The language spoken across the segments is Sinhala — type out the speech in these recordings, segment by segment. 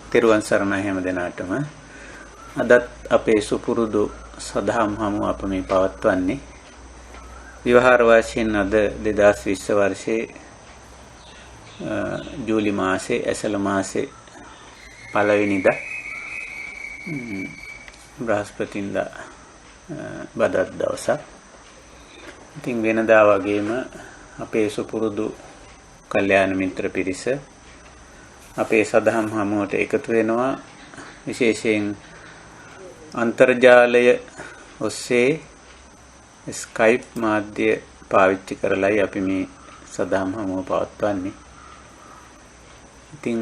තෙරුවන් සරණයි හැම දිනාටම. අදත් අපේ සුපුරුදු සදහම් හමුව අප මේ පවත්වන්නේ විවහාර වශයෙන් අද 2020 වර්ෂයේ ජූලි මාසේ ඇසළ මාසේ පළවෙනිදා බ්‍රහස්පතින්දා බදත් දවසක්. ඉතින් වෙනදා වගේම අපේ සුපුරුදු කල්යාණ මිත්‍ර පිරිස අපේ සදහම් හමුවට එකතු වෙනවා. විශේෂයෙන් අන්තර්ජාලය ඔස්සේ ස්කයිප් මාධ්‍ය පාවිච්චි කරලයි අපි මේ සදහම් හමුව පවත්වන්නේ. ඉතින්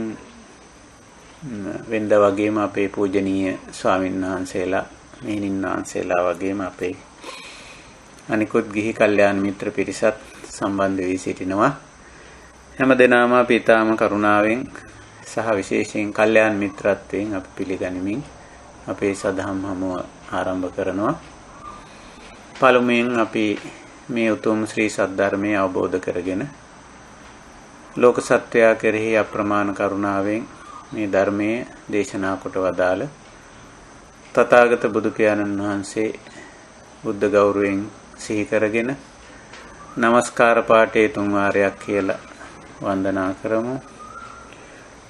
වෙනද වගේම අපේ පූජනීය ස්වාමීන් වහන්සේලා, මෙහෙණින් වහන්සේලා වගේම අපේ අනිකුත් ගිහි කල්යාණ මිත්‍ර පිරිසත් සම්බන්ධ වී සිටිනවා. හැම දිනම අපි ඊටාම කරුණාවෙන් සහ විශේෂයෙන් කල්යාණ මිත්‍රත්වයෙන් අපි පිළිගනිමින් අපේ සදහම් හමුව ආරම්භ කරනවා. පළමුවෙන් අපි මේ උතුම් ශ්‍රී සද්ධර්මයේ අවබෝධ කරගෙන ලෝක සත්වයා කෙරෙහි අප්‍රමාණ කරුණාවෙන් මේ ධර්මයේ දේශනා කොට වදාළ තථාගත බුදු පියාණන් වහන්සේ බුද්ධ ගෞරවයෙන් සිහි කරගෙන නමස්කාර පාඨයේ තුන් වාරයක් කියලා වන්දනා කරමු.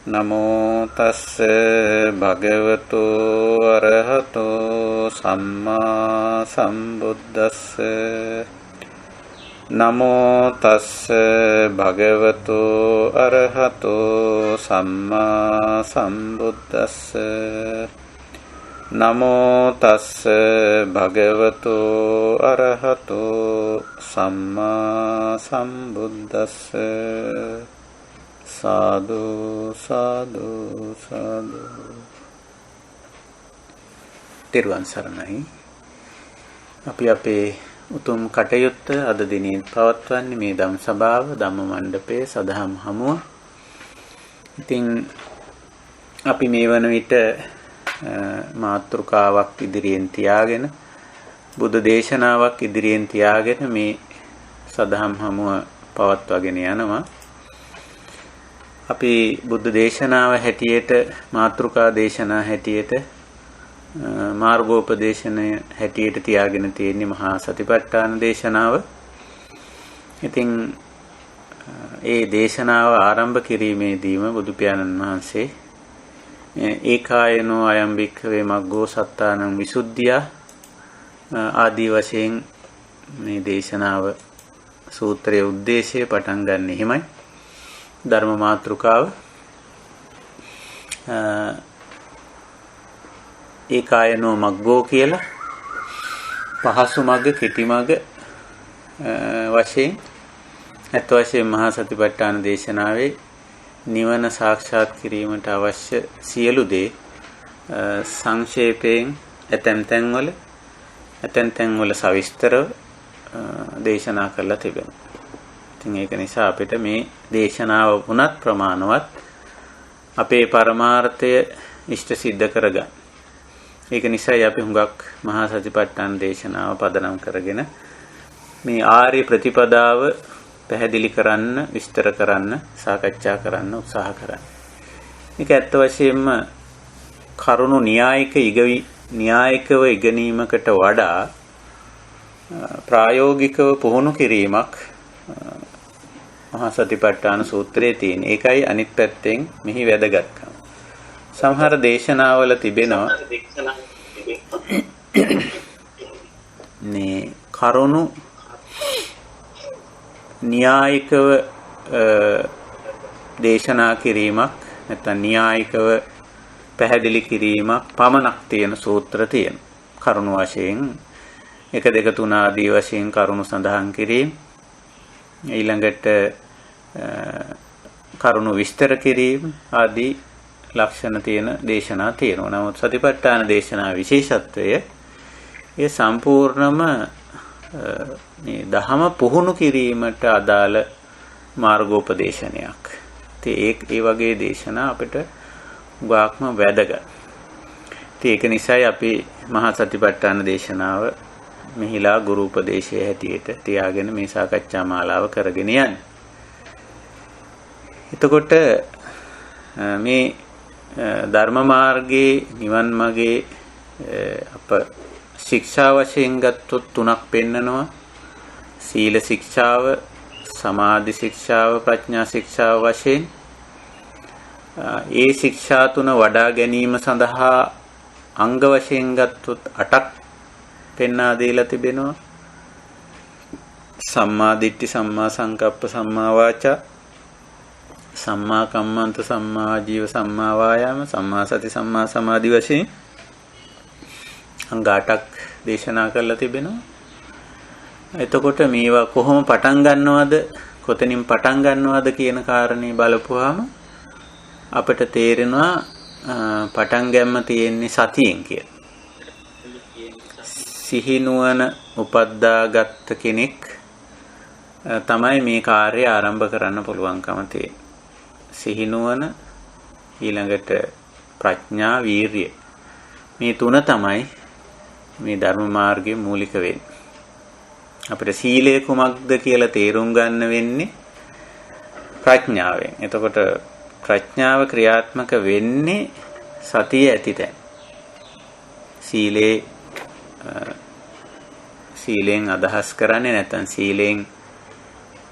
නමෝ තස්ස භගවතු අරහතෝ සම්මා සම්බුද්දස්ස. නමෝ තස්ස භගවතු අරහතෝ සම්මා සම්බුද්දස්ස. නමෝ තස්ස භගවතු අරහතෝ සම්මා සම්බුද්දස්ස. සාදු සාදු සාදු. තෙරුවන් සරණයි. අපි අපේ උතුම් කටයුත්ත අද දිනේ පවත්වන්නේ මේ ධම් සභාව ධම්ම මණ්ඩපයේ සදහම් හමුව. ඉතින් අපි මේ වන විට මාතෘකාවක් ඉදිරියෙන් තියාගෙන බුද්ධ දේශනාවක් ඉදිරියෙන් තියාගෙන මේ සදහම් හමුව පවත්වාගෙන යනවා. අපි බුද්ධ දේශනාව හැටියට මාතෘකා දේශනා හැටියට මාර්ගෝපදේශනය හැටියට තියාගෙන තියෙන්නේ මහා සතිපට්ඨාන දේශනාව. ඉතින් ඒ දේශනාව ආරම්භ කිරීමේදීම බුදු පියාණන් වහන්සේ ඒකායනෝ අයම් භික්ඛවේ මග්ගෝ සත්තානං විසුද්ධිය ආදී වශයෙන් මේ දේශනාව සූත්‍රයේ උද්දේශය පටන් ගන්න එහෙමයි. ධර්ම මාතෘකාව ඒකායනෝ මග්ගෝ කියලා පහසු මග කෙටි මග වශයෙන් අත් වශයෙන් මහා සතිපට්ඨාන දේශනාවේ නිවන සාක්ෂාත් කිරීමට අවශ්‍ය සියලු දේ සංක්ෂේපයෙන් ඇතැම් තැන්වල සවිස්තරව දේශනා කරලා තිබෙනවා. ඉතින් ඒක නිසා අපිට මේ දේශනාව වුණත් ප්‍රමාණවත් අපේ පරමාර්ථය ඉෂ්ට සිද්ධ කරගන්න. ඒක නිසායි අපි හුඟක් මහා සතිපට්ඨාන දේශනාව පදනම් කරගෙන මේ ආර්ය ප්‍රතිපදාව පැහැදිලි කරන්න, විස්තර කරන්න, සාකච්ඡා කරන්න උත්සාහ කරන්නේ. මේක ඇත්ත වශයෙන්ම කරුණු න්‍යායිකව ඉගෙනීමකට වඩා ප්‍රායෝගිකව පුහුණු කිරීමක් මහා සතිපට්ඨාන සූත්‍රයේ තියෙන. ඒකයි අනිත් පැත්තෙන් මෙහි වැදගත්කම. සමහර දේශනාවල තිබෙනවා මේ කරුණු න්‍යායිකව දේශනා කිරීමක් නැත්නම් න්‍යායිකව පැහැදිලි කිරීමක් පමණක් තියෙන සූත්‍ර තියෙන. කරුණු වශයෙන් 1 2 3 ආදී වශයෙන් කරුණු සඳහන් කිරීම, ඊළඟට කරුණු විස්තර කිරීම ආදී ලක්ෂණ තියෙන දේශනා තියෙනවා. නමුත් සතිපට්ඨාන දේශනා විශේෂත්වය ඒ සම්පූර්ණම මේ දහම පුහුණු කිරීමට අදාළ මාර්ගෝපදේශනයක්. ඉතින් ඒ වගේ දේශනා අපිට ගාක්ම වැදගත්. ඉතින් ඒක නිසායි අපි මහා සතිපට්ඨාන දේශනාව මෙහිලා ගුරු උපදේශය හැටියට තියාගෙන මේ සාකච්ඡා මාලාව කරගෙන යන්නේ. එතකොට මේ ධර්ම මාර්ගයේ නිවන් මාගේ අප ශික්ෂා වශයෙන් ගත්තොත් තුනක් පෙන්නනවා. සීල ශික්ෂාව, සමාධි ශික්ෂාව, ප්‍රඥා ශික්ෂාව වශයෙන්. ඒ ශික්ෂා තුන වඩා ගැනීම සඳහා අංග වශයෙන් ගත්තොත් 8ක් පෙන්වා දීලා තිබෙනවා. සම්මා දිට්ඨි, සම්මා සංකප්ප, සම්මා වාචා, සම්මා කම්මන්ත, සම්මා ආජීව, සම්මා වායාම, සම්මා සති, සම්මා සමාධි වශයෙන් අංග 8ක් දේශනා කරලා තිබෙනවා. එතකොට මේවා කොහොම පටන් ගන්නවද, කොතනින් පටන් ගන්නවද කියන කාරණේ බලපුවාම අපිට තේරෙනවා පටන් ගැම්ම තියෙන්නේ සතියෙන් කියලා. සිහි නුවණ උපද්දාගත් කෙනෙක් තමයි මේ කාර්යය ආරම්භ කරන්න පුළුවන්කම තියෙන්නේ. සිහි නුවණ, ඊළඟට ප්‍රඥා, වීරිය, මේ තුන තමයි මේ ධර්ම මාර්ගයේ මූලික වෙන්නේ. අපිට සීලය කුමක්ද කියලා තේරුම් ගන්න වෙන්නේ ප්‍රඥාවෙන්. එතකොට ප්‍රඥාව ක්‍රියාත්මක වෙන්නේ සතිය ඇතිතැන්. සීලෙන් අදහස් කරන්නේ නැත්නම් සීලෙන්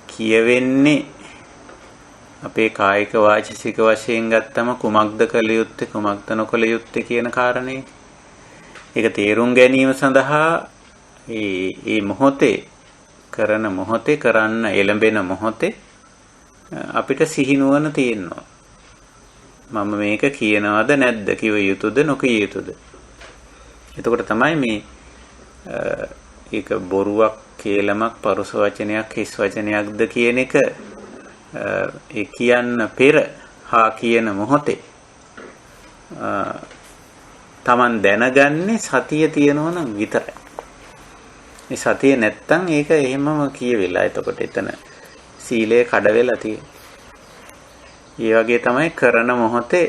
කියවෙන්නේ අපේ කායික වාචික වශයෙන් ගත්තම කුමක්ද කළ යුත්තේ, කුමක්ද නොකළ යුත්තේ කියන කාරණේ. ඒක තේරුම් ගැනීම සඳහා මේ මොහොතේ කරන්න එළඹෙන මොහොතේ අපිට සිහි නුවණ තියෙනවා. මම මේක කියනවද නැද්ද, කිව යුතුද නොකිය යුතුද. එතකොට තමයි මේ ඒක බොරුවක්, කේලමක්, පරුස වචනයක්, හිස් වචනයක්ද කියන එක ඒ කියන්න පෙර හා කියන මොහොතේ Taman දැනගන්නේ සතිය තියෙනවා නම් විතරයි. මේ සතිය නැත්තම් ඒක එහෙමම කියවිලා. එතකොට එතන සීලය කඩ වෙලා තියෙන්නේ. ඒ වගේ තමයි කරන මොහොතේ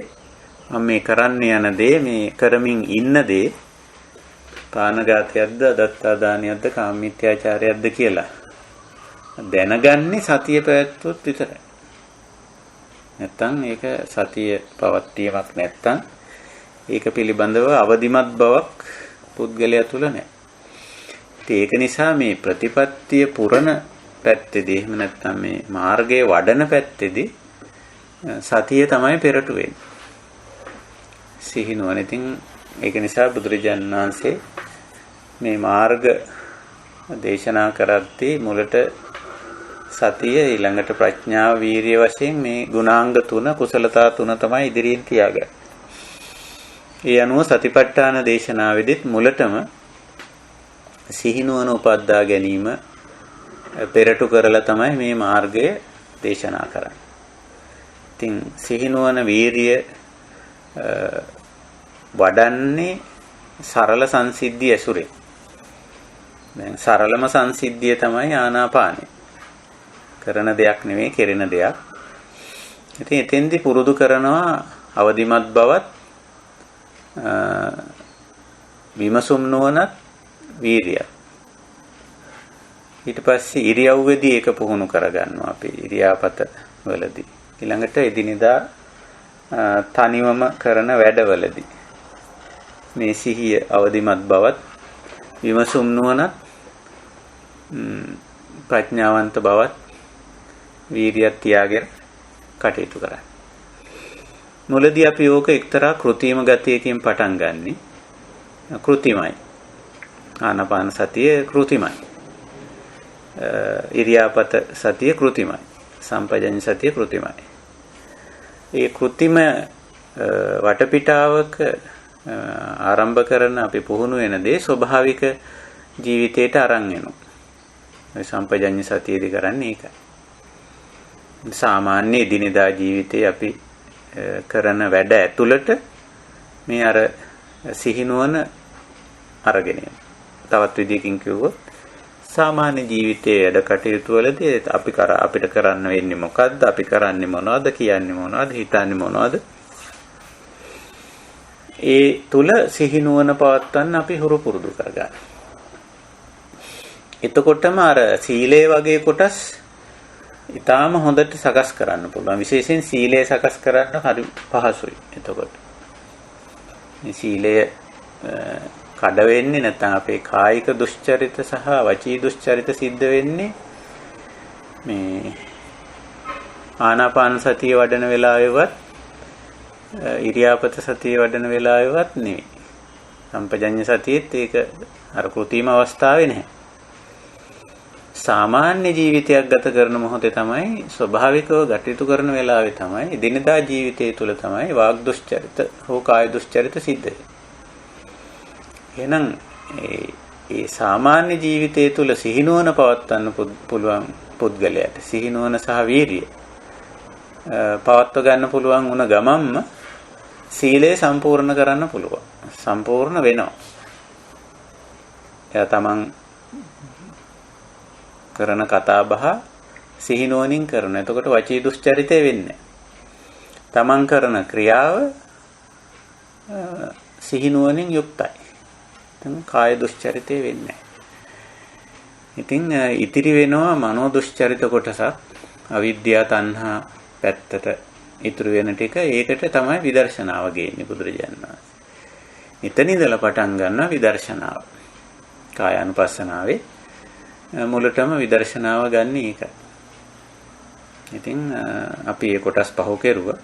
මම මේ කරන්න යන දේ, මේ කරමින් ඉන්න දේ ප්‍රාණඝාතයක්ද, අදත්තාදානියක්ද, කාමමිත්‍යාචාරයක්ද කියලා දැනගන්නේ සතිය පැවැත්වුවොත් විතරයි. නැත්තම් ඒක සතිය පවත්වීමක් නැත්තම් ඒක පිළිබඳව අවදිමත් බවක් පුද්ගලයා තුල නැහැ. ඒක නිසා මේ ප්‍රතිපත්තිය පුරන පැත්තේදී, එහෙම නැත්තම් මේ මාර්ගයේ වඩන පැත්තේදී සතිය තමයි පෙරට වෙන්නේ. සිහි නුවණ. ඉතින් ඒක නිසා බුදුරජාණන් වහන්සේ මේ මාර්ග දේශනා කරද්දී මුලට සතිය, ඊළඟට ප්‍රඥාව, වීරිය වශයෙන් මේ ගුණාංග තුන, කුසලතා තුන තමයි ඉදිරියෙන් තියාගන්නේ. ඒ අනුව සතිපට්ඨාන දේශනාවේදීත් මුලටම සිහි නුවණ උපද්දා ගැනීම පෙරටු කරලා තමයි මේ මාර්ගය දේශනා කරන්නේ. ඉතින් සිහි නුවණ, වීරිය වඩන්නේ සරල සංසිද්ධිය ඇසුරේ. දැන් සරලම සංසිද්ධිය තමයි ආනාපානය. කරන දෙයක් නෙවෙයි, කෙරෙන දෙයක්. ඉතින් එතෙන්දී පුරුදු කරනවා අවදිමත් බවත්, විමසුම් නුවණත්, වීරියත්. ඊට පස්සේ ඉරියව්වේදී ඒක පුහුණු කරගන්නවා අපි ඉරියාපත වලදී. ඊළඟට එදිනෙදා තනිවම කරන වැඩවලදී මේ සිහිය, අවදිමත් බවත්, විමසුම් නුවණත්, ප්‍රඥාවන්ත බවත්, වීරියත් තියාගෙන කටයුතු කරන්නේ. මුලදී අපි ඕක එක්තරා කෘතිම ගතියකින් පටන් ගන්නෙ. කෘතිමයි. ආනාපාන සතිය කෘතිමයි. ඉරියාපත සතිය කෘතිමයි. සම්පජඤ්ඤ සතිය කෘතිමයි. ඒ කෘතිම වටපිටාවක ආරම්භ කරන අපි පුහුණු වෙන දේ ස්වභාවික ජීවිතයට අරන් එනවා. මේ සම්පජඤ්ඤ සතියේදී කරන්නේ ඒකයි. සාමාන්‍ය දිනදා ජීවිතේ අපි කරන වැඩ ඇතුළට මේ අර සිහිනුවන අරගෙන යනවා. තවත් විදිහකින් කිව්වොත් සාමාන්‍ය ජීවිතයේ වැඩ කටයුතු වලදී අපිට කරන්න වෙන්නේ මොකද්ද? අපි කරන්නේ මොනවද? කියන්නේ මොනවද? හිතන්නේ මොනවද? ඒ තුල සිහිනුවන පවත්වන්න අපි හුරු පුරුදු කරගන්න. එතකොටම අර සීලය වගේ කොටස් ඊටාම හොඳට සකස් කරන්න පුළුවන්. විශේෂයෙන් සීලය සකස් කරන්න හරි පහසුයි. එතකොට මේ සීලය කඩ වෙන්නේ නැත්නම් අපේ කායික දුස්චරිත සහ වචී දුස්චරිත සිද්ධ වෙන්නේ මේ ආනාපාන සතිය වඩන වෙලාවෙවත් ඉරියාපත සතිය වඩන වෙලාවෙවත් නෙවෙයි. සම්පජඤ්ඤ සතියෙත් ඒක අර කෘතිම අවස්ථාවේ නැහැ. සාමාන්‍ය ජීවිතයක් ගත කරන මොහොතේ තමයි ස්වභාවිකව ගතිතු කරන වෙලාවේ තමයි දිනදා ජීවිතය තුළ තමයි වාග් දුස්චරිත හෝ කාය දුස්චරිත සිද්ධ වෙන්නේ. එහෙනම් ඒ සාමාන්‍ය ජීවිතය තුළ සිහිනුවන පවත්වන්න පුළුවන් පුද්ගලයාට සිහිනුවන සහ වීරිය පවත්ව ගන්න පුළුවන් වුණ ගමම්ම සීලය සම්පූර්ණ කරන්න පුළුවන්. සම්පූර්ණ වෙනවා. එයා තමන් කරන කතා බහ සිහිනුවණින් කරන. එතකොට වචී දුස්චරිතය වෙන්නේ. තමන් කරන ක්‍රියාව සිහිනුවණින් යුක්තයි. එතන කාය දුස්චරිතය වෙන්නේ. ඉතින් ඉතිරි වෙනවා මනෝ දුස්චරිත කොටසක්. අවිද්‍යාව තණ්හා පැත්තට ඉතුරු වෙන ටික ඒකට තමයි විදර්ශනාව ගේන්නේ බුදුරජාණන් වහන්සේ. එතන ඉඳලා පටන් ගන්නවා විදර්ශනාව. කායානුපස්සනාවේ මුලටම විදර්ශනාව ගන්න ඒකයි. ඉතින් අපි ඒ කොටස් පහ කෙරුවා.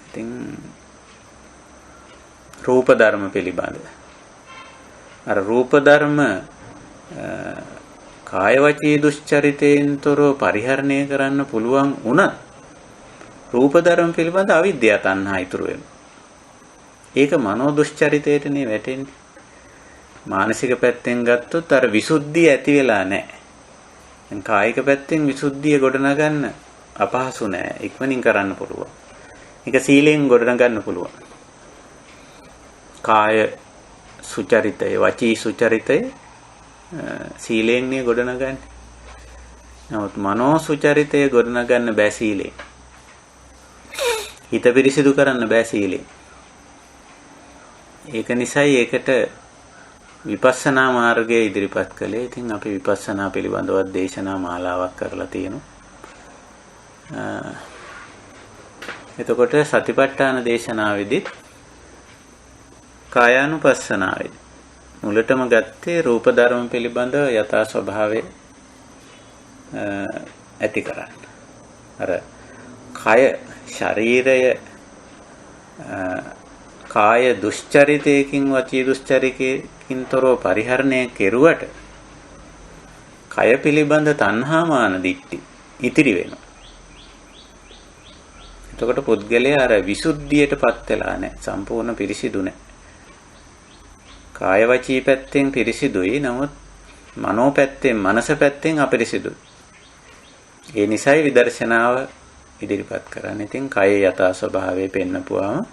ඉතින් රූප ධර්ම පිළිබඳ අර රූප ධර්ම කාය වචී දුස්චරිතයෙන්තර පරිහරණය කරන්න පුළුවන් වුණත් රූප ධර්ම පිළිබඳ අවිද්‍යාව තණ්හා ඉතුරු වෙනවා. ඒක මනෝ දුස්චරිතයටනේ වැටෙන්නේ. මානසික පැත්තෙන් ගත්තොත් අර විසුද්ධිය ඇති වෙලා නැහැ. දැන් කායික පැත්තෙන් විසුද්ධිය ගොඩනගන්න අපහසු නෑ. ඉක්මනින් කරන්න පුළුවන්. ඒක සීලෙන් ගොඩනගන්න පුළුවන්. කාය සුචරිතය, වචී සුචරිතය සීලෙන් නේ ගොඩනගන්නේ. නමුත් මනෝ සුචරිතය ගොඩනගන්න බෑ සීලෙන්. හිත පිරිසිදු කරන්න බෑ සීලෙන්. ඒක නිසායි ඒකට විපස්සනා මාර්ගය ඉදිරිපත් කළේ. ඉතින් අපි විපස්සනා පිළිබඳව දේශනා මාලාවක් කරලා තියෙනවා. එතකොට සතිපට්ඨාන දේශනාවේදී කායානුපස්සනාවේ මුලටම ගත්තේ රූප ධර්ම පිළිබඳව යථා ස්වභාවය ඇති කරන්න. අර කය ශරීරය කාය දුස්චරිතයකින් වචී දුස්චරිතයකින් තොරව පරිහරණය කෙරුවට කය පිළිබඳ තණ්හාමාන දිට්ඨි ඉතිරි වෙනවා. එතකොට පුද්ගලයා අර විසුද්ධියටපත් වෙලා නැහැ. සම්පූර්ණ පිරිසිදු නැහැ. කාය වචී පැත්තෙන් පිරිසිදුයි. නමුත් මනෝ පැත්තෙන්, මනස පැත්තෙන් අපිරිසිදුයි. ඒ නිසායි විදර්ශනාව ඉදිරිපත් කරන්නේ. ඉතින් කයේ යථා ස්වභාවය පෙන්නපුවාම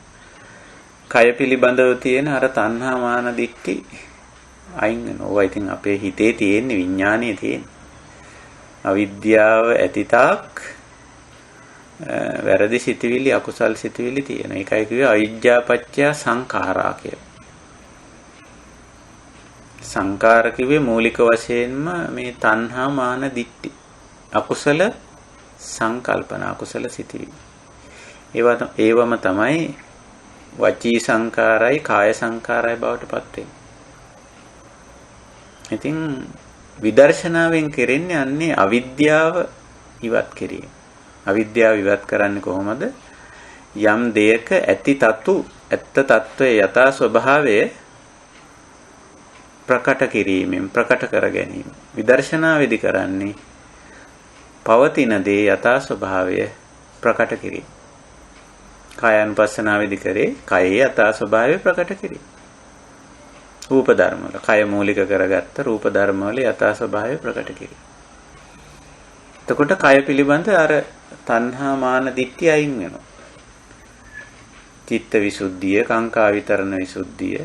කය පිළිබඳව තියෙන අර තණ්හා මාන දික්ටි අයින් වෙනවා. ඉතින් අපේ හිතේ තියෙන විඥානයේ තියෙන අවිද්‍යාව ඇතිතාක් වැරදි සිතුවිලි, අකුසල් සිතුවිලි තියෙන. ඒකයි කිව්වේ අවිජ්ජාපච්චය සංඛාරා කියලා. සංඛාර කිව්වේ මූලික වශයෙන්ම මේ තණ්හා මාන දික්ටි. අකුසල සංකල්පන, අකුසල සිතුවිලි. ඒවම තමයි වචී සංකාරයි කාය සංකාරයි බවට පත් වෙන්නේ. ඉතින් විදර්ශනාවෙන් කෙරෙන්නේ අන්නේ අවිද්‍යාව ඉවත් කිරීම. අවිද්‍යාව ඉවත් කරන්නේ කොහොමද? යම් දෙයක ඇත්ත తত্ত্বයේ යථා ස්වභාවය ප්‍රකට කිරීමෙන්, ප්‍රකට කර ගැනීම. විදර්ශනාවේදී කරන්නේ පවතින දේ යථා ස්වභාවය ප්‍රකට කිරීම. කායानुපස්සනාවේදී කරේ කයේ යථා ස්වභාවය ප්‍රකට කිරීම. රූප ධර්ම වල කය මූලික කරගත්ත රූප ධර්ම වල යථා ස්වභාවය ප්‍රකට කිරීම. එතකොට කය පිළිබඳ අර තණ්හා මාන දිට්ඨිය අයින් වෙනවා. චිත්ත විසුද්ධිය, කාංකා විතරණ විසුද්ධිය,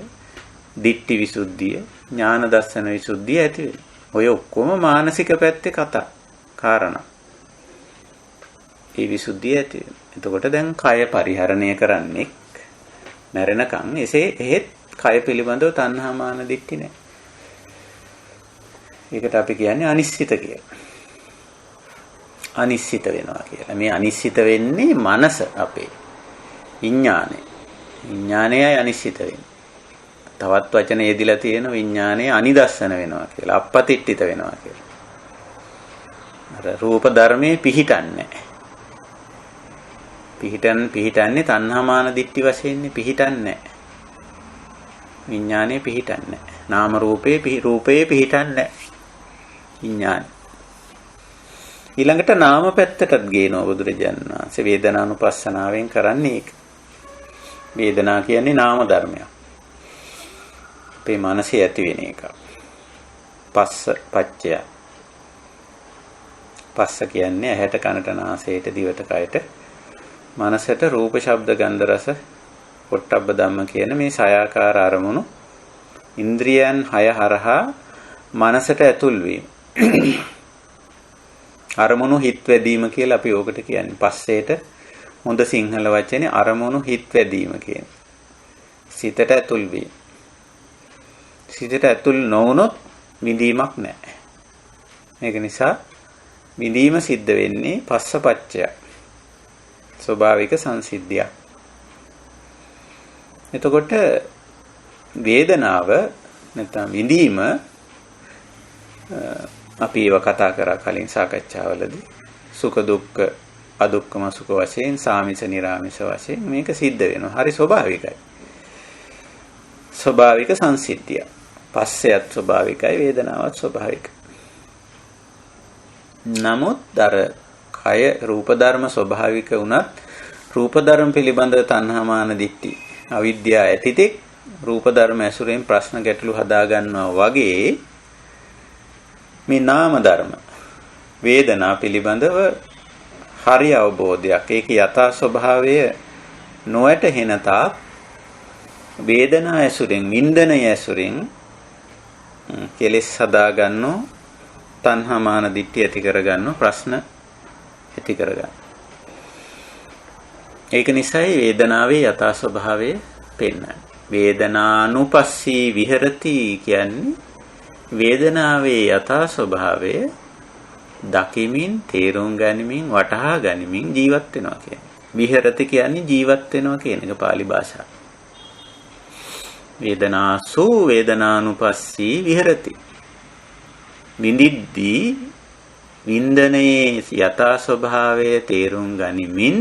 දිට්ඨි විසුද්ධිය, ඥාන දර්ශන විසුද්ධිය ඇති වෙනවා. ඔය ඔක්කොම මානසික පැත්තේ කතා කාරණා. ඒ විසුද්ධිය ඇති වෙනවා. එතකොට දැන් කය පරිහරණය කරන්නේ මැරෙනකන් එහෙත් කය පිළිබඳව තණ්හා මාන දිට්ඨි නැහැ. ඒකට අපි කියන්නේ අනිශ්චිත කියලා. අනිශ්චිත වෙනවා කියලා. මේ අනිශ්චිත වෙන්නේ මනස අපේ විඥානය. විඥානයයි අනිශ්චිත වෙන්නේ. තවත් වචන යෙදිලා තියෙන විඥානය අනිදස්සන වෙනවා කියලා. අපපතිට්ඨිත වෙනවා කියලා. අර රූප ධර්මයේ පිහිටන්නේ. පිහිටන්නේ තණ්හාමාන දිට්ඨි වශයෙන්නේ පිහිටන්නේ. විඥානයේ පිහිටන්නේ. නාම රූපේ පිහිටන්නේ. විඥානය. ඊළඟට නාම පැත්තටත් ගේනවා බුදුරජාණන් වහන්සේ. වේදනානුපස්සනාවෙන් කරන්නේ ඒක. වේදනා කියන්නේ නාම ධර්මයක්. අපේ මනසේ ඇති වෙන එක. පස්ස පච්චය. පස්ස කියන්නේ ඇහැට කනට නාසයට දිවට කයට මනසට රූප ශබ්ද ගන්ධ රස පොට්ටබ්බ ධම්ම කියන මේ සයාකාර අරමුණු ඉන්ද්‍රියයන් 6 හරහා මනසට ඇතුල් වීම. අරමුණු හිත් වැදීම කියලා අපි ඕකට කියන්නේ. පස්සේට හොඳ සිංහල වචනේ අරමුණු හිත් වැදීම කියන්නේ. සිතට ඇතුල් වීම. සිතට ඇතුල් නොවුනොත් විඳීමක් නැහැ. මේක නිසා විඳීම සිද්ධ වෙන්නේ පස්සපච්චය. ස්වභාවික සංසිද්ධියක්. එතකොට වේදනාව නැත්නම් විඳීම අපි ඒව කතා කරා කලින් සාකච්ඡාවලදී සුඛ දුක්ඛ අදුක්ඛම සුඛ වශයෙන් සාමිස නිරාමිස වශයෙන් මේක සිද්ධ වෙනවා. හරි ස්වභාවිකයි. ස්වභාවික සංසිද්ධිය. පස්සයත් ස්වභාවිකයි වේදනාවත් ස්වභාවිකයි. නමුත් අර කය රූප ධර්ම ස්වභාවික වුණත් රූප ධර්ම පිළිබඳව තණ්හාමාන දිට්ඨි අවිද්‍යාව ඇතිතෙක් රූප ධර්ම ඇසුරෙන් ප්‍රශ්න ගැටලු හදා ගන්නවා වගේ මේ නාම ධර්ම වේදනා පිළිබඳව හරි අවබෝධයක් ඒකේ යථා ස්වභාවය නොවැටහෙන තාක් වේදනා ඇසුරෙන් වින්දනය ඇසුරෙන් කෙලෙස් හදා ගන්නෝ තණ්හාමාන දිට්ඨිය ඇති කර ගන්නෝ ප්‍රශ්න ඇති කර ගන්න. ඒක නිසායි වේදනාවේ යථා ස්වභාවය පෙන්වන්නේ. වේදනානුපස්සී විහෙරති කියන්නේ වේදනාවේ යථා ස්වභාවය දකිමින් තේරුම් ගනිමින් වටහා ගනිමින් ජීවත් වෙනවා කියන්නේ. විහෙරති කියන්නේ ජීවත් වෙනවා කියන එක පාලි භාෂාව. වේදනාසු වේදනානුපස්සී විහෙරති. විඳිද්දී වින්දනයේ යථා ස්වභාවය තේරුම් ගනිමින්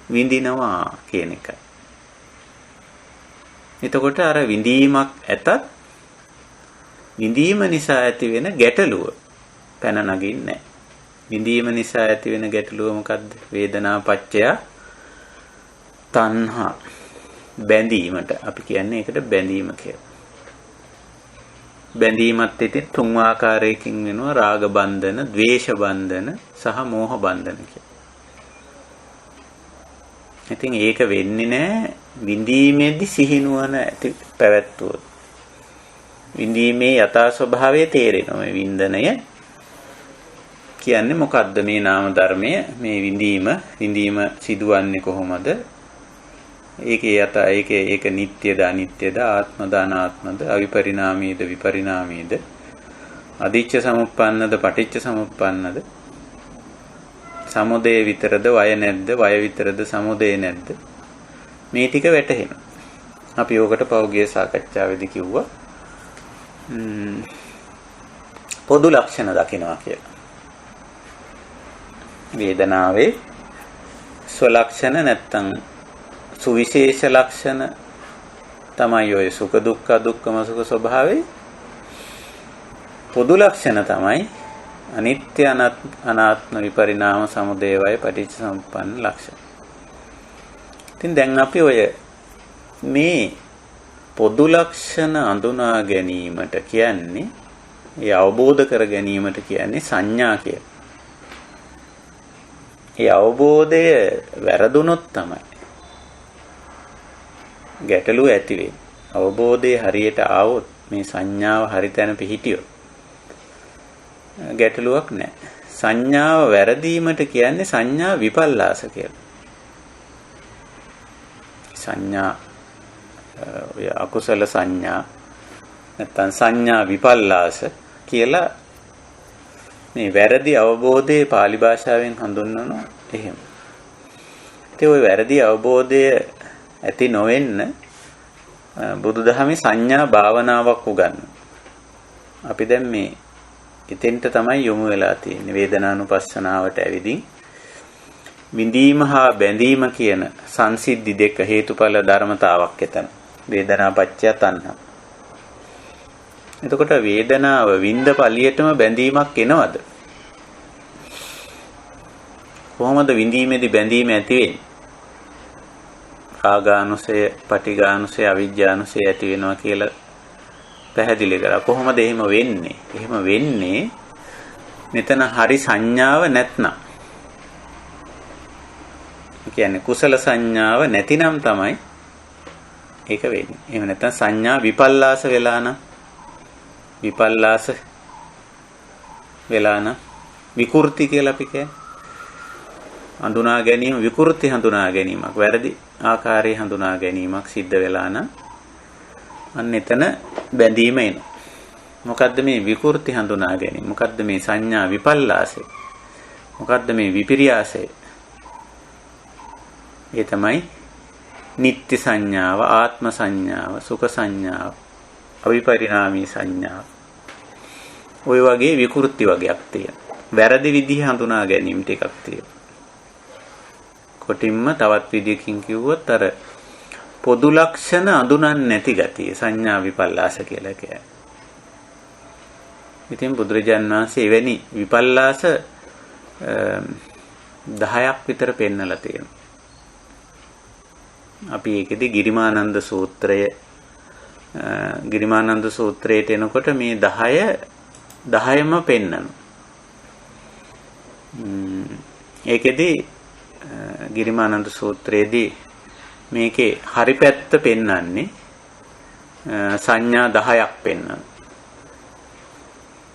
විඳිනවා කියන එකයි. එතකොට අර විඳීමක් ඇතත් විඳීම නිසා ඇති වෙන ගැටලුව පැන නගින්නේ නැහැ. විඳීම නිසා ඇති වෙන ගැටලුව මොකද්ද? වේදනා පච්චය තණ්හා. බැඳීමට අපි කියන්නේ ඒකට බැඳීම කියලා. බැඳීමත් ඉතින් තුන් ආකාරයකින් වෙනවා. රාග බන්ධන, ද්වේෂ බන්ධන සහ මෝහ බන්ධන කියලා. ඉතින් ඒක වෙන්නේ නැහැ විඳීමේදී සිහිනුවන ඇති පැවැත්වුවොත්. විඳීමේ යථා ස්වභාවය තේරෙනවා. මේ වින්දනය කියන්නේ මොකද්ද? මේ නාම ධර්මය මේ විඳීම සිදුවන්නේ කොහොමද? ඒක නිට්ටයද අනිත්‍යද ආත්මද අනාත්මද අවිපරිණාමීද විපරිණාමීද අදිච්ච සමුප්පන්නද පටිච්ච සමුප්පන්නද සමුදය විතරද වය නැද්ද වය විතරද සමුදය නැද්ද මේ ටික වැටහෙනවා. අපි ඕකට පෞගිය සාකච්ඡාවේදී කිව්වා පොදු ලක්ෂණ දකිනවා කියලා. වේදනාවේ ස්වලක්ෂණ නැත්තම් සුවිශේෂ ලක්ෂණ තමයි ඔය සුඛ දුක්ඛ දුක්ඛම සුඛ ස්වභාවය. පොදු ලක්ෂණ තමයි අනිත්‍ය අනාත්ම විපරිණාම සමුදය වය පටිච්ච සමුප්පන්න ලක්ෂණ. ඉතින් දැන් අපි ඔය මේ පොදු ලක්ෂණ අඳුනා ගැනීමට කියන්නේ ඒ අවබෝධ කර ගැනීමට කියන්නේ සංඥා කියලා. ඒ අවබෝධය වැරදුනොත් තමයි ගැටලුව ඇති වෙන්නේ. අවබෝධය හරියට ආවොත් මේ සංඥාව හරි තැන පිහිටියොත් ගැටලුවක් නැහැ. සංඥාව වැරදීමට කියන්නේ සංඥා විපල්ලාස කියලා. සංඥා ඔය අකුසල සංඥා නැත්නම් සංඥා විපල්ලාස කියලා මේ වැරදි අවබෝධයේ pāli භාෂාවෙන් හඳුන්වනවා එහෙම. ඒ ඔය වැරදි අවබෝධය ඇති නොවෙන්න බුදුදහමේ සංඥා භාවනාවක් උගන්වනවා. අපි දැන් මේ එතෙන්ට තමයි යොමු වෙලා තියෙන්නේ වේදනානුපස්සනාවට ඇවිදින් විඳීම හා බැඳීම කියන සංසිද්ධි දෙක හේතුඵල ධර්මතාවක් එතන. වේදනාපච්චය තණ්හා. එතකොට වේදනාව විඳ පළියටම බැඳීමක් එනවද? කොහොමද විඳීමේදී බැඳීම ඇති වෙන්නේ? රාගානුසය, පටිඝානුසය, අවිජ්ජානුසය ඇති වෙනවා කියලා පැහැදිලි කරා. කොහොමද එහෙම වෙන්නේ? එහෙම වෙන්නේ මෙතන හරි සංඥාව නැත්නම්. කියන්නේ කුසල සංඥාව නැතිනම් තමයි ඒක වෙන්නේ. එහෙම නැත්නම් සංඥා විපල්ලාස වෙලා නම් විපල්ලාස වෙලා නම් විකෘති කියලා අපි කියන්නේ. හඳුනා ගැනීම විකෘති හඳුනා ගැනීමක් වැරදි ආකාරයේ හඳුනා ගැනීමක් සිද්ධ වෙලා නම් අන්න එතන බැඳීම එනවා. මොකද්ද මේ විකෘති හඳුනා ගැනීම? මොකද්ද මේ සංඥා විපල්ලාසය? මොකද්ද මේ විපිරියාසය? ඒ තමයි නිත්‍ය සංඥාව, ආත්ම සංඥාව, සුඛ සංඥාව, අවිපරිණාමී සංඥාව. ওই වගේ විකෘති වගේක් තියෙනවා. වැරදි විදිහ හඳුනා ගැනීම ටිකක් තියෙනවා. කොටින්ම තවත් විදිහකින් කිව්වොත් අර පොදු ලක්ෂණ අඳුනන්නේ නැති ගතිය සංඥා විපල්ලාස කියලා කියන්නේ. ඉතින් බුදුරජාණන් වහන්සේ එවැනි විපල්ලාස 10ක් විතර පෙන්නලා තියෙනවා. අපි ඒකෙදි ගිරිමානන්ද සූත්‍රයට එනකොට මේ 10ම පෙන්නනවා. ඒකෙදි ගිරිමානන්ද සූත්‍රයේදී මේකේ හරි පැත්ත පෙන්වන්නේ සංඥා 10ක් පෙන්වනවා.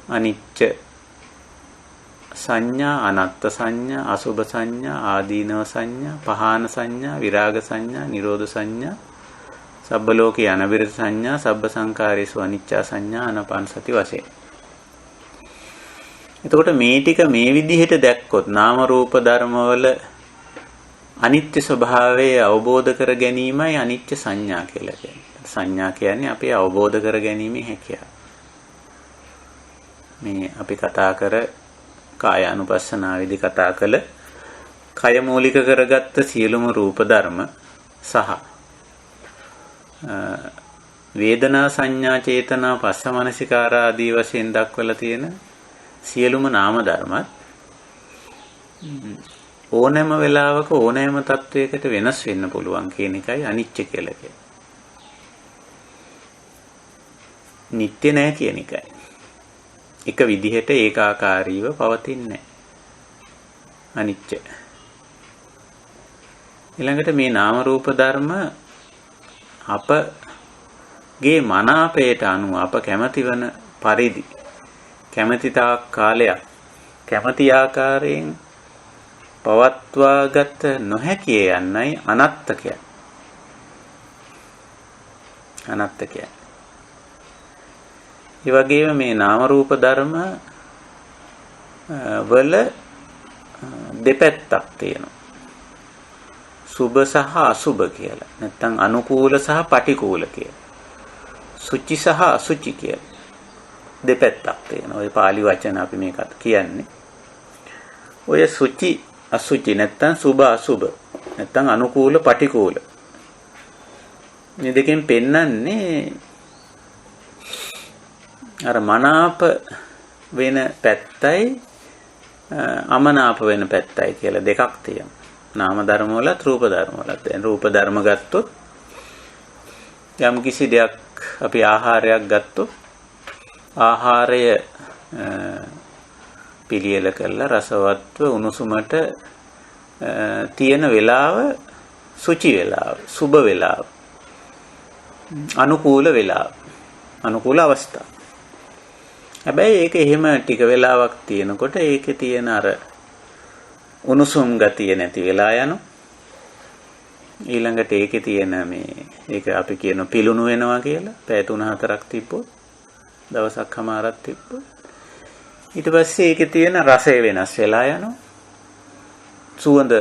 අනිච්ච සංඥා, අනත්ත් සංඥා, අසුභ සංඥා, ආදීනව සංඥා, පහාන සංඥා, විරාග සංඥා, නිරෝධ සංඥා, සබ්බ ලෝකේ අනවිරත සංඥා, සබ්බ සංකාරේසු අනිච්චා සංඥා, අනපන සති වශයෙන්. එතකොට මේ ටික මේ විදිහට දැක්කොත් නාම රූප ධර්මවල අනිත්‍ය ස්වභාවය අවබෝධ කර ගැනීමයි අනිත්‍ය සංඥා කියලා කියන්නේ. සංඥා කියන්නේ අපි අවබෝධ කර ගැනීමේ හැකියාව. මේ අපි කතා කර කායානුපස්සනාවේදී කතා කළ කය මූලික කරගත්ත සියලුම රූප ධර්ම සහ වේදනා සංඥා චේතනා පස්සමනසිකාර ආදී වශයෙන් දක්වලා තියෙන සියලුම නාම ධර්මත් ඕනෑම වෙලාවක ඕනෑම තත්වයකට වෙනස් වෙන්න පුළුවන් කියන එකයි අනිත්‍ය කියලා කියන්නේ. නිට්ටය නෑ කියන එකයි. එක විදිහට ඒකාකාරීව පවතින්නේ අනිත්‍ය. ඊළඟට මේ නාම රූප ධර්ම අපගේ මනාපයට අනුව අප කැමති වන පරිදි කැමති තාක් කාලයක් කැමති ආකාරයෙන් පවත්වාගත නොහැකි යන්නයි අනත්ත කියන්නේ. අනත්ත කියන්නේ. ඒ වගේම මේ නාම රූප ධර්ම වල දෙපැත්තක් තියෙනවා. සුභ සහ අසුභ කියලා. නැත්නම් අනුකූල සහ පටිකූල කියලා. සුචි සහ අසුචි කියලා. දෙපැත්තක් තියෙනවා. ඔය පාලි වචන අපි මේකට කියන්නේ. ඔය සුචි අසුචි නැත්නම් සුභ අසුභ නැත්නම් අනුකූල පටිකූල. මේ දෙකෙන් පෙන්වන්නේ අර මනාප වෙන පැත්තයි අමනාප වෙන පැත්තයි කියලා දෙකක් තියෙනවා. නාම ධර්ම වලත් රූප ධර්ම වලත්. දැන් රූප ධර්ම ගත්තොත් යම් කිසි දෙයක් අපි ආහාරයක් ගත්තොත් ආහාරය පිළියෙල කරලා රසවත්ව උණුසුමට තියෙන වෙලාව සුචි වෙලාව, සුබ වෙලාව, අනුකූල වෙලාව, අනුකූල අවස්ථාව. හැබැයි ඒක එහෙම ටික වෙලාවක් තියෙනකොට ඒකේ තියෙන අර උණුසුම් ගතිය නැති වෙලා යනවා. ඊළඟට ඒකේ තියෙන මේ ඒක අපි කියන පිලුණු වෙනවා කියලා. පැය 3-4ක් තිබ්බොත් දවසක් හමාරක් තිබ්බොත් ඊට පස්සේ ඒකේ තියෙන රසය වෙනස් වෙලා යනවා. සුවඳ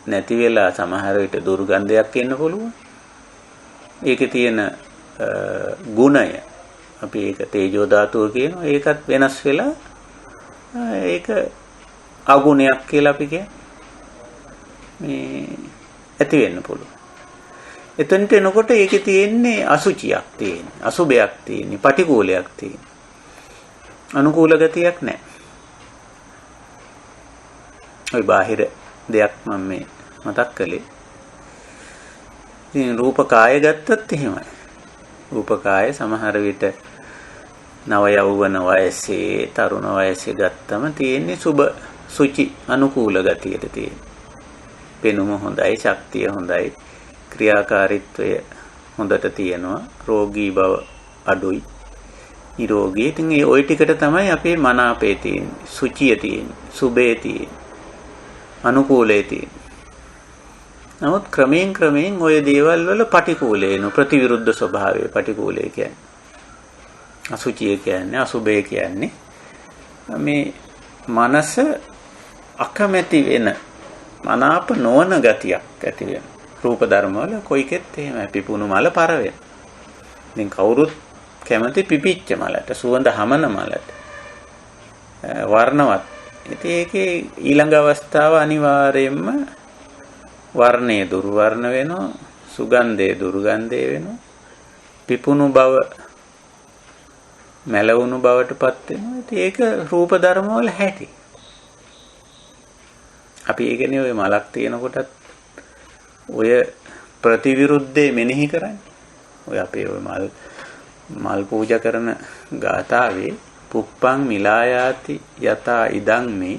නැති වෙලා සමහර විට දුර්ගන්ධයක් එන්න පුළුවන්. ඒකේ තියෙන ගුණය අපි ඒක තේජෝ ධාතුව කියනවා. ඒකත් වෙනස් වෙලා ඒක අගුණයක් කියලා අපි කියන්නේ. මේ ඇති වෙන්න පුළුවන්. එතනට එනකොට ඒකේ තියෙන්නේ අසුචියක් තියෙන්නේ, අසුබයක් තියෙන්නේ, පටිකූලයක් තියෙන්නේ. අනුකූල ගතියක් නැහැ. ওই බාහිර දෙයක් මම මේ මතක් කළේ. ඉතින් රූප කාය ගත්තත් එහෙමයි. රූප කාය සමහර විට නව යෞවන වයසේ, තරුණ වයසේ ගත්තම තියෙන්නේ සුබ සුචි අනුකූල ගතියට තියෙන්නේ. පෙනුම හොඳයි, ශක්තිය හොඳයි, ක්‍රියාකාරීත්වය හොඳට තියෙනවා, රෝගී බව අඩුයි, නිරෝගී. ඉතින් ඒ ওই ටිකට තමයි අපේ මනාපේ තියෙන්නේ, සුචිය තියෙන්නේ, සුබේ තියෙන්නේ, අනුකූලයේ තියෙන්නේ. නමුත් ක්‍රමයෙන් ওই දේවල් වල පටිකූලේන ප්‍රතිවිරුද්ධ ස්වභාවය පටිකූලේ කියන්නේ. අසුචිය කියන්නේ, අසුබේ කියන්නේ මේ මනස අකමැති වෙන මනාප නොවන ගතියක් ඇති වෙන රූප ධර්ම වල කොයිකෙත් එහෙමයි. පිපුණු මල පර වෙන. ඉතින් කවුරුත් කැමති පිපිච්ච මලට, සුවඳ හමන මලට, වර්ණවත්. ඉතින් ඒකේ ඊළඟ අවස්ථාව අනිවාර්යයෙන්ම වර්ණයේ දුර්වර්ණ වෙනවා, සුගන්ධයේ දුර්ගන්ධය වෙනවා, පිපුණු බව මැලවුණු බවටපත් වෙනවා. ඉතින් ඒක රූප ධර්ම වල හැටි. අපි ඒකනේ ඔය මලක් තියෙනකොටත් ඔය ප්‍රතිවිරුද්ධේ මෙනෙහි කරන්නේ. ඔය අපේ ඔය මල් පූජා කරන ගාථාවේ පුප්පං මිලායාති යතා ඉදං මේ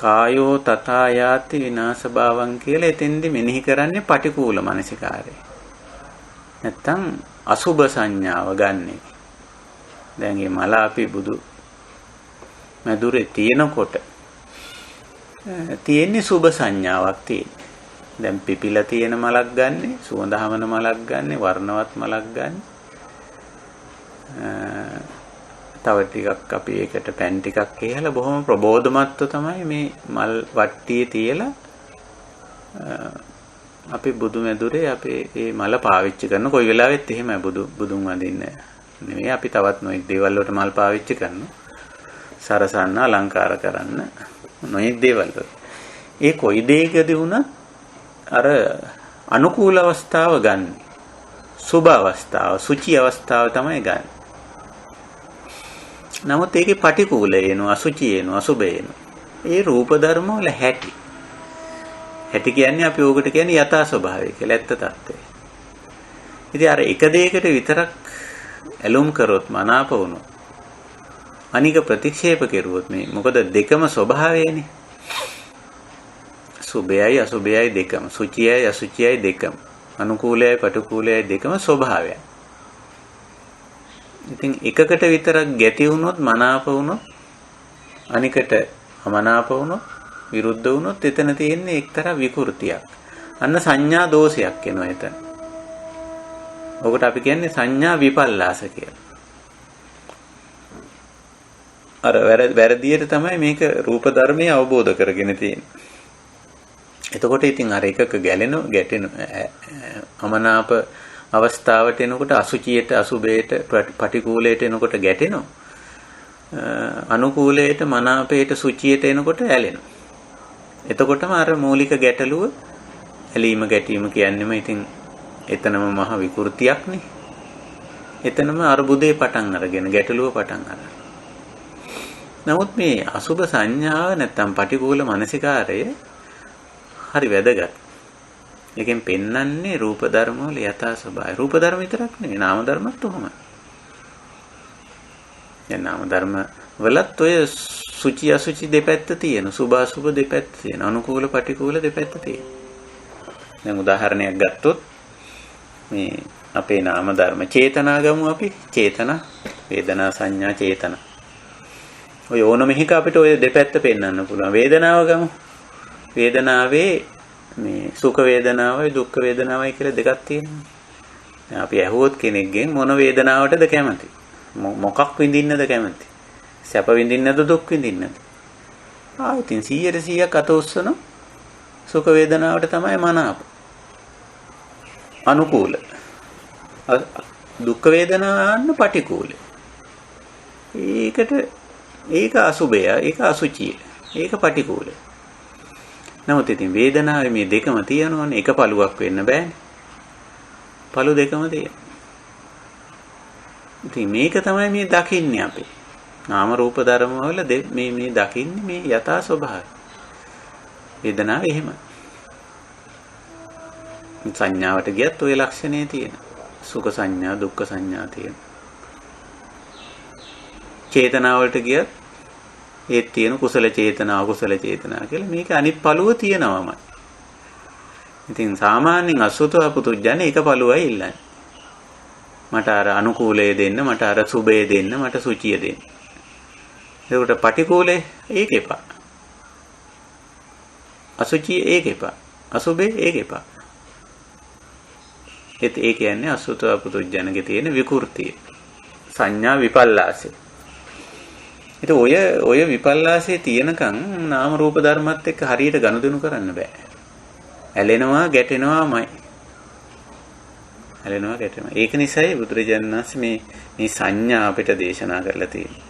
කායෝ තථා යාති විනාශ භාවං කියලා එතෙන්දි මෙනෙහි කරන්නේ පටිකූල මනසිකාරය. නැත්තම් අසුබ සංඥාව ගන්නෙ. දැන් මේ මල අපි බුදු මැදුරේ තියෙනකොට තියෙන්නේ සුබ සංඥාවක් තියෙන්නේ. දැන් පිපිලා තියෙන මලක් ගන්නෙ, සුවඳ හමන මලක් ගන්නෙ, වර්ණවත් මලක් ගන්නෙ. තව ටිකක් අපි ඒකට පැන් ටිකක් කියලා බොහොම ප්‍රබෝධමත්ව තමයි මේ මල් වට්ටියේ තියලා අපි බුදු මැදුරේ අපේ මේ මල පාවිච්චි කරන කොයි වෙලාවෙත් එහෙමයි බුදුන් වඳින්න නෙවෙයි අපි තවත් නොයෙක් දේවල් වලට මල් පාවිච්චි කරනවා. සරසන්න, අලංකාර කරන්න නොයෙක් දේවල් වල. ඒ කොයි දෙයකදී වුණත් අර අනුකූල අවස්ථාව ගන්න. සුභ අවස්ථාව, සුචි අවස්ථාව තමයි ගන්න. නමුත් ඒකේ පටිකූල එනවා, අසුචි එනවා, අසුභ එනවා. ඒ රූප ධර්ම වල හැටි. හැටි කියන්නේ අපි ඕකට කියන්නේ යථා ස්වභාවය කියලා, ඇත්ත తත්වය. ඉතින් අර එක දෙයකට විතරක් ඇලුම් කරොත්, මනාප වුණොත්, අනික ප්‍රතික්ෂේප කෙරුවොත් මේ මොකද දෙකම ස්වභාවයනේ. සුභයයි අසුභයයි දෙකම, සුචියයි අසුචියයි දෙකම, අනුකූලයයි පටිකූලයයි දෙකම ස්වභාවයයි. ඉතින් එකකට විතරක් ගැටි වුණොත්, මනාප වුණොත්, අනිකට අමනාප වුණොත්, විරුද්ධ වුණොත් එතන තියෙන්නේ එක්තරා විකෘතියක්. අන්න සංඥා දෝෂයක් එනවා එතන. ඔකට අපි කියන්නේ සංඥා විපල්ලාස කියලා. අර වැරදියට තමයි මේක රූප ධර්මයේ අවබෝධ කරගෙන තියෙන්නේ. එතකොට ඉතින් අර එකක ගැටෙන අමනාප අවස්ථාවට එනකොට අසුචියට, අසුභයට, පටිකූලයට එනකොට ගැටෙනවා. අනුකූලයට, මනාපයට, සුචියට එනකොට ඇලෙනවා. එතකොටම අර මූලික ගැටලුව ඇලීම ගැටීම කියන්නේම ඉතින් එතනම මහ විකෘතියක්නේ. එතනම අරුබුදේ පටන් අරගෙන ගැටලුව පටන් අරගෙන. නමුත් මේ අසුභ සංඥාව නැත්තම් පටිකූල මනසිකාරය හරි වැදගත්. ඒකෙන් පෙන්වන්නේ රූප ධර්ම වල යථා ස්වභාවය. රූප ධර්ම විතරක් නෙවෙයි, නාම ධර්මත් උහුමයි. දැන් නාම ධර්ම වලත් ඔය සුචි අසුචි දෙපැත්ත තියෙන, සුභ අසුභ දෙපැත්ත තියෙන, අනුකූල පටිකූල දෙපැත්ත තියෙන. දැන් උදාහරණයක් ගත්තොත් මේ අපේ නාම ධර්ම චේතනා ගමු අපි. චේතනා, වේදනා, සංඥා, චේතනා. ඔය ඕනම එකක අපිට ඔය දෙපැත්ත පෙන්වන්න පුළුවන්. වේදනාව ගමු. වේදනාවේ මේ සුඛ වේදනාවයි දුක්ඛ වේදනාවයි කියලා දෙකක් තියෙනවා. දැන් අපි ඇහුවොත් කෙනෙක්ගෙන් මොන වේදනාවටද කැමති? මොකක් විඳින්නද කැමති? සැප විඳින්නද දුක් විඳින්නද? ඉතින් 100% අත උස්සන සුඛ වේදනාවට තමයි මනාප. අනුකූල. දුක් වේදනාවන්න පටිකූල. ඒක අසුභය, ඒක අසුචිය, ඒක පටිකූල. නමුත් ඉතින් වේදනාවේ මේ දෙකම තියෙනවනේ, එක පළුවක් වෙන්න බෑනේ. පළු දෙකම තියෙනවා. ඉතින් මේක තමයි මේ දකින්නේ අපි. නාම රූප ධර්ම වල මේ දකින්නේ මේ යථා ස්වභාවය. වේදනාව එහෙම. සංඥාවට ගියත් ওই ලක්ෂණේ තියෙනවා. සුඛ සංඥා, දුක්ඛ සංඥා තියෙනවා. චේතනාවලට ගියත් ඒත් තියෙන කුසල චේතනා, අකුසල චේතනා කියලා මේක අනිත් පළුව තියෙනවමයි. ඉතින් සාමාන්‍යයෙන් අසුතව පුතුජන එක පළුවයි ඉල්ලන්නේ. මට අර අනුකූලයේ දෙන්න, මට අර සුභයේ දෙන්න, මට සුචිය දෙන්න. ඒකට පටිකූලේ ඒක එපා. අසුචිය ඒක එපා. අසුභේ ඒක එපා. ඒ කියන්නේ අසුතව පුතුජනගේ තියෙන විකෘතිය. සංඥා විපල්ලාසය. ඉතින් ඔය විපල්ලාසයේ තියෙනකන් නාම රූප ධර්මات එක්ක හරියට ගනුදෙනු කරන්න බෑ. ඇලෙනවා ගැටෙනවාමයි. ඇලෙනවා ගැටෙනවා. ඒක නිසායි බුදුරජාණන් වහන්සේ මේ සංඥා අපිට දේශනා කරලා තියෙන්නේ.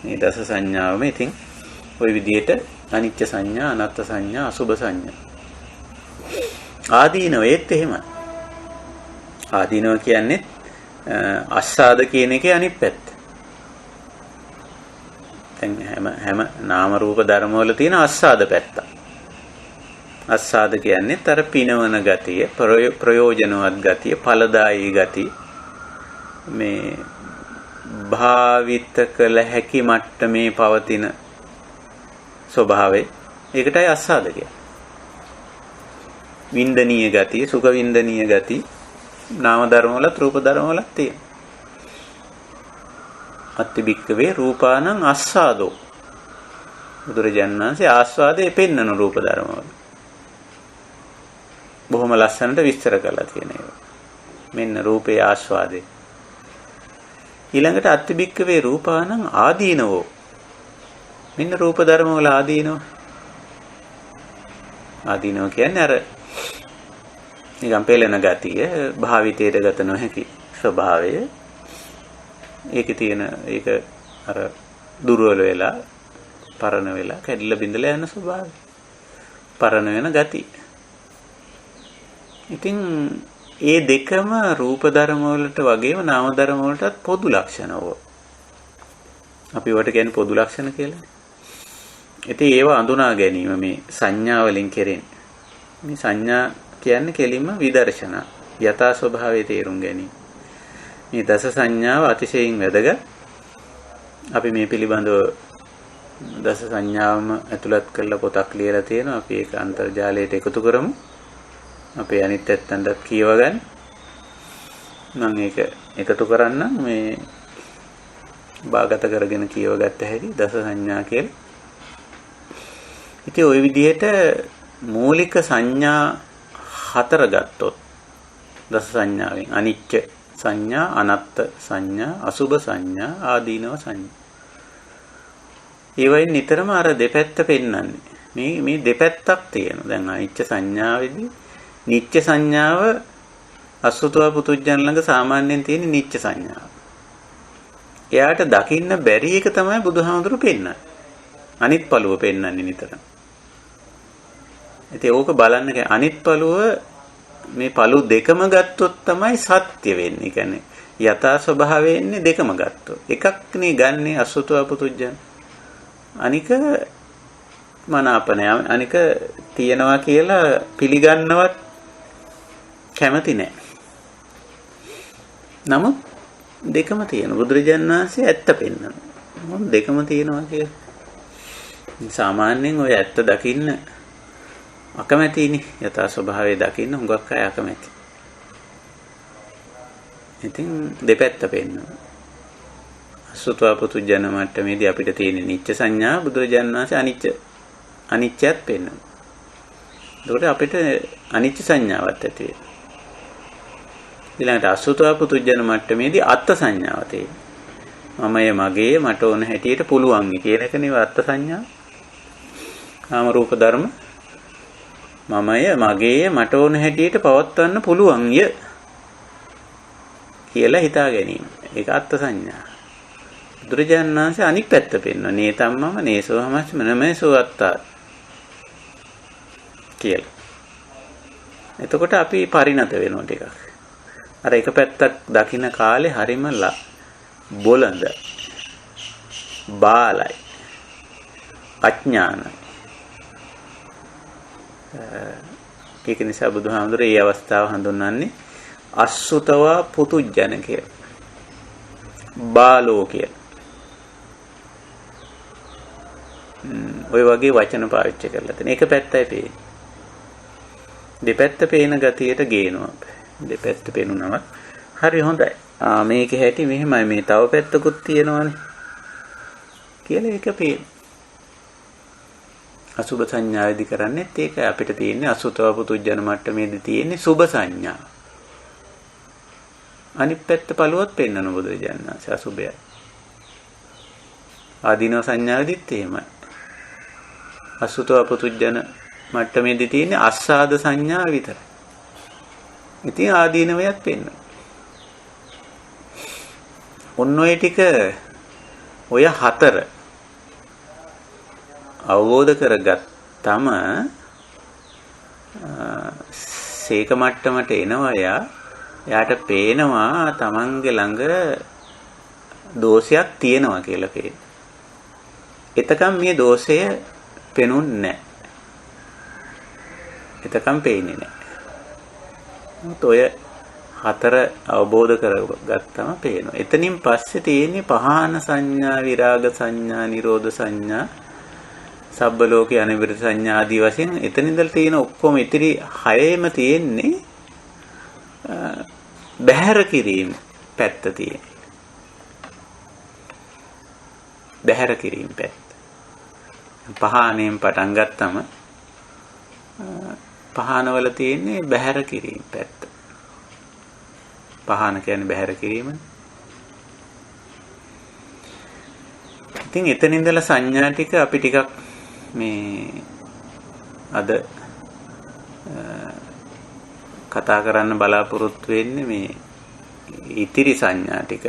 මේ දස සංඥාවම ඉතින් ওই විදිහට අනිච්ච සංඥා, අනත්ත් සංඥා, අසුභ සංඥා. ආදීනව ඒත් එහෙමයි. ආදීනව කියන්නේ අස්සාද කියන එකේ අනිත් පැත්ත. දැන් හැම නාම රූප ධර්ම වල තියෙන අස්සාද පැත්ත. අස්සාද කියන්නේ තර පිනවන ගතිය, ප්‍රයෝජනවත් ගතිය, ඵලදායී ගතිය. මේ භාවිත කළ හැකි මට්ටමේ පවතින ස්වභාවය. ඒකටයි අස්සාද කියන්නේ. වින්දනීය ගතිය, සුඛ වින්දනීය ගතිය නාම ධර්ම වලත් රූප ධර්ම වලත් තියෙනවා. අත්තිබික්කවේ රූපානං අස්සාදෝ. බුදුරජාණන් වහන්සේ ආස්වාදයේ පෙන්වන රූප ධර්ම වල බොහොම ලස්සනට විස්තර කරලා තියෙනවා. මෙන්න රූපේ ආස්වාදේ. ඊළඟට අත්තිබික්කවේ රූපානං ආදීනවෝ. මෙන්න රූප ධර්ම වල ආදීනව. ආදීනව කියන්නේ අර නිකම් පෙළෙන ගතිය, භාවිතයට ගත නොහැකි ස්වභාවය. ඒකේ තියෙන ඒක අර දුර්වල වෙලා, පරණ වෙලා, කැඩිලා බිඳලා යන ස්වභාවය. පරණ වෙන ගතිය. ඉතින් ඒ දෙකම රූප ධර්ම වලට වගේම නාම ධර්ම වලටත් පොදු ලක්ෂණ ඕවා. අපි වට කියන්නේ පොදු ලක්ෂණ කියලා. ඉතින් ඒව අඳුනා ගැනීම මේ සංඥා වලින් කෙරෙන්නේ. මේ සංඥා කියන්නේ කෙලින්ම විදර්ශනා, යථා ස්වභාවයේ තේරුම් ගැනීම. මේ දස සංඥාව අතිශයින් වැදගත්. අපි මේ පිළිබඳව දස සංඥාවම ඇතුළත් කරලා පොතක් ලියලා තියෙනවා. අපි ඒක අන්තර්ජාලයට එකතු කරමු. අපේ අනිත් ඇත්තන්ටත් කියව ගන්න. මම ඒක එකතු කරන්නම් මේ භාගත කරගෙන කියව ගත්ත හැටි දස සංඥා කියලා. ඉතින් ওই විදිහට මූලික සංඥා 4 ගත්තොත් දස සංඥාවෙන් අනිච්ච සංඥා, අනත්ත් සංඥා, අසුභ සංඥා, ආදීනව සංඥා. ඒ වයින් නිතරම අර දෙපැත්ත පෙන්වන්නේ. මේ දෙපැත්තක් තියෙනවා. දැන් අනිච්ච සංඥාවේදී නිච්ච සංඥාව අසුතව පුතුජන් ළඟ සාමාන්‍යයෙන් තියෙන නිච්ච සංඥාව. එයාට දකින්න බැරි එක තමයි බුදුහාමුදුරු පෙන්නන්නේ. අනිත් පළුව පෙන්නන්නේ නිතරම. ඉතින් ඕක බලන්න අනිත් පළුව මේ පළු දෙකම ගත්තොත් තමයි සත්‍ය වෙන්නේ. කියන්නේ යථා ස්වභාවය එන්නේ දෙකම ගත්තොත්. එකක් නේ ගන්නේ අසුතව පුතුජන්. අනික මනාපනය. අනික තියනවා කියලා පිළිගන්නවත් කැමති නැහැ. නමුත් දෙකම තියෙන බුදුරජාණන් වහන්සේ ඇත්ත පෙන්නනවා. මොන දෙකම තියෙනවා කියලා. සාමාන්‍යයෙන් ඔය ඇත්ත දකින්න අකමැතිනේ. යථා ස්වභාවය දකින්න හුඟක් අය අකමැති. ඉතින් දෙපැත්ත පෙන්නනවා. අසුතව පුතුජන මට්ටමේදී අපිට තියෙන නිච්ච සංඥා බුදුරජාණන් වහන්සේ අනිච්චයත් පෙන්නනවා. ඒකට අපිට අනිච්ච සංඥාවක් ඇති වෙනවා. ඊළඟට අසුතව පුතුජන මට්ටමේදී අත්ත් සංඥාව තියෙනවා. මමය මගේ මට ඕන හැටියට පුළුවන් කියන එකනේ අර්ථ සංඥා. නාම රූප ධර්ම මමය මගේ මට ඕන හැටියට පවත්වන්න පුළුවන්ය කියලා හිතා ගැනීම. ඒක අර්ථ සංඥා. බුදුරජාණන් වහන්සේ අනික් පැත්ත පෙන්වනවා. නේතම්මම නේසෝ හමස් මනමේසෝ අත්තා කියලා. එතකොට අපි පරිණත වෙනවා ටිකක්. අර එක පැත්තක් දකින්න කාලේ හරිම බොළඳ බාලයි අඥානයි. ඒක නිසා බුදුහාමුදුරේ මේ අවස්ථාව හඳුන්වන්නේ අසුතවා පුතුජන කියලා. බාලෝ කියලා. ඔය වගේ වචන පාවිච්චි කරලා තියෙන. එක පැත්තයි පේන්නේ. දෙපැත්ත පේන ගතියට ගේනවා. දෙපැත්ත පේනුනම හරි හොඳයි. මේකේ හැටි මෙහෙමයි මේ තව පැත්තකුත් තියෙනවානේ. කියලා ඒක පේන. අසුබ සංඥාවේදී කරන්නේත් ඒක අපිට තියෙන්නේ අසුතව පුතුජන මට්ටමේදී තියෙන්නේ සුබ සංඥා. අනිත් පැත්ත පළුවත් පෙන්වන බුදුරජාණන් වහන්සේ අසුබය. ආදීනව සංඥාවේදීත් එහෙමයි. අසුතව පුතුජන මට්ටමේදී තියෙන්නේ අස්සාද සංඥා විතරයි. ඉතින් ආදීනවයත් පෙන්වනවා. ඔන්න ඔය ටික ඔය හතර අවබෝධ කරගත්තම සීක මට්ටමට එනවා එයාට පේනවා තමන්ගේ ළඟ දෝෂයක් තියෙනවා කියලා පේනවා. එතකම් මේ දෝෂය පෙනුන්නේ නැහැ. එතකම් පේන්නේ නැහැ. ඔය හතර අවබෝධ කරගත්තම පේනවා. එතනින් පස්සේ තියෙන්නේ පහාන සංඥා, විරාග සංඥා, නිරෝධ සංඥා, සබ්බ ලෝකේ අනිවිත සංඥා ආදී වශයෙන් එතන ඉඳලා තියෙන ඔක්කොම ඉතිරි හයෙම තියෙන්නේ බැහැර කිරීම පැත්ත තියෙන. බැහැර කිරීම පැත්ත. පහානෙන් පටන් ගත්තම පහනවල තියෙන්නේ බැහැර කිරීම පැත්ත. පහන කියන්නේ බැහැර කිරීම. ඉතින් එතන ඉඳලා සංඥා ටික අපි ටිකක් මේ අද කතා කරන්න බලාපොරොත්තු වෙන්නේ මේ ඉතිරි සංඥා ටික.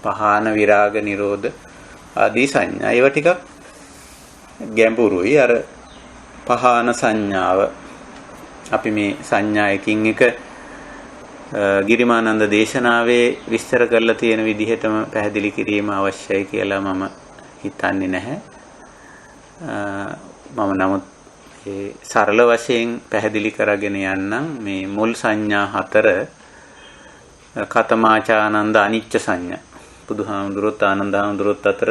පහන විරාග නිරෝධ ආදී සංඥා. ඒවා ටිකක් ගැඹුරුයි. අර පහන සංඥාව අපි මේ සංඥා එකින් එක ගිරිමානන්ද දේශනාවේ විස්තර කරලා තියෙන විදිහටම පැහැදිලි කිරීම අවශ්‍යයි කියලා මම හිතන්නේ නැහැ. මම නමුත් ඒ සරල වශයෙන් පැහැදිලි කරගෙන යන්නම්. මේ මුල් සංඥා හතර කතමාචානන්ද අනිච්ච සංඥා. බුදුහාමුදුරුවොත් ආනන්දහාමුදුරුවොත් අතර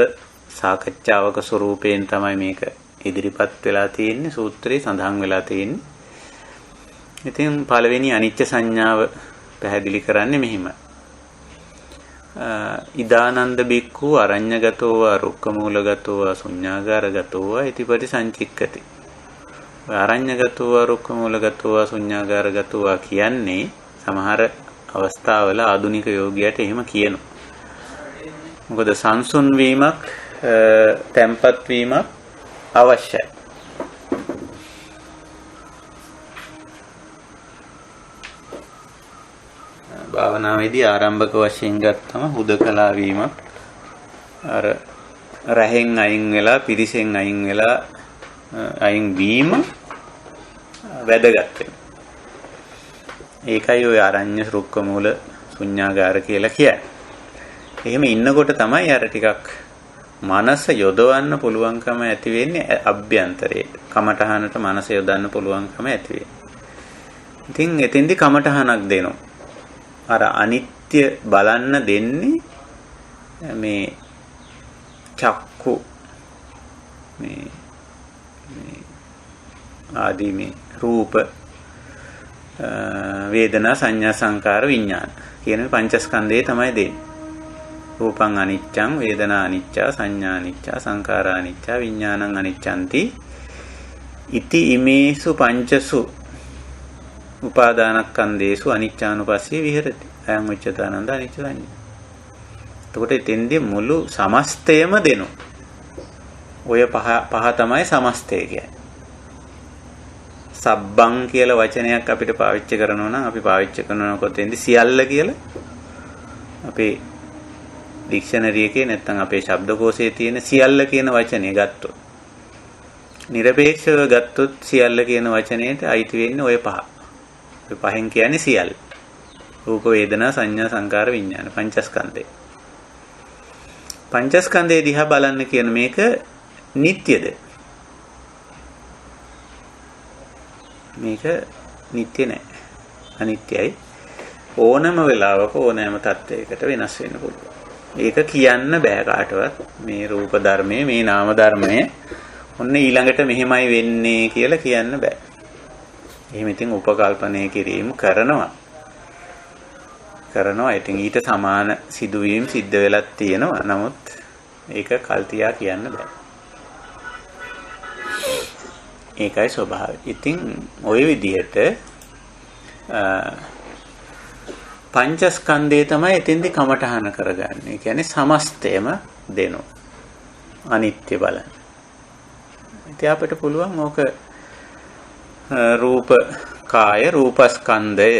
සාකච්ඡාවක ස්වරූපයෙන් තමයි මේක ඉදිරිපත් වෙලා තියෙන්නේ. සූත්‍රයේ සඳහන් වෙලා තියෙන්නේ. ඉතින් පළවෙනි අනිච්ච සංඥාව පැහැදිලි කරන්නේ මෙහිම. ඉදානන්ද බික්ඛු අරඤ්‍යගතෝ රුක්ඛමූලගතෝ ශුඤ්ඤාගාරගතෝ ඉතිපටි සංචික්කති. අරඤ්‍යගතෝ රුක්ඛමූලගතෝ ශුඤ්ඤාගාරගතෝ කියන්නේ සමහර අවස්ථාවල ආධුනික යෝගියට එහෙම කියනවා. මොකද සංසුන් වීමක් තැම්පත් වීමක් අවශ්‍යයි. භාවනාවේදී ආරම්භක වශයෙන් ගත්තම හුදකලා වීමක් අර රහෙන් අයින් වෙලා පිරිසෙන් අයින් වෙලා අයින් වීම වැදගත් වෙනවා. ඒකයි ඔය අරඤ්‍ය රුක්ක මූල ශුඤ්ඤාගාර කියලා කියන්නේ. එහෙම ඉන්නකොට තමයි අර ටිකක් මනස යොදවන්න පුළුවන්කම ඇති වෙන්නේ අභ්‍යන්තරයේ. කමඨහනට මනස යොදන්න පුළුවන්කම ඇති වෙන්නේ. ඉතින් එතෙන්දි කමඨහනක් දෙනවා. අර අනිත්‍ය බලන්න දෙන්නේ මේ චක්කු මේ ආදී මේ රූප වේදනා සංඥා සංකාර විඥාන කියන පංචස්කන්ධය තමයි දෙන්නේ. රූපං අනිච්චං වේදනා අනිච්චා සංඥා අනිච්චා සංකාරා අනිච්චා විඥානං අනිච්ඡන්ති ඉති ඉමේසු පංචසු උපාදානස්කන්ධේසු අනිච්චානුපස්සී විහෙරති. අයං උච්චතානන්ද අනිච්ච සංඥා. එතකොට එතෙන්දී මුළු සමස්තයම දෙනු. ඔය පහ තමයි සමස්තය කියන්නේ. සබ්බං කියලා වචනයක් අපිට පාවිච්චි කරනවා නම් අපි පාවිච්චි කරනකොට එන්නේ සියල්ල කියලා. අපේ ඩික්ෂනරි එකේ නැත්නම් අපේ ශබ්දකෝෂයේ තියෙන සියල්ල කියන වචනේ ගත්තොත්, නිරපේක්ෂව ගත්තොත් සියල්ල කියන වචනේට අයිති වෙන්නේ ඔය පහ. ඔය පහෙන් කියන්නේ සියල්ල. රූප, වේදනා, සංඥා, සංකාර, විඥාන පංචස්කන්ධය. පංචස්කන්ධය දිහා බලන්න කියන මේක නිට්ටයද? මේක නිට්ටය නෑ. අනිත්‍යයි. ඕනම වෙලාවක ඕනෑම තත්යකට වෙනස් වෙන්න පුළුවන්. ඒක කියන්න බෑ කාටවත්. මේ රූප ධර්මයේ, මේ නාම ධර්මයේ ඔන්න ඊළඟට මෙහෙමයි වෙන්නේ කියලා කියන්න බෑ. එහෙම ඉතින් උපකල්පනය කිරීම කරනවා. ඉතින් ඊට සමාන සිදුවීම් සිද්ධ වෙලක් තියෙනවා. නමුත් ඒක කල්තියා කියන්න බෑ. ඒකයි ස්වභාවය. ඉතින් ওই විදිහට පංචස්කන්ධය තමයි එතෙන්දී කමඨහන කරගන්නේ. ඒ කියන්නේ සමස්තයම දෙනු. අනිත්‍ය බලන්න. ඉතින් අපිට පුළුවන් ඕක රූප කාය රූපස්කන්ධය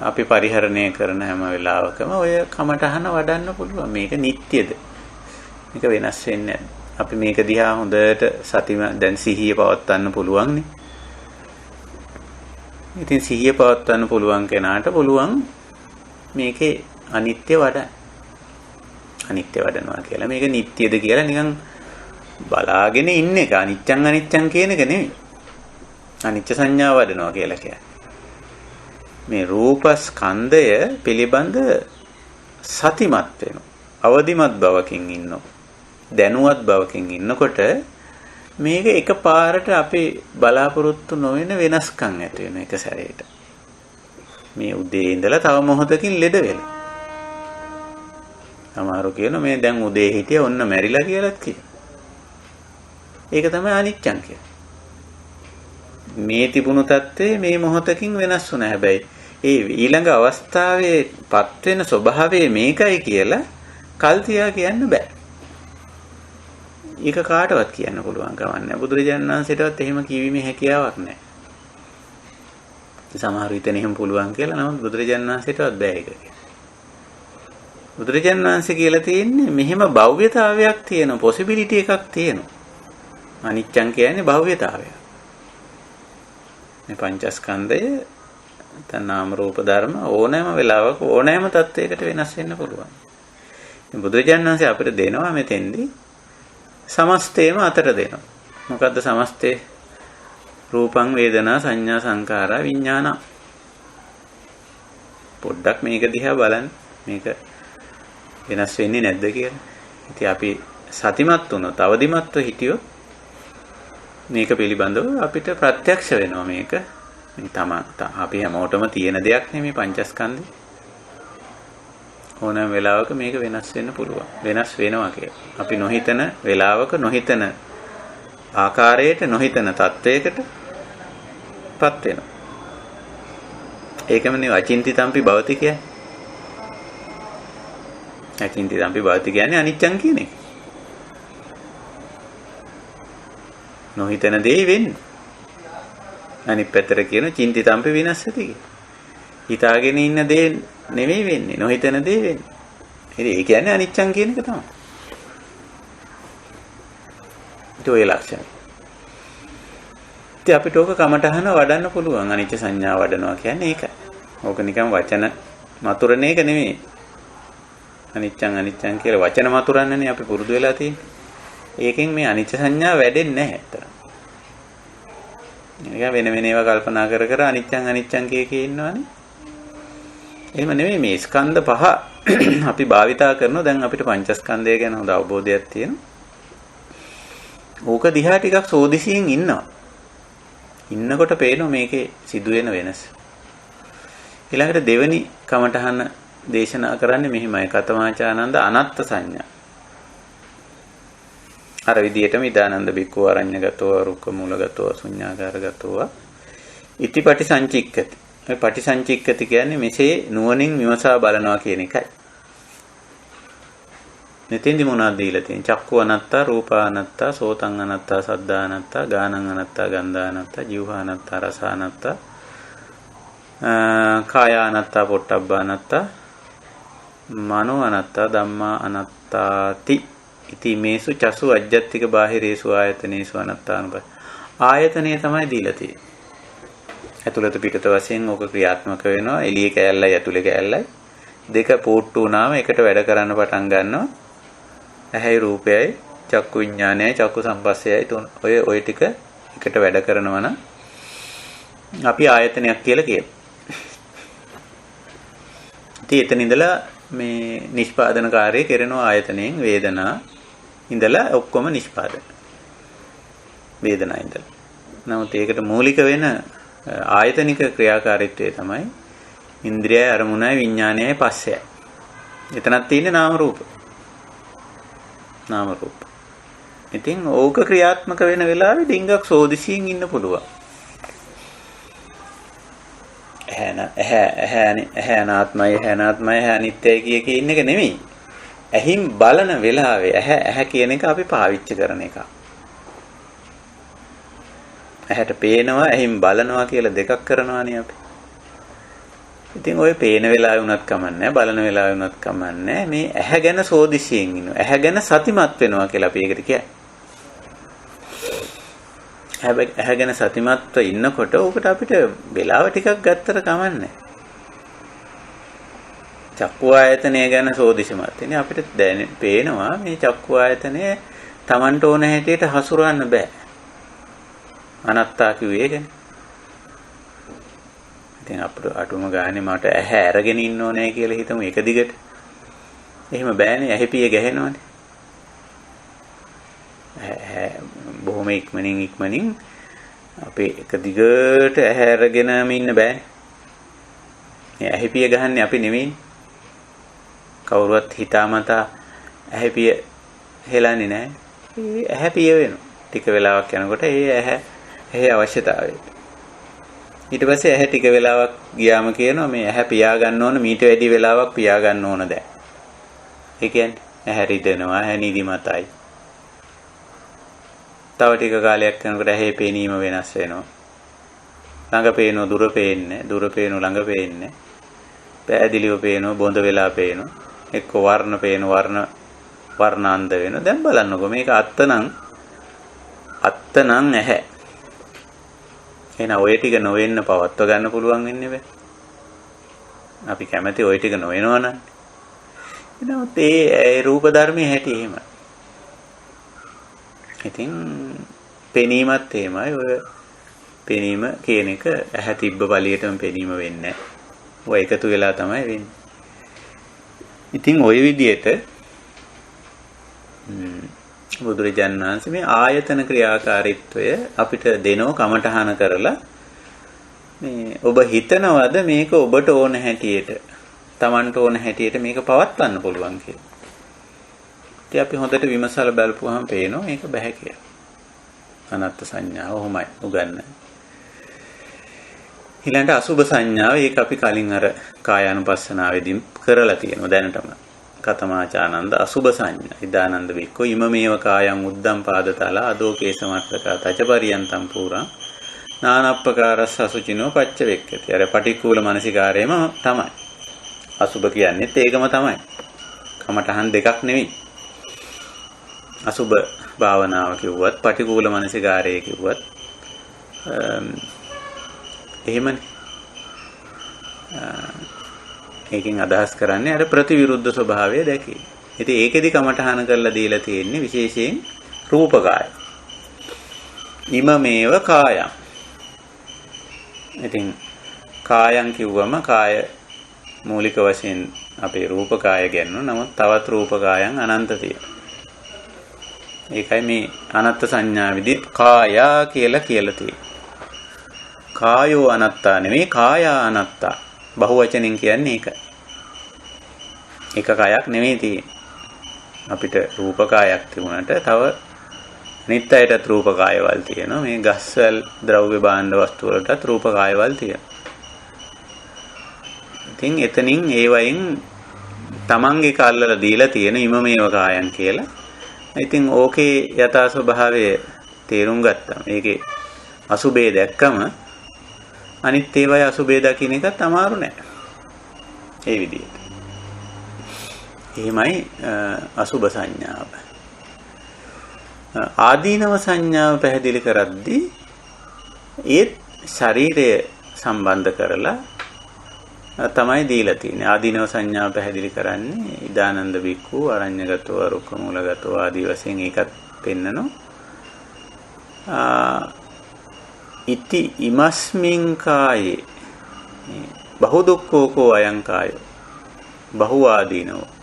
අපි පරිහරණය කරන හැම වෙලාවකම ඔය කමඨහන වඩන්න පුළුවන්. මේක නිට්ටයද? මේක වෙනස් වෙන්නේ නැහැ. අපි මේක දිහා හොඳට දැන් සිහිය පවත්වන්න පුළුවන් නේ. ඉතින් සිහිය පවත්වන්න පුළුවන් කෙනාට පුළුවන් මේකේ අනිත්‍ය වඩන්න. අනිත්‍ය වඩනවා කියලා මේක නිට්ටයද කියලා නිකන් බලාගෙන ඉන්න එක. අනිච්චං කියන එක නෙමෙයි. අනිච්ච සංඥාව වඩනවා කියලා කියන්නේ. මේ රූපස්කන්ධය පිළිබඳ සතිමත් වෙනවා. අවදිමත් බවකින් ඉන්නවා. දැනුවත් බවකින් ඉන්නකොට මේක එකපාරට අපි බලාපොරොත්තු නොවන වෙනස්කම් ඇති වෙන එක සැරේට. මේ උදේ ඉඳලා තව මොහොතකින් ලෙඩ වෙලා. සමහරව කියන මේ දැන් උදේ හිටිය ඔන්න මැරිලා කියලාත් කියන. ඒක තමයි අනිච්චං කියන්නේ. මේ තිබුණු තත්ත්වය මේ මොහොතකින් වෙනස් වුණා. හැබැයි ඒ ඊළඟ අවස්ථාවේ පත් වෙන ස්වභාවය මේකයි කියලා කල්තියා කියන්න බෑ. ඒක කාටවත් කියන්න පුළුවන් කමක් නැහැ. බුදුරජාණන් වහන්සේටවත් එහෙම කියවීමේ හැකියාවක් නැහැ. සමහර විට එහෙම පුළුවන් කියලා නමුත් බුදුරජාණන් වහන්සේටවත් බෑ ඒක. බුදුරජාණන් වහන්සේ කියලා තියෙන්නේ මෙහෙම භව්‍යතාවයක් තියෙන පොසිබිලිටි එකක් තියෙනවා. අනිච්චං කියන්නේ භව්‍යතාවය. මේ පංචස්කන්ධය තනාම රූප ධර්ම ඕනෑම වෙලාවක ඕනෑම තත්යකට වෙනස් වෙන්න පුළුවන්. ඉතින් බුදුරජාණන් වහන්සේ අපිට දෙනවා මෙතෙන්දී සමස්තේම අතර දෙනවා. මොකද්ද සමස්තේ? රූපං වේදනා සංඥා සංකාරා විඥාන. පොඩ්ඩක් මේක දිහා බලන්න. මේක වෙනස් වෙන්නේ නැද්ද කියලා. ඉතින් අපි සතිමත් වුණොත්, අවදිමත්ව හිටියොත් මේක පිළිබඳව අපිට ප්‍රත්‍යක්ෂ වෙනවා මේක. අපි හැමෝටම තියෙන දෙයක් නෙමෙයි පංචස්කන්ධය. ඕනෑම වෙලාවක මේක වෙනස් වෙන්න පුළුවන්. වෙනස් වෙනවා කියලා. අපි නොහිතන වෙලාවක නොහිතන ආකාරයට නොහිතන තත්වයකට පත් වෙනවා. ඒකමනේ අචින්තිතම්පි භවති කියන්නේ. අචින්තිතම්පි භවති කියන්නේ අනිච්චං කියන එක. නොහිතන දේ වෙන්නේ. අනිත් පැත්තට කියන චින්තිතම්පි විනස්සති කියලා. හිතාගෙන ඉන්න දේ නෙමෙයි වෙන්නේ. නොහිතන දේ වෙන්නේ. ඉතින් ඒ කියන්නේ අනිච්චං කියන එක තමයි. ඒ ලක්ෂණ. ඉතින් අපිට ඕක කමටහන වඩන්න පුළුවන්. අනිච්ච සංඥා වඩනවා කියන්නේ ඒකයි. ඕක නිකන් වචන මතුරන එක නෙමෙයි. අනිච්චං කියලා වචන මතුරන්නනේ අපි පුරුදු වෙලා තියෙන්නේ. ඒකෙන් මේ අනිච්ච සංඥා වැඩෙන්නේ නැහැ ඇත්තට. නිකන් වෙන ඒවා කල්පනා කර අනිච්චං කිය ඉන්නවනේ. එහෙම නෙමෙයි මේ ස්කන්ධ පහ අපි භාවිතා කරනවා. දැන් අපිට පංචස්කන්ධය ගැන හොඳ අවබෝධයක් තියෙනවා. ඕක දිහා ටිකක් සෝදිසියෙන් ඉන්නවා. ඉන්නකොට පේනවා මේකේ සිදුවෙන වෙනස. ඊළඟට දෙවෙනි කමඨහන දේශනා කරන්නේ මෙහිමයි. කතමාචානන්ද අනත්ත් සංඥා. අර විදියටම ඉදානන්ද බික්ඛු අරඤ්ඤගතෝ රුක්ක මූලගතෝ ශුඤ්ඤාකාරගතෝ ඉතිපටි සංචික්කති. මේ පටි සංචික්කති කියන්නේ මෙසේ නුවණින් විමසා බලනවා කියන එකයි. මෙතෙන්දි මොනවද දීලා තියෙන්නේ? චක්කු අනත්තා, රූප අනත්තා, සෝතං අනත්තා, සද්දා අනත්තා, ගානං අනත්තා, ගන්ධා අනත්තා, ජීවහා අනත්තා, රස අනත්තා, කාය අනත්තා, පොට්ටබ්බා අනත්තා, මනෝ අනත්තා, ධම්මා අනත්තාති. ඉති මේසු චසු අජ්ජත්තික බාහිරේසු ආයතනේසු අනත්තානුප. ආයතනය තමයි දීලා තියෙන්නේ. ඇතුළත පිටත වශයෙන් ඕක ක්‍රියාත්මක වෙනවා. එළියේ කැලලයි ඇතුළේ කැලලයි දෙක පූට්ටු වුණාම එකට වැඩ කරන්න පටන් ගන්නවා. ඇහැයි රූපයයි චක්කු විඥානයයි චක්කු සම්පස්සයයි ඔය ටික එකට වැඩ කරනවා නම් අපි ආයතනයක් කියලා කියනවා. ඉතින් එතන ඉඳලා මේ නිෂ්පාදන කාර්යය කරනවා ආයතනයෙන් වේදනා ඉඳලා ඔක්කොම නිෂ්පාදන. වේදනා ඉඳලා. නමුත් ඒකට මූලික වෙන ආයතනික ක්‍රියාකාරීත්වය තමයි ඉන්ද්‍රියයි අරමුණයි විඥානයයි පස්සයයි. එතනක් තියෙන්නේ නාම රූප. නාම රූප. ඉතින් ඕක ක්‍රියාත්මක වෙන වෙලාවේ ඩිංගක් සෝදිසියෙන් ඉන්න පුළුවන්. ඇහැ අනාත්මයි අනිත්‍යයි කිය ඉන්න එක නෙමෙයි. ඇහින් බලන වෙලාවේ ඇහැ කියන එක අපි පාවිච්චි කරන එක. ඇහැට පේනවා ඇහින් බලනවා කියලා දෙකක් කරනවානේ අපි. ඉතින් ඔය පේන වෙලාවෙ උනත් කමන්නේ බලන වෙලාවෙ උනත් කමන්නේ මේ ඇහැ ගැන සෝදිසියෙන් ඉන්නවා. ඇහැ ගැන සතිමත් වෙනවා කියලා අපි ඒකට කියන්නේ. ඇහැ ගැන සතිමත්ව ඉන්නකොට උකට අපිට වෙලාව ටිකක් ගත්තට කමන්නේ. චක්කු ආයතනය ගැන සෝදිසිමත් ඉන්නේ අපිට පේනවා මේ චක්කු ආයතනය Tamanට ඕන හැටියට හසුරවන්න බෑ. අනත්තා කිව්වේ ඒකනේ. ඉතින් අපිට අටුම ගානේ මට ඇහැ අරගෙන ඉන්න ඕනේ කියලා හිතමු එක දිගට. එහෙම බෑනේ ඇහි පිය ගැහෙනවනේ. බොහොම ඉක්මනින් අපි එක දිගට ඇහැ අරගෙනම ඉන්න බෑනේ. මේ ඇහි පිය ගහන්නේ අපි නෙමෙයි. කවුරුවත් හිතාමතා ඇහි පිය හෙලන්නේ නැහැ. ඒ ඇහැ පිය වෙනවා. ටික වෙලාවක් යනකොට ඒ ඇහි අවශ්‍යතාවය. ඊට පස්සේ ඇහැ ටික වෙලාවක් ගියාම කියනවා මේ ඇහැ පියා ගන්න ඕන මීට වැඩි වෙලාවක් පියා ගන්න ඕන දැන්. ඒ කියන්නේ ඇහැ රිදෙනවා, ඇහැ නිදිමතයි. තව ටික කාලයක් යනකොට ඇහි පේනීම වෙනස් වෙනවා. ළඟ පේනවා දුර පේන්නේ, දුර පේනවා ළඟ පේන්නේ. පැහැදිලිව පේනවා බොඳ වෙලා පේනවා. එක්ක වර්ණ පේනවා වර්ණාන්ද වෙනවා. දැන් බලන්නකෝ මේක අත්තනම් ඇහැ. එහෙනම් ඔය ටික නොවෙන්න පවත්ව ගන්න පුළුවන් වෙන්නේ බෑ. අපි කැමති ඔය ටික නොවෙනවනම්. එනමුත් ඒ රූප ධර්මයේ හැටි එහෙමයි. ඉතින් පෙනීමත් එහෙමයි. ඔය පෙනීම කියන එක ඇහැ තිබ්බ බලියටම පෙනීම වෙන්නේ නැහැ. ඔය එකතු වෙලා තමයි වෙන්නේ. ඉතින් ওই විදිහට බුදුරජාණන් වහන්සේ මේ ආයතන ක්‍රියාකාරීත්වය අපිට දෙනව කමඨහන කරලා මේ ඔබ හිතනවද මේක ඔබට ඕන හැටියට Tamanට ඕන හැටියට මේක පවත්වන්න පුළුවන් කියලා. ඉතින් අපි හොඳට විමසලා බලපුවාම පේනවා මේක බෑ කියලා. අනත්ත් සංඥාව ඔහොමයි උගන්න. ඊළඟට අසුභ සංඥාව ඒක අපි කලින් අර කායානුපස්සනාවේදී කරලා තියෙනවා දැනටම. කතමාචානන්ද අසුභ සංඥා ඉදානන්ද වික්කෝ ඉමමේව කායං උද්දම් පාදතල අදෝකේ සමත්තක තචපරියන්තම් පුරං නානප්පකාරස්ස අසුචිනෝ පච්ච වෙක්කති. අර පටික්කුල මානසිකාරයම තමයි. අසුභ කියන්නේත් ඒකම තමයි. කමඨහන් දෙකක් නෙවෙයි. අසුභ භාවනාව කිව්වත් පටික්කුල මානසිකාරය කිව්වත් එහෙමනේ. ඒකෙන් අදහස් කරන්නේ අර ප්‍රතිවිරුද්ධ ස්වභාවය දැකීම. ඉතින් ඒකෙදි කමඨහන කරලා දීලා තියෙන්නේ විශේෂයෙන් රූපකාය. ඉමමේව කායං. ඉතින් කායං කිව්වම කාය මූලික වශයෙන් අපේ රූපකාය ගන්නවා. නමුත් තවත් රූපකායන් අනන්ත තියෙනවා. ඒකයි මේ අනත්ත් සංඥා විදිහට කායා කියලා තියෙන්නේ. කායෝ අනත්තා නෙමෙයි කායා අනත්තා. බහුවචනෙන් කියන්නේ ඒක. එක කයක් නෙමෙයි තියෙන්නේ. අපිට රූපකායක් තිබුණාට තව නිත්‍යයටත් රූපකායවල් තියෙනවා. මේ ගස්වල ද්‍රව්‍ය භාණ්ඩ වස්තු වලටත් රූපකායවල් තියෙනවා. ඉතින් එතනින් ඒ වයින් තමන්ගේ කල්ලලා දීලා තියෙන ඉමමේව කායන් කියලා. ඉතින් ඕකේ යථා ස්වභාවය තේරුම් ගත්තා. මේකේ අසුබේ දැක්කම අනිත් ඒවායේ අසුබේ දකින්න එකත් අමාරු නෑ. ඒ විදිහට. එහෙමයි අසුබ සංඥාව. ආදීනව සංඥාව පැහැදිලි කරද්දී ඒත් ශරීරය සම්බන්ධ කරලා තමයි දීලා තියෙන්නේ. ආදීනව සංඥාව පැහැදිලි කරන්නේ ඉදානන්ද බික්ඛු අරඤ්‍යගතෝ අරුක්කමූලගතෝ ආදී වශයෙන් ඒකත් පෙන්නනවා. ඉති ඉමස්මින් කායේ බහු දුක්ඛෝකෝ අයං කායෝ බහු ආදීනව.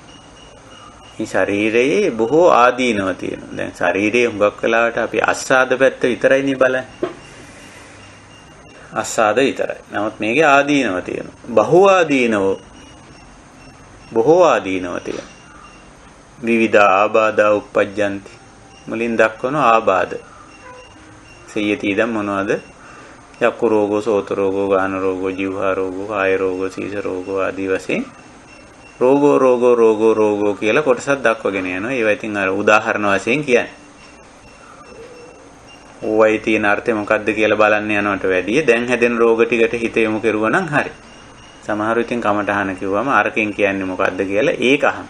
මේ ශරීරයේ බොහෝ ආදීනව තියෙනවා. දැන් ශරීරයේ හුඟක් වෙලාවට අපි අස්සාද පැත්ත විතරයිනේ බලන්නේ. අස්සාද විතරයි. නමුත් මේකේ ආදීනව තියෙනවා. බහු ආදීනව බොහෝ ආදීනව තියෙනවා. විවිධ ආබාධා උප්පජ්ජಂತಿ. මුලින් දක්වන ආබාධ. සියයති ඉදම් මොනවද? යක්කු රෝගෝ, සෝත රෝගෝ, ගාන රෝගෝ, ජීවහා රෝගෝ, කාය රෝගෝ, සීස රෝගෝ ආදී වශයෙන් රෝගෝ කියලා කොටසක් දක්වගෙන යනවා. ඒවා ඉතින් අර උදාහරණ වශයෙන් කියන්නේ. ඕවයි තියෙන අර්ථය මොකක්ද කියලා බලන්න යනවට වැඩිය දැන් හැදෙන රෝග ටිකට හිත යොමු කරුවා නම් හරි. සමහරව ඉතින් කමටහන කිව්වම අරකින් කියන්නේ මොකක්ද කියලා ඒක අහන.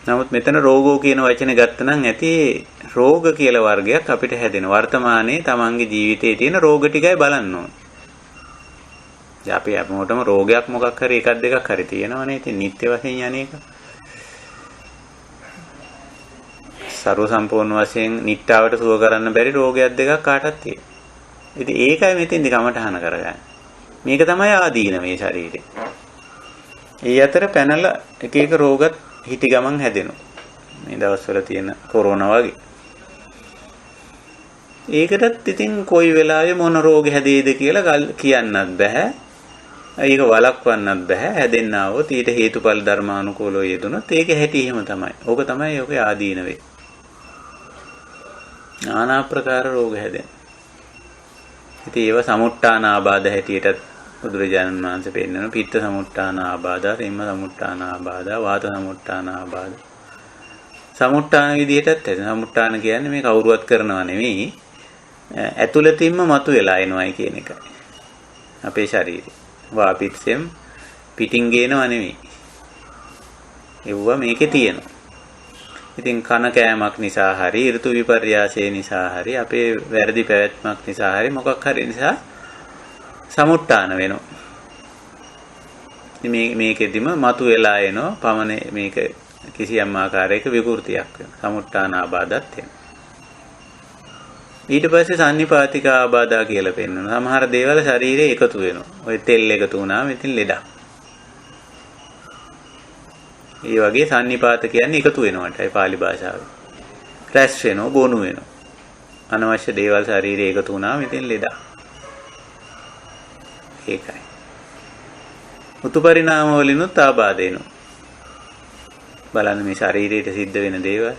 නමුත් මෙතන රෝගෝ කියන වචනේ ගත්තනම් ඇති රෝග කියලා වර්ගයක් අපිට හැදෙන. වර්තමානයේ තමන්ගේ ජීවිතයේ තියෙන රෝග ටිකයි බලන්න ඕන. අපි අපමොටම රෝගයක් මොකක් හරි එකක් දෙකක් හරි තියෙනවනේ. ඉතින් නිත්‍ය වශයෙන් යන්නේක. සර්ව සම්පූර්ණ වශයෙන් නිට්ටාවට සුව කරන්න බැරි රෝගයක් දෙකක් කාටත් තියෙනවා. ඉතින් ඒකයි මෙතෙන්දි කමටහන කරගන්නේ. මේක තමයි ආදීන මේ ශරීරේ. ඒ අතර පැනලා එක එක රෝගත් හිටි ගමන් හැදෙනවා. මේ දවස්වල තියෙන කොරෝනා වගේ. ඒකටත් ඉතින් කොයි වෙලාවෙ මොන රෝග හැදෙයිද කියලා කියන්නත් බෑ. ඒක වළක්වන්නත් බෑ. හැදෙන්න આવොත් ඊට හේතුඵල ධර්මානුකූලව යෙදුනොත් ඒකේ හැටි එහෙම තමයි. ඕක තමයි ඔකේ ආදීන වේ. নানা ප්‍රකාර රෝග හැදෙන. ඉතින් ඒව සමුට්ඨාන ආබාධ හැටියට බුදුරජාණන් වහන්සේ පෙන්නන පිත්ත සමුට්ඨාන ආබාධ, රෙම්ම සමුට්ඨාන ආබාධ, වාත සමුට්ඨාන ආබාධ. සමුට්ඨාන විදිහටත් සමුට්ඨාන කියන්නේ මේ කවුරුවත් කරනවා නෙවෙයි. ඇතුළතින්ම මතුවලා එනවායි කියන එකයි. අපේ ශරීරේ. වාපිත්සෙම් පිටින් ගේනව නෙවෙයි. ඒවා මේකේ තියෙනවා. ඉතින් කන කෑමක් නිසා හරි ඍතු විපර්යාසය නිසා හරි අපේ වැරදි පැවැත්මක් නිසා හරි මොකක් හරි නිසා සමුට්ඨාන වෙනවා. මේකෙදිම මතුවලා එනවා පමණ මේක කිසියම් ආකාරයක විකෘතියක් වෙනවා. සමුට්ඨාන ආබාධත් වෙනවා. ඊට පස්සේ සන්නිපාතික ආබාධා කියලා පෙන්වනවා. සමහර දේවල් ශරීරේ එකතු වෙනවා. ඔය තෙල් එකතු වුණාම ඉතින් ලෙඩක්. ඒ වගේ සන්නිපාත කියන්නේ එකතු වෙනවටයි පාලි භාෂාවේ. රැස් වෙනවා, බොනු වෙනවා. අනවශ්‍ය දේවල් ශරීරේ එකතු වුණාම ඉතින් ලෙඩක්. ඒකයි. උතු පරිණාම වලිනුත් ආබාධ එනවා. බලන්න මේ ශරීරයට සිද්ධ වෙන දේවල්.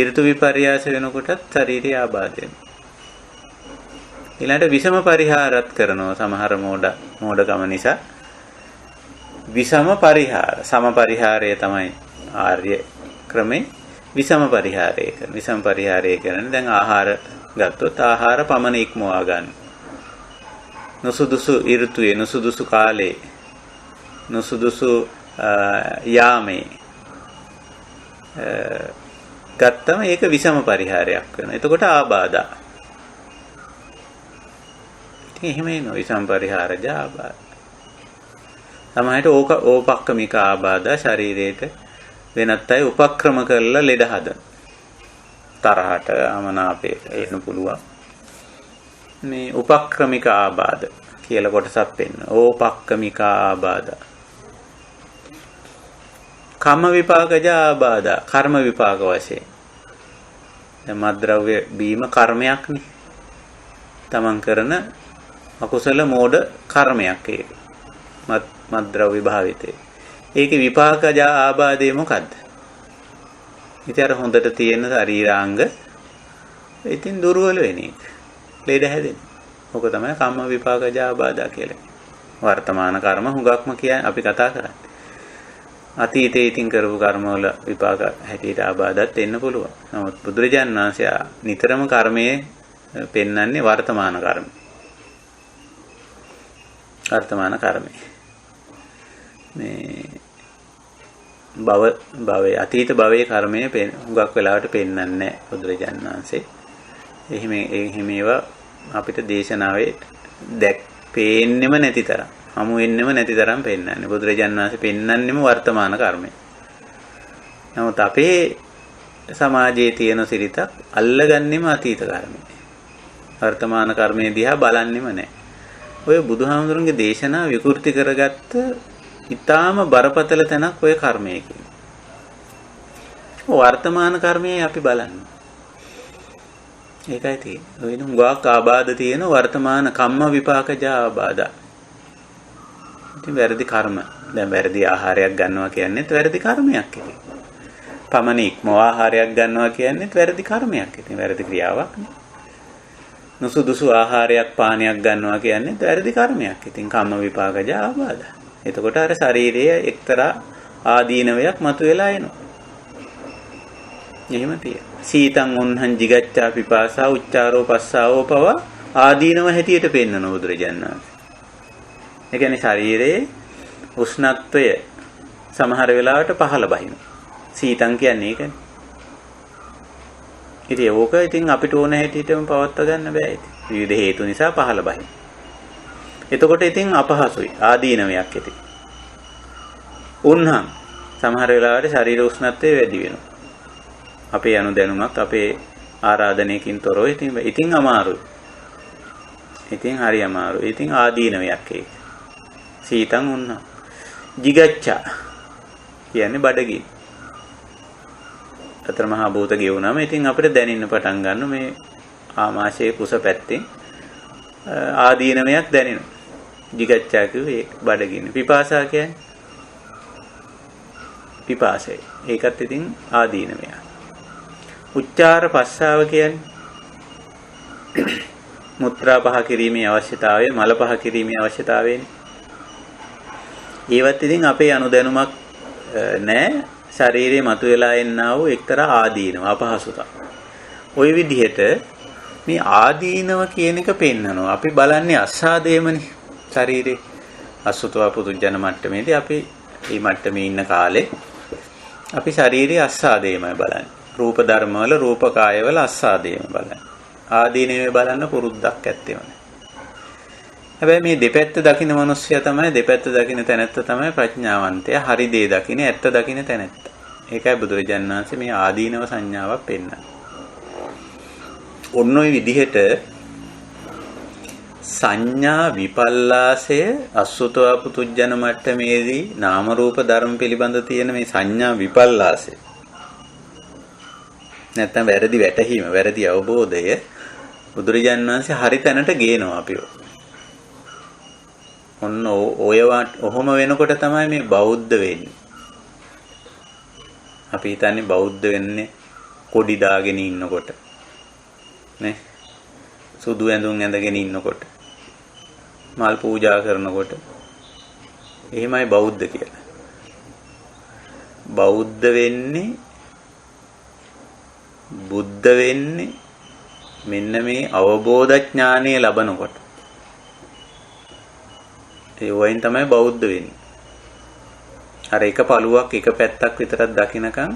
ඍතු විපර්යාස වෙනකොටත් ශරීරයේ ආබාධ වෙනවා. ඊළඟට විෂම පරිහාරත් කරනවා සමහර මෝඩකම නිසා. විෂම පරිහාර, සම පරිහාරය තමයි ආර්ය ක්‍රමේ. විෂම පරිහාරය කරන. විෂම පරිහාරය කරන්නේ දැන් ආහාර ගත්තොත් ආහාර පමණ ඉක්මවා ගන්න. නුසුදුසු ඍතුවේ, නුසුදුසු කාලේ, නුසුදුසු යාමේ ගත්තම ඒක විෂම පරිහාරයක් වෙනවා. එතකොට ආබාධා. ඉතින් එහෙම එනවා විෂම පරිහාරජ ආබාධ. සමහරට ඕපක්කමික ආබාධ ශරීරයට වෙනත් අය උපක්‍රම කරලා ලෙඩ හදන. තරහට අමනාපයට එන්න පුළුවන්. මේ උපක්‍රමික ආබාධ කියලා කොටසක් වෙන්න. ඕපක්කමික ආබාධ. කම්ම විපාකජ ආබාධ. කර්ම විපාක වශයෙන්. දැන් මත්ද්‍රව්‍ය බීම කර්මයක්නේ. තමන් කරන අකුසල මෝඩ කර්මයක් ඒක. මත්ද්‍රව්‍ය භාවිතේ. ඒකේ විපාකජ ආබාධය මොකද්ද? ඉතින් අර හොඳට තියෙන ශරීරාංග ඉතින් දුර්වල වෙන එක. ලෙඩ හැදෙන. ඔක තමයි කම්ම විපාකජ ආබාධ කියලා. වර්තමාන කර්ම හුඟක්ම කියන්නේ අපි කතා කරන්නේ. අතීතයේ ඉතින් කරපු කර්මවල විපාක හැටියට ආබාධත් එන්න පුළුවන්. නමුත් බුදුරජාණන් වහන්සේ නිතරම කර්මයේ පෙන්වන්නේ වර්තමාන කර්ම. වර්තමාන කර්මය. මේ භවයේ අතීත භවයේ කර්මයේ හුඟක් වෙලාවට පෙන්වන්නේ නැහැ බුදුරජාණන් වහන්සේ. එහෙම ඒවා අපිට දේශනාවේ පේන්නෙම නැති තරම්, හමු වෙන්නෙම නැති තරම් පෙන්වන්නේ. බුදුරජාණන් වහන්සේ පෙන්වන්නෙම වර්තමාන කර්මය. නමුත් අපේ සමාජයේ තියෙන සිරිතක් අල්ලගන්නෙම අතීත කර්මය. වර්තමාන කර්මයේ දිහා බලන්නෙම නැහැ. ඔය බුදුහාමුදුරන්ගේ දේශනා විකෘති කරගත්ත ඊටාම බරපතල තැනක් ඔය කර්මය කියන්නේ. වර්තමාන කර්මයේ අපි බලන්නේ. ඒකයි තියෙන්නේ. ඔය නුඟක් ආබාධ තියෙන වර්තමාන කම්ම විපාකජ ආබාධ. ඉතින් වැරදි කර්ම. දැන් වැරදි ආහාරයක් ගන්නවා කියන්නේත් වැරදි කර්මයක් ඉතින්. පමණ ඉක්ම ආහාරයක් ගන්නවා කියන්නේත් වැරදි කර්මයක් ඉතින්. වැරදි ක්‍රියාවක් නේ. නුසුදුසු ආහාරයක් පානයක් ගන්නවා කියන්නේත් වැරදි කර්මයක් ඉතින්. කම්ම විපාකජ ආබාධ. එතකොට අර ශරීරයේ එක්තරා ආදීනවයක් මතුවලා එනවා. එහෙම තියෙනවා. සීතං උන්හං jigaccha pipasa උච්චාරෝ පස්සාවෝ පව ආදීනව හැටියට පෙන්වන බුදුරජාණන් වහන්සේ. ඒ කියන්නේ ශරීරයේ උෂ්ණත්වය සමහර වෙලාවට පහළ බහිනවා. සීතං කියන්නේ ඒකනේ. ඉතින් ඕක ඉතින් අපිට ඕන හැටියටම පවත්වා ගන්න බෑ ඉතින්. විවිධ හේතු නිසා පහළ බහිනවා. එතකොට ඉතින් අපහසුයි ආදීනවයක් ඉතින්. උන්හං සමහර වෙලාවට ශරීර උෂ්ණත්වය වැඩි වෙනවා. අපේ අනුදැනුමක් අපේ ආරාධනයකින් තොරව ඉතින් අමාරුයි. ඉතින් හරි අමාරුයි. ඉතින් ආදීනවයක් ඒක. සීතං උන්හං jigaccha කියන්නේ බඩගිනි. අතර මහා භූත ගෙවුනම ඉතින් අපිට දැනෙන්න පටන් ගන්න මේ ආමාශයේ කුස පැත්තෙන් ආදීනවයක් දැනෙනවා. jigaccha කිව්වේ බඩගිනි. පිපාසා කියන්නේ පිපාසය. ඒකත් ඉතින් ආදීනවයක්. උච්චාර පස්සාව කියන්නේ මුත්‍රා පහ කිරීමේ අවශ්‍යතාවය, මල පහ කිරීමේ අවශ්‍යතාවයනේ. ඒවත් ඉතින් අපේ අනුදැනුමක් නැහැ. ශරීරයේ මතුවලා එන්නා වූ එක්තරා ආදීනව අපහසුතාව. ওই විදිහට මේ ආදීනව කියන එක පෙන්නනවා. අපි බලන්නේ අස්සාදේමනේ ශරීරේ. අසුතවා පුදුජන මට්ටමේදී අපි මේ මට්ටමේ ඉන්න කාලේ අපි ශරීරයේ අස්සාදේමයි බලන්නේ. රූප ධර්ම වල රූප කාය වල අස්සාදේම බලන්නේ. ආදීනවේ බලන්න පුරුද්දක් ඇත්තේම නැහැ. හැබැයි මේ දෙපැත්ත දකින්න මිනිස්සයා තමයි දෙපැත්ත දකින්න තැනැත්ත තමයි ප්‍රඥාවන්තයා. හරි දේ දකින්න ඇත්ත දකින්න තැනැත්ත. ඒකයි බුදුරජාණන් වහන්සේ මේ ආදීනව සංඥාවක් පෙන්නන්නේ. ඔන්න ඔය විදිහට සංඥා විපල්ලාසය අසුතවා පුතුජන මට්ටමේදී නාම රූප ධර්ම පිළිබඳ තියෙන මේ සංඥා විපල්ලාසය නැත්නම් වැරදි වැටහීම වැරදි අවබෝධය බුදුරජාණන් වහන්සේ හරි තැනට ගේනවා අපිව. ඔන්න ඔහොම වෙනකොට තමයි මේ බෞද්ධ වෙන්නේ. අපි හිතන්නේ බෞද්ධ වෙන්නේ කොඩි දාගෙන ඉන්නකොට නේ, සුදු ඇඳුම් ඇඳගෙන ඉන්නකොට, මල් පූජා කරනකොට එහෙමයි බෞද්ධ කියලා. බෞද්ධ වෙන්නේ බුද්ධ වෙන්නේ මෙන්න මේ අවබෝධ ඥානය ලබනකොට. ඒ වයින් තමයි බෞද්ධ වෙන්නේ. අර එක පළුවක් එක පැත්තක් විතරක් දකින්නකම්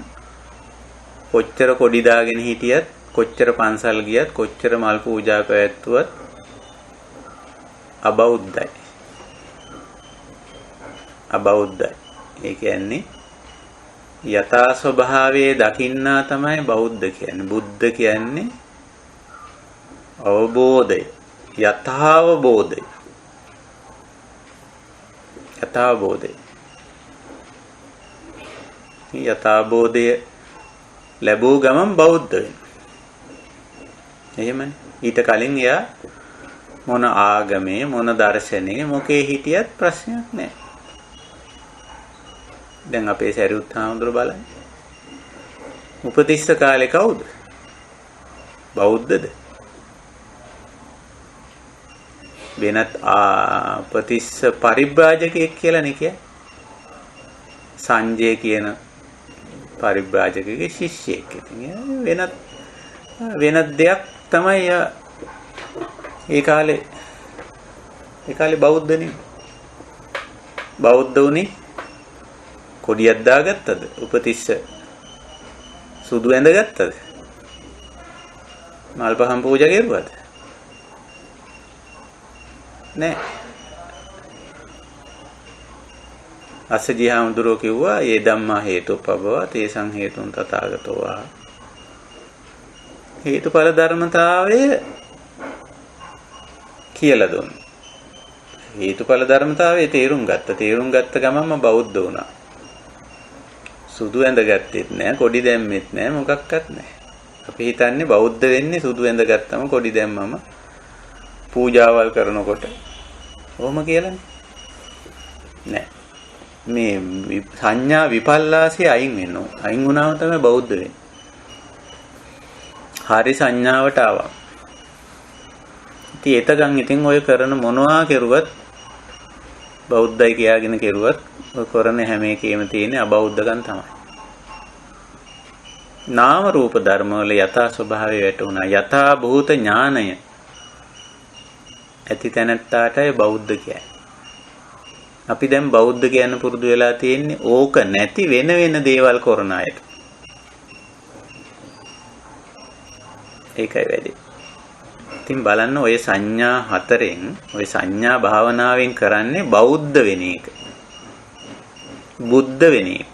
කොච්චර කොඩි දාගෙන හිටියත්, කොච්චර පන්සල් ගියත්, කොච්චර මල් පූජා පැවැත්වුවත් අබෞද්ධයි. අබෞද්ධයි. ඒ කියන්නේ යථා ස්වභාවයේ දකින්නා තමයි බෞද්ධ කියන්නේ. බුද්ධ කියන්නේ අවබෝධය, යථාවබෝධය. යථාබෝධය. යථාබෝධය ලැබූ ගමන් බෞද්ධ වෙනවා. එහෙමනේ. ඊට කලින් එයා මොන ආගමේ මොන දර්ශනයේ මොකේ හිටියත් ප්‍රශ්නයක් නැහැ. දැන් අපේ සරියුත් හාමුදුරුවෝ බලන්න. උපතිස්ස කාලේ කවුද? බෞද්ධද? වෙනත් උපතිස්ස පරිබ්‍රාජකයෙක් කියලා නේ කියන්නේ. සංජය කියන පරිබ්‍රාජකගේ ශිෂ්‍යයෙක්. ඉතින් වෙනත් දෙයක් තමයි ඒ කාලේ බෞද්ධනේ. බෞද්ධ උනේ කොඩියක් දාගත්තද? උපතිස්ස සුදු ඇඳගත්තද? මල් පහන් පූජා කරුවද? නෑ. අස්සජී හාමුදුරුවෝ කිව්වා ඒ ධම්මා හේතුප්පබව තේසං හේතුන් තථාගතෝ ආ. හේතුඵල ධර්මතාවය කියලා දුන්නා. හේතුඵල ධර්මතාවයේ තේරුම් ගත්ත ගමන්ම බෞද්ධ වුණා. සුදු ඇඳගත්තෙත් නෑ, කොඩි දැම්මෙත් නෑ, මොකක්වත් නෑ. අපි හිතන්නේ බෞද්ධ වෙන්නේ සුදු ඇඳගත්තම කොඩි දැම්මම පූජාවල් කරනකොට. ඔහොම කියලානේ. නෑ. මේ සංඥා විපල්ලාසය අයින් වෙන්න ඕන. අයින් වුණාම තමයි බෞද්ධ වෙන්නේ. හරි සංඥාවට ආවා. ඉතින් ඔය කරන මොනවා කෙරුවත් බෞද්ධයි කියාගෙන කෙරුවත් ඔය කරන හැම එකේම තියෙන අබෞද්ධකම් තමයි. නාම රූප ධර්ම වල යථා ස්වභාවය වැටුණා. යථා භූත ඥානය ඇති තැනටයි බෞද්ධ කියන්නේ. අපි දැන් බෞද්ධ කියන පුරුදු වෙලා තියෙන්නේ ඕක නැති වෙන දේවල් කරන අයට. ඒකයි වැඩි. ඉතින් බලන්න ඔය සංඥා හතරෙන් ඔය සංඥා භාවනාවෙන් කරන්නේ බෞද්ධ වෙන එක. බුද්ධ වෙන එක.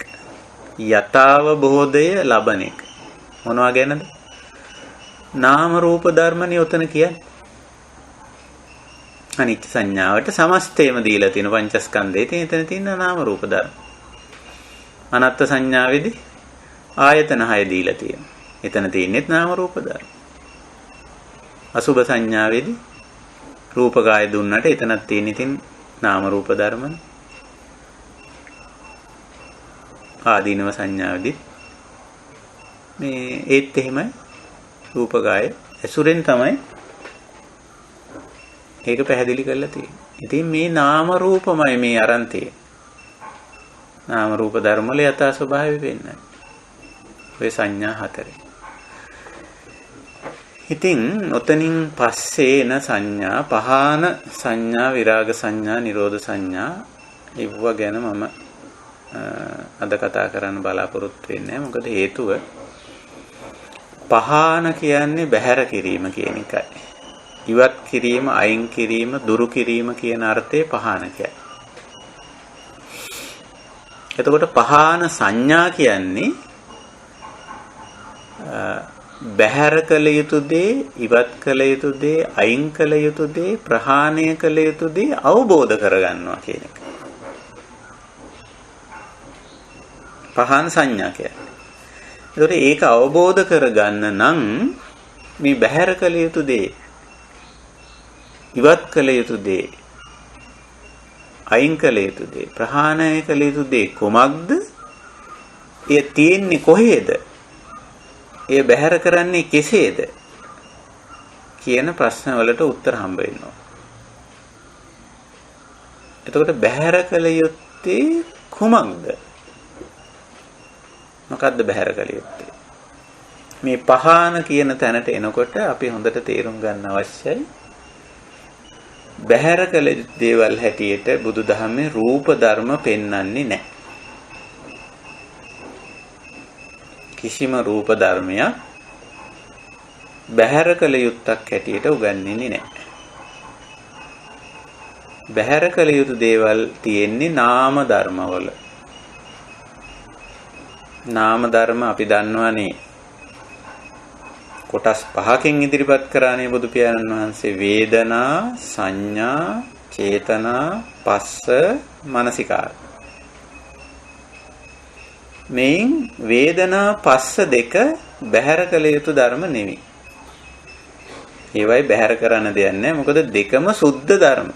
යථාවබෝධය ලබන එක. මොනවා ගැනද? නාම රූප ධර්මනේ උතන කියන්නේ. අනිත්‍ය සංඥාවට සමස්තේම දීලා තියෙන පංචස්කන්ධයේ එතන තියෙන නාම රූප ධර්ම. අනාත්ම සංඥාවේදී ආයතන 6 දීලා තියෙනවා. එතන තියෙන්නේ නාම රූප ධර්ම. අසුභ සංඥාවේදී රූප කාය දුන්නට එතනක් තියෙන ඉතින් නාම රූප ධර්මනේ. ආදීනව සංඥාවේදී මේ ඒත් එහෙමයි රූප කාය ඇසුරෙන් තමයි ඒක පැහැදිලි කරලා තියෙන්නේ. ඉතින් මේ නාම රූපමයි මේ අරන් තියෙන්නේ. නාම රූප ධර්ම වල යථා ස්වභාවය වෙන්නේ. ඔය සංඥා හතරේ. ඉතින් ඔතනින් පස්සේ එන සංඥා පහාන සංඥා විරාග සංඥා නිරෝධ සංඥා ඉවුව ගැන මම අද කතා කරන්න බලාපොරොත්තු වෙන්නේ. මොකද හේතුව පහාන කියන්නේ බැහැර කිරීම කියන එකයි. ඉවත් කිරීම, අයින් කිරීම, දුරු කිරීම කියන අර්ථයේ පහාන කියයි. එතකොට පහාන සංඥා කියන්නේ බැහැර කළ යුතු දේ, ඉවත් කළ යුතු දේ, අයින් කළ යුතු දේ, ප්‍රහාණය කළ යුතු දේ අවබෝධ කරගන්නවා කියන එක. පහාන සංඥා කියන්නේ. එතකොට ඒක අවබෝධ කරගන්න නම් මේ බැහැර කළ යුතු දේ, ඉවත් කළ යුතු දේ, අයින් කළ යුතු දේ, ප්‍රහාණය කළ යුතු දේ කොමක්ද? ඒ තියෙන්නේ කොහේද? ඒ බැහැර කරන්නේ කෙසේද? කියන ප්‍රශ්න වලට උත්තර හම්බ වෙනවා. එතකොට බැහැර කළ යුත්තේ කොමක්ද? මොකද්ද බැහැර කළ යුත්තේ? මේ පහාන කියන තැනට එනකොට අපි හොඳට තේරුම් ගන්න අවශ්‍යයි. බැහැර කළ දේවල් හැටියට බුදුදහමේ රූප ධර්ම පෙන්වන්නේ නැහැ. කිසිම රූප ධර්මයක් බැහැර කළ යුත්තක් හැටියට උගන්වන්නේ නැහැ. බැහැර කළ යුතු දේවල් තියෙන්නේ නාම ධර්මවල. නාම ධර්ම අපි දන්නවනේ කොටස් පහකින් ඉදිරිපත් කරානේ බුදු පියාණන් වහන්සේ. වේදනා, සංඥා, චේතනා, පස්ස, මනසිකාර. මේන් වේදනා පස්ස දෙක බැහැර කළ යුතු ධර්ම නෙවෙයි. ඒවයි බැහැර කරන්න දෙයක් නැහැ. මොකද දෙකම සුද්ධ ධර්ම.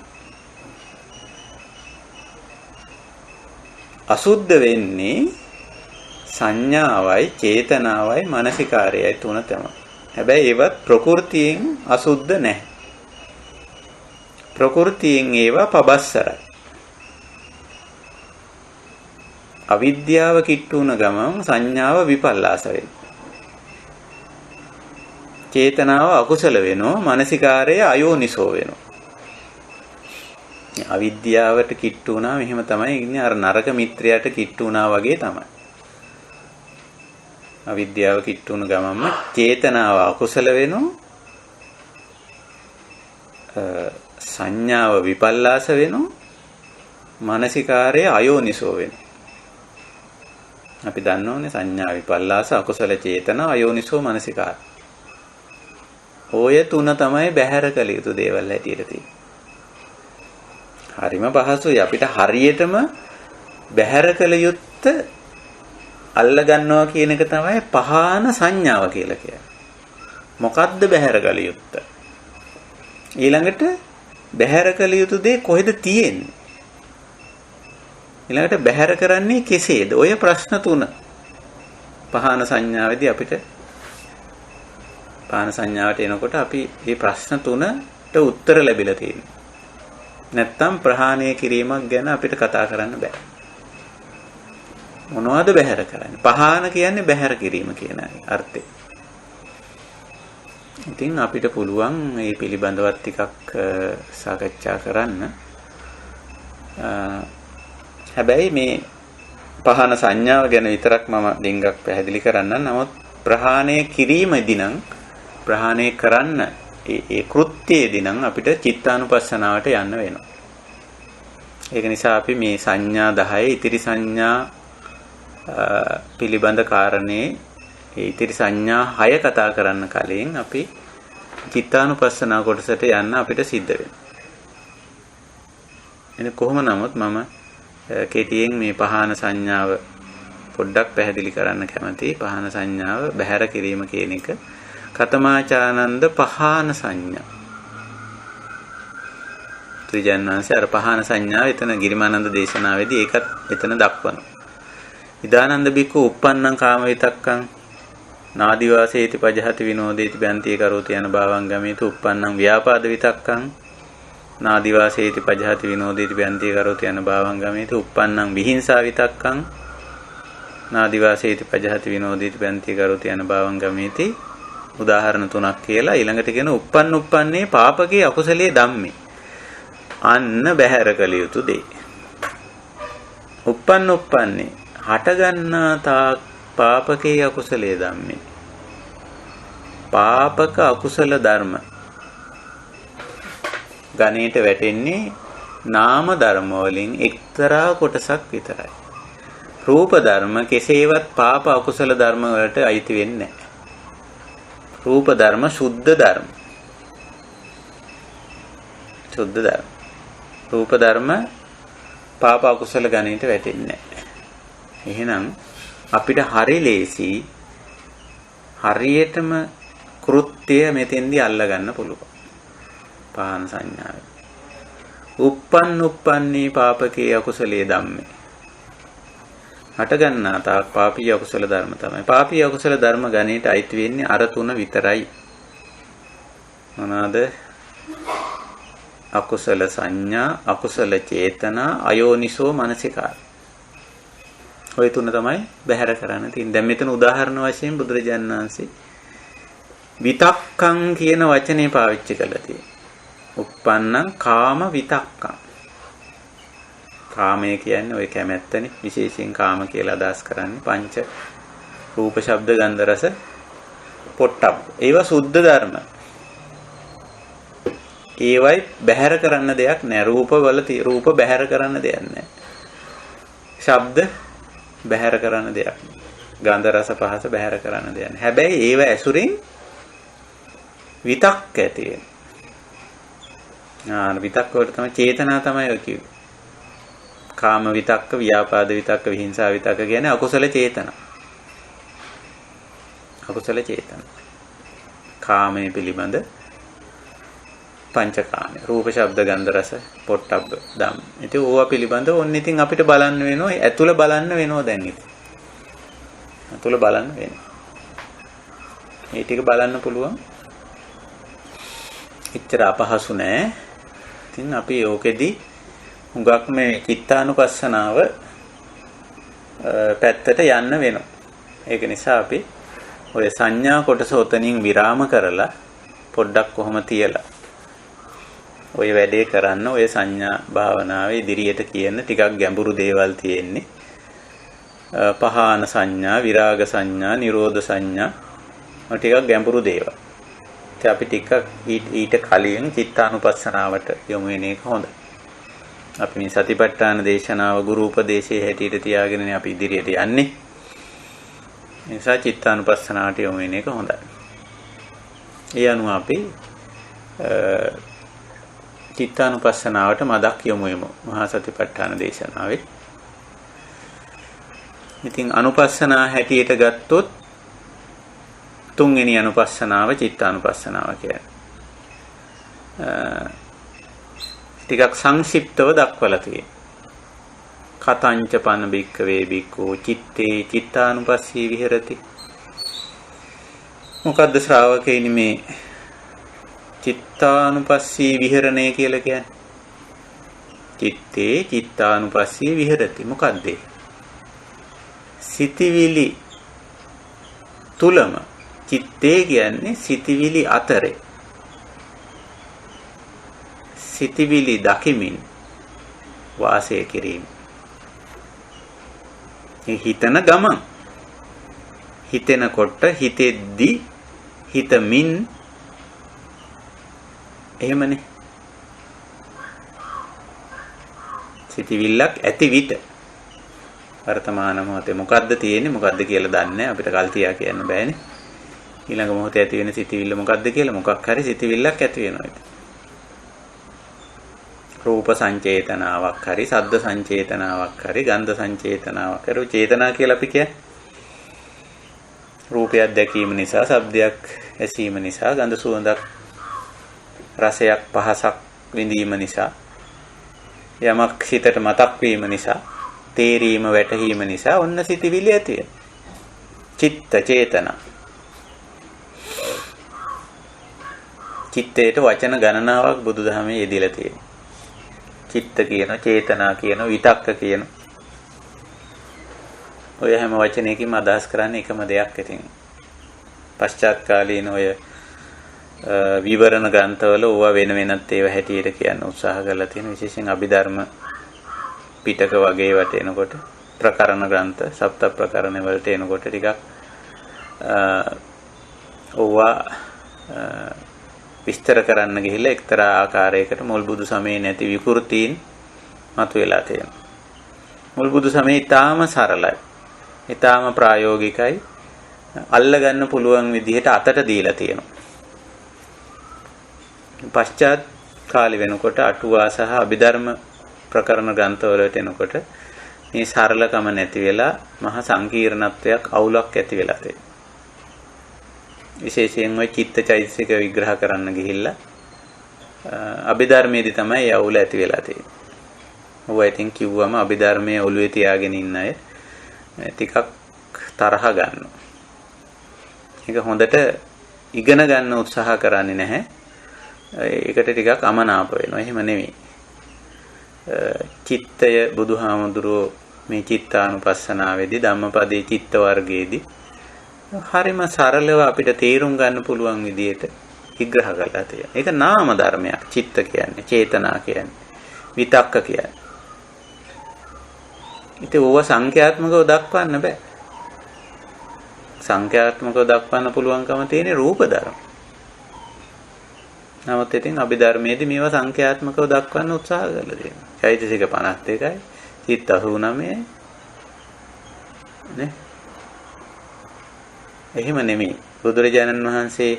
අසුද්ධ වෙන්නේ සංඥාවයි, චේතනාවයි, මනසිකාරයයි තුන තමයි. හැබැයි ඒවත් ප්‍රകൃතියෙන් අසුද්ධ නැහැ. ප්‍රകൃතියෙන් ඒවා පබස්සරයි. අවිද්‍යාව කිට්ටු වුණ ගමන් සංඥාව විපල්ලාස වෙනවා. චේතනාව අකුසල වෙනවා, මානසිකාරය අයෝනිසෝ වෙනවා. අවිද්‍යාවට කිට්ටු වුණා මෙහෙම තමයි ඉන්නේ, අර නරක මිත්‍රයාට කිට්ටු වුණා වගේ තමයි. අවිද්‍යාව කිට්ටු වුණ ගමන්ම චේතනාව අකුසල වෙනවා, සංඥාව විපල්ලාස වෙනවා, මානසිකාරය අයෝනිසෝ වෙනවා. අපි දන්නෝනේ සංඥා විපල්ලාස අකුසල චේතනා අයෝනිසෝ මානසිකාර. ඔය තුන තමයි බැහැර කළ යුතු දේවල් හැටියට තියෙන්නේ. හරිම පහසුයි. අපිට හරියටම බැහැර කළ යුත්ත අල්ල ගන්නවා කියන එක තමයි පහාන සංඥාව කියලා කියන්නේ. මොකද්ද බැහැර කළ යුත්ත? ඊළඟට බැහැර කළ යුතු දේ කොහෙද තියෙන්නේ? ඊළඟට බැහැර කරන්නේ කෙසේද? ඔය ප්‍රශ්න තුන පහාන සංඥාවේදී අපිට පහාන සංඥාවට එනකොට අපි මේ ප්‍රශ්න තුනට උත්තර ලැබිලා තියෙනවා. නැත්තම් ප්‍රහාණය කිරීමක් ගැන අපිට කතා කරන්න බෑ. මොනවද බැහැර කරන්නේ? පහාන කියන්නේ බැහැර කිරීම කියන අර්ථය. ඉතින් අපිට පුළුවන් මේ පිළිබඳවත් ටිකක් සාකච්ඡා කරන්න. හැබැයි මේ පහන සංඥාව ගැන විතරක් මම ඩිංගක් පැහැදිලි කරන්නම්. නමුත් ප්‍රහාණය කිරීමේදී නම් ප්‍රහාණය කරන්න ඒ කෘත්‍යයේදී නම් අපිට චිත්තානුපස්සනාවට යන්න වෙනවා. ඒක නිසා අපි මේ සංඥා 10 ඉතිරි සංඥා පිළිබඳ කාරණේ ඒ ඉතිරි සංඥා 6 කතා කරන්න කලින් අපි චිත්තානුපස්සනා කොටසට යන්න අපිට සිද්ධ වෙනවා. එනේ කොහොම නමුත් මම කෙටියෙන් මේ පහාන සංඥාව පොඩ්ඩක් පැහැදිලි කරන්න කැමතියි. පහාන සංඥාව බැහැර කිරීම කියන එක කතමාචානන්ද පහාන සංඥා. ත්‍රිජන්වංශය අර පහාන සංඥාව එතන ගිරිමානන්ද දේශනාවේදී ඒකත් එතන දක්වනවා. ඉදානන්ද බික්කු uppannam කාම විතක්කං නාදිවාසේති පජහති විනෝදේති බන්ති කරෝති යන භාවං ගමේතු uppannam ව්‍යාපාද විතක්කං නාදිවාසේති පජහති විනෝදේති බන්ති කරෝති යන භාවං ගමේතු uppannam විහිංසා විතක්කං නාදිවාසේති පජහති විනෝදේති බන්ති කරෝති යන භාවං ගමේති. උදාහරණ තුනක් කියලා ඊළඟට කියන uppන්නේ පාපකේ අකුසලයේ ධම්මේ අන්න බැහැර කළ යුතු දේ. uppන්නේ හට ගන්නා තා පාපකේ අකුසලයේ ධම්මේ පාපක අකුසල ධර්ම ගණේට වැටෙන්නේ නාම ධර්ම වලින් එක්තරා කොටසක් විතරයි. රූප ධර්ම කෙසේවත් පාප අකුසල ධර්ම වලට අයිති වෙන්නේ නැහැ. රූප ධර්ම සුද්ධ ධර්ම. සුද්ධ ධර්ම. රූප ධර්ම පාප අකුසල ගණයට වැටෙන්නේ නැහැ. එහෙනම් අපිට හරි ලේසි හරියටම කෘත්‍ය මෙතෙන්දී අල්ල ගන්න පුළුවන්. පහාන සංඥාවේ. uppන්නේ පාපකේ අකුසලයේ ධම්මේ. හට ගන්නා තාක් පාපී අකුසල ධර්ම තමයි. පාපී අකුසල ධර්ම ගණයට අයිති වෙන්නේ අර තුන විතරයි. මොනවාද? අකුසල සංඥා, අකුසල චේතනා, අයෝනිසෝ මනසිකාර. ඔය තුන තමයි බැහැර කරන්න තියෙන්නේ. දැන් මෙතන උදාහරණ වශයෙන් බුදුරජාණන් වහන්සේ විතක්කං කියන වචනේ පාවිච්චි කළා තියෙනවා. uppannam කාම විතක්කං. කාමය කියන්නේ ඔය කැමැත්තනේ. විශේෂයෙන් කාම කියලා අදහස් කරන්නේ පංච රූප, ශබ්ද, ගන්ධ, රස, පොට්ටබ්බ. ඒවා සුද්ධ ධර්ම. ඒවයි බැහැර කරන්න දෙයක් නැහැ. රූප බැහැර කරන්න දෙයක් නැහැ. ශබ්ද බැහැර කරන්න දෙයක් නැහැ. ගන්ධ, රස, පහස බැහැර කරන්න දෙයක් නැහැ. හැබැයි ඒව ඇසුරින් විතක්ක ඇති වෙනවා. විතක්ක වලට තමයි චේතනා තමයි ඔය කිව්වේ. කාම විතක්ක, ව්‍යාපාද විතක්ක, විහිංසා විතක්ක කියන්නේ අකුසල චේතනා. අකුසල චේතනා. කාමයේ පිළිබඳ පංචකාම. රූප, ශබ්ද, ගන්ධ, රස, පොට්ටබ්බ ධම්ම. ඉතින් ඕවා පිළිබඳව ඔන්න ඉතින් අපිට බලන්න වෙනවා. ඇතුළ බලන්න වෙනවා දැන් ඉතින්. ඇතුළ බලන්න වෙනවා. මේ ටික බලන්න පුළුවන්. එච්චර අපහසු නෑ. ඉතින් අපි ඕකෙදි හුඟක් මේ චිත්තානුපස්සනාව පැත්තට යන්න වෙනවා. ඒක නිසා අපි ඔය සංඥා කොටස උතනින් විරාම කරලා පොඩ්ඩක් කොහොම තියලා ඔය වැඩේ කරන්න. ඔය සංඥා භාවනාවේ ඉදිරියට කියන ටිකක් ගැඹුරු දේවල් තියෙන්නේ. පහාන සංඥා, විරාග සංඥා, නිරෝධ සංඥා ටිකක් ගැඹුරු දේවල්. ඉතින් අපි ටිකක් ඊට කලින් චිත්තානුපස්සනාවට යොමු වෙන එක හොඳයි. අපි මේ සතිපට්ඨාන දේශනාව ගුරු උපදේශයේ හැටියට තියාගෙන අපි ඉදිරියට යන්නේ. ඒ නිසා චිත්තානුපස්සනාවට යොමු වෙන එක හොඳයි. ඒ අනුව අපි චිත්තානුපස්සනාවට මදක් යොමු වෙමු මහා සතිපට්ඨාන දේශනාවේ. ඉතින් අනුපස්සනා හැටියට ගත්තොත් තුන්වෙනි අනුපස්සනාව චිත්තානුපස්සනාව කියන්නේ. ටිකක් සංක්ෂිප්තව දක්වලා තියෙනවා. කතංච පන බික්කවේ බික්කෝ චිත්තේ චිත්තානුපස්සී විහෙරති. මොකද්ද ශ්‍රාවකෙනි මේ චිත්තානුපස්සී විහෙරණය කියලා කියන්නේ? චිත්තේ චිත්තානුපස්සී විහෙරති. මොකද්ද? සිතිවිලි තුලම චිත්තේ කියන්නේ සිතිවිලි අතරේ සිතිවිලි දකිමින් වාසය කිරීම. හිතන ගමන් හිතෙනකොට හිතෙද්දි හිතමින් එහෙමනේ. සිතිවිල්ලක් ඇති විට වර්තමාන මොහොතේ මොකද්ද තියෙන්නේ මොකද්ද කියලා දන්නේ අපිට කල් තියා කියන්න බෑනේ. ඊළඟ මොහොතේ ඇති වෙන සිතිවිල්ල මොකද්ද කියලා මොකක් හරි සිතිවිල්ලක් ඇති වෙනවා. රූප සංචේතනාවක් හරි ශබ්ද සංචේතනාවක් හරි ගන්ධ සංචේතනාවක් හරි චේතනා කියලා අපි කියන්නේ. රූපයක් දැකීම නිසා ශබ්දයක් ඇසීම නිසා ගන්ධ සුවඳක් රසයක් පහසක් විඳීම නිසා යමක් හිතට මතක් වීම නිසා තේරීම වැටහීම නිසා ඔන්න සිතිවිලි ඇති වෙනවා. චිත්ත චේතනා. චිත්තේට වචන ගණනාවක් බුදුදහමේ යෙදিলা තියෙනවා. චිත්ත කියන, චේතනා කියන, විතක්ක කියන. ඔය හැම වචනයකින්ම අදහස් කරන්නේ එකම දෙයක්. ඉතින් පශ්චාත් කාලීන ඔය විවරණ ග්‍රන්ථවල ඕවා වෙන වෙනත් ඒවා හැටියට කියන්න උත්සාහ කරලා තියෙන විශේෂයෙන් අභිධර්ම පිටක වගේ වට එනකොට ප්‍රකරණ ග්‍රන්ථ සප්ත ප්‍රකරණ වලට එනකොට ටිකක් ඕවා විස්තර කරන්න ගිහිල්ලා එක්තරා ආකාරයකට මුල් බුදු සමයේ නැති විකෘතීන් මතුවලා තියෙනවා. මුල් බුදු සමයේ ඊටාම සරලයි. ඊටාම ප්‍රායෝගිකයි. අල්ල ගන්න පුළුවන් විදිහට අතට දීලා තියෙනවා. පශ්චාත් කාලෙ වෙනකොට අටුවා සහ අභිධර්ම ප්‍රකරණ ග්‍රන්ථවලට එනකොට මේ සරලකම නැති වෙලා මහ සංකීර්ණත්වයක් අවුලක් ඇති වෙලා තියෙනවා. විශේෂයෙන් ওই චිත්තචෛතසික විග්‍රහ කරන්න ගිහිල්ලා අභිධර්මයේදී තමයි ඒ අවුල ඇති වෙලා තියෙන්නේ. ඔය ඉතින් කිව්වම අභිධර්මයේ ඔළුවේ තියාගෙන ඉන්න අය ටිකක් තරහ ගන්නවා. ඒක හොඳට ඉගෙන ගන්න උත්සාහ කරන්නේ නැහැ. ඒකට ටිකක් අමනාප වෙනවා. එහෙම නෙමෙයි. චිත්තය බුදුහාමුදුරුවෝ මේ චිත්තානුපස්සනාවේදී ධම්මපදයේ චිත්ත වර්ගයේදී හරිම සරලව අපිට තේරුම් ගන්න පුළුවන් විදිහට විග්‍රහ කරලා තියෙනවා. ඒක නාම ධර්මයක්. චිත්ත කියන්නේ, චේතනා කියන්නේ, විතක්ක කියන්නේ. ඉතින් ඕවා සංඛ්‍යාත්මකව දක්වන්න බෑ. සංඛ්‍යාත්මකව දක්වන්න පුළුවන්කම තියෙන රූප ධර්ම. නමුත් ඉතින් අභිධර්මයේදී මේවා සංඛ්‍යාත්මකව දක්වන්න උත්සාහ කරලා තියෙනවා. චෛතසික 52යි, චිත්ත 89යි. නේ? එහෙම නෙමෙයි. බුදුරජාණන් වහන්සේ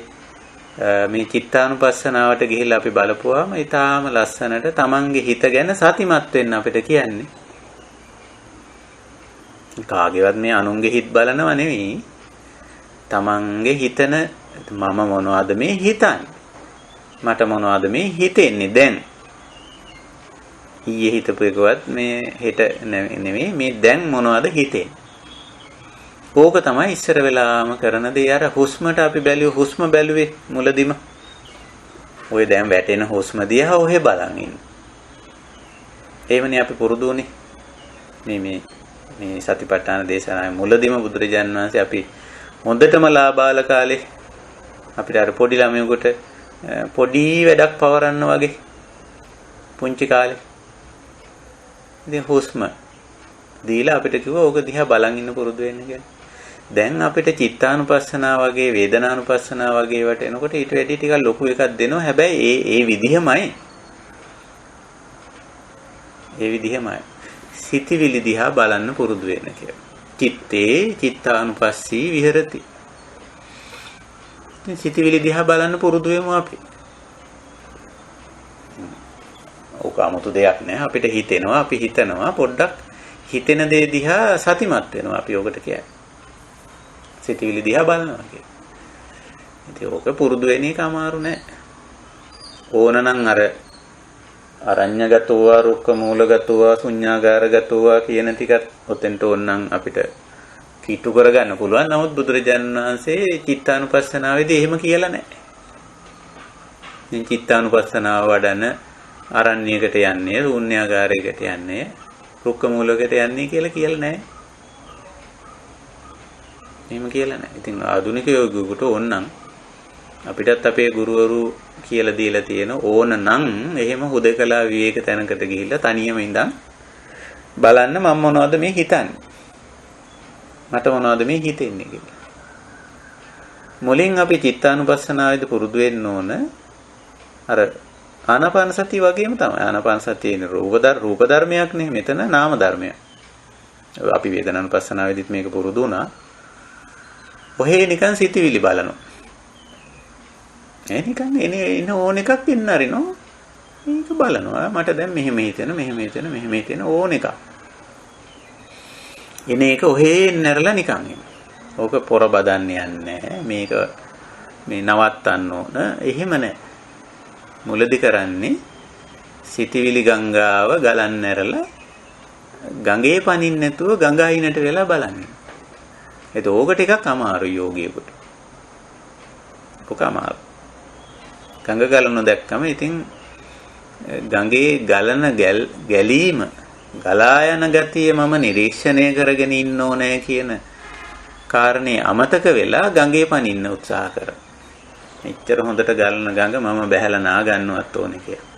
මේ චිත්තානුපස්සනාවට ගිහිල්ලා අපි බලපුවාම ඊටාම ලස්සනට තමන්ගේ හිත ගැන සතිමත් වෙන්න අපිට කියන්නේ. කාගේවත් මේ අනුන්ගේ හිත බලනව නෙවෙයි. තමන්ගේ හිතන මම මොනවද මේ හිතන්නේ? මට මොනවද මේ හිතෙන්නේ දැන්? ඊයේ හිතපු එකවත් මේ හෙට නෙමෙයි මේ දැන් මොනවද හිතෙන්නේ? ඕක තමයි ඉස්සර වෙලාම කරන දේ. අර හුස්මට අපි හුස්ම බැලුවේ මුලදිම. ඔය දැන් වැටෙන හුස්ම දිහා ඔහෙ බලන් ඉන්න. එහෙමනේ අපි පුරුදු උනේ. මේ මේ සතිපට්ඨාන දේශනාවේ මුලදීම බුදුරජාණන් වහන්සේ අපි හොඳටම ලාබාල කාලේ අපිට අර පොඩි ළමයෙකුට පොඩි වැඩක් පවරන්න වගේ පුංචි කාලේ ඉතින් හුස්ම දීලා අපිට කිව්වා ඕක දිහා බලන් ඉන්න පුරුදු වෙන්න කියලා. දැන් අපිට චිත්තානුපස්සනා වගේ වේදනානුපස්සනා වගේ වට එනකොට ඊට වැඩි ටිකක් ලොකු එකක් දෙනවා. හැබැයි ඒ විදිහමයි. ඒ විදිහමයි. සිතවිලි දිහා බලන්න පුරුදු වෙන්න කියලා. චිත්තේ චිත්තානුපස්සී විහෙරති. සිතවිලි දිහා බලන්න පුරුදු වෙමු අපි. ඕක 아무තු දෙයක් නෑ. අපිට හිතෙනවා, අපි හිතනවා පොඩ්ඩක් හිතෙන දේ දිහා සතිමත් වෙනවා. අපි ඕකට කියන්නේ. සිතවිලි දිහා බලනවා කියන්නේ. ඉතින් ඕක පුරුදු වෙන එක අමාරු නෑ. ඕනනම් අර අරඤ්‍යගතව, රුක්ක මූලගතව, ශුඤ්ඤාගාරගතව කියන ටිකත් ඔතෙන්ට ඕනනම් අපිට කීටු කරගන්න පුළුවන්. නමුත් බුදුරජාණන් වහන්සේ චිත්තානුපස්සනාවේදී එහෙම කියලා නැහැ. ඉතින් චිත්තානුපස්සනාව වඩන අරණ්‍යයකට යන්නේ, ශුන්‍යාගාරයකට යන්නේ, රුක්ක මූලකට යන්නේ කියලා නැහැ. එහෙම කියලා නැහැ. ඉතින් ආධුනික යෝගියෙකුට ඕනනම් අපිටත් අපේ ගුරුවරු කියලා දීලා තියෙන ඕනනම් එහෙම හුදකලා විවේක තැනකට ගිහිල්ලා තනියම ඉඳන් බලන්න මම මොනවද මේ හිතන්නේ. මට මොනවද මේ හිතෙන්නේ කියලා. මුලින් අපි චිත්තානුපස්සනාවේදී පුරුදු වෙන්න ඕන අර ආනාපාන සතිය වගේම තමයි. ආනාපාන සතියේ රූප ධර්මයක් නේ. මෙතන නාම ධර්මයක්. අපි වේදනානුපස්සනාවේදීත් මේක පුරුදු වුණා. ඔහේ නිකන් සිතවිලි බලනවා. නිකන් එන ඕන එකක් ඉන්න අරිනෝ. මේක බලනවා. මට දැන් මෙහෙම හිතෙන ඕන එකක්. එන එක ඔහේ නැරලා නිකන් එන. ඕක පොර බදන්න යන්නේ මේක මේ නවත්තන්න ඕන. එහෙම නැහැ. මුලදි කරන්නේ සිතවිලි ගංගාව ගලන්න නැරලා ගඟේ පනින්න නැතුව ගඟ අයිනට වෙලා බලන්නේ. ඒක ඕක ටිකක් අමාරු යෝගියෙකුට. ඕක අමාරු. ගඟ ගලන දැක්කම ඉතින් ගඟේ ගලන ගැලීම ගලා යන ගතිය මම නිරීක්ෂණය කරගෙන ඉන්න ඕනේ කියන කාරණේ අමතක වෙලා ගඟේ පනින්න උත්සාහ කරා. මෙච්චර හොඳට ගලන ගඟ මම බැහැලා නා ගන්නවත් ඕනේ කියලා.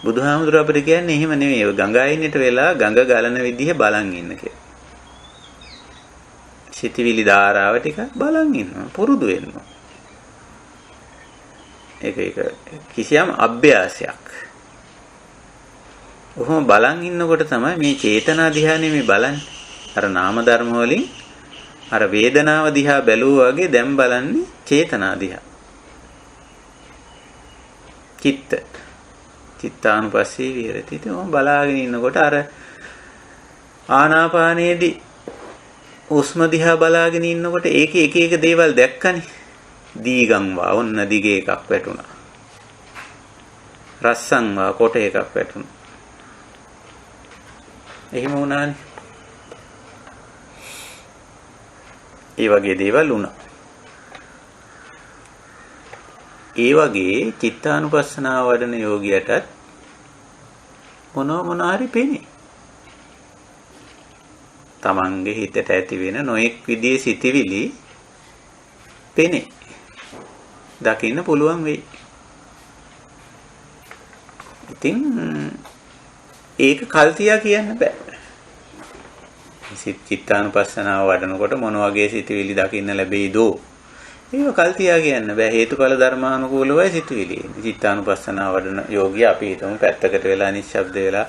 බුදුහාමුදුරුවෝ අපිට කියන්නේ එහෙම නෙමෙයි. ගඟ අයිනට වෙලා ගඟ ගලන විදිහ බලන් ඉන්න කියලා. සිතවිලි ධාරාව ටික බලන් ඉන්නවා. පුරුදු වෙනවා. ඒක කිසියම් අභ්‍යාසයක්. ඔහොම බලන් ඉන්නකොට තමයි මේ චේතනා දිහානේ මේ බලන්නේ. අර නාම ධර්ම වලින් අර වේදනාව දිහා බැලුවා වගේ දැන් බලන්නේ චේතනා දිහා. චිත්තානුපස්සී විහෙරති. ඉතින් ඔහොම බලාගෙන ඉන්නකොට අර ආනාපානයේදී උස්ම දිහා බලාගෙන ඉන්නකොට ඒකේ එක එක දේවල් දැක්කනේ. දීගම් වා ඔන්න දිගේ එකක් වැටුණා. රස්සං වා කොට එකක් වැටුණා. එහෙම වුණානේ. ඒ වගේ දේවල් වුණා. ඒ වගේ චිත්තානුපස්සනාව වඩන යෝගියටත් මොන හරි පෙනේ. තමන්ගේ හිතට ඇති වෙන නොඑක් විදිහේ සිතිවිලි පෙනේ. දකින්න පුළුවන් වෙයි. ඉතින් ඒක කල්තියා කියන්න බෑ. චිත්තානුපස්සනාව වඩනකොට මොන වගේ සිතුවිලි දකින්න ලැබෙයිද? ඒක කල්තියා කියන්න බෑ. හේතුඵල ධර්මානුකූලවයි සිතුවිලි. චිත්තානුපස්සනාව වඩන යෝගියා අපි හිතමු පැත්තකට වෙලා නිශ්ශබ්ද වෙලා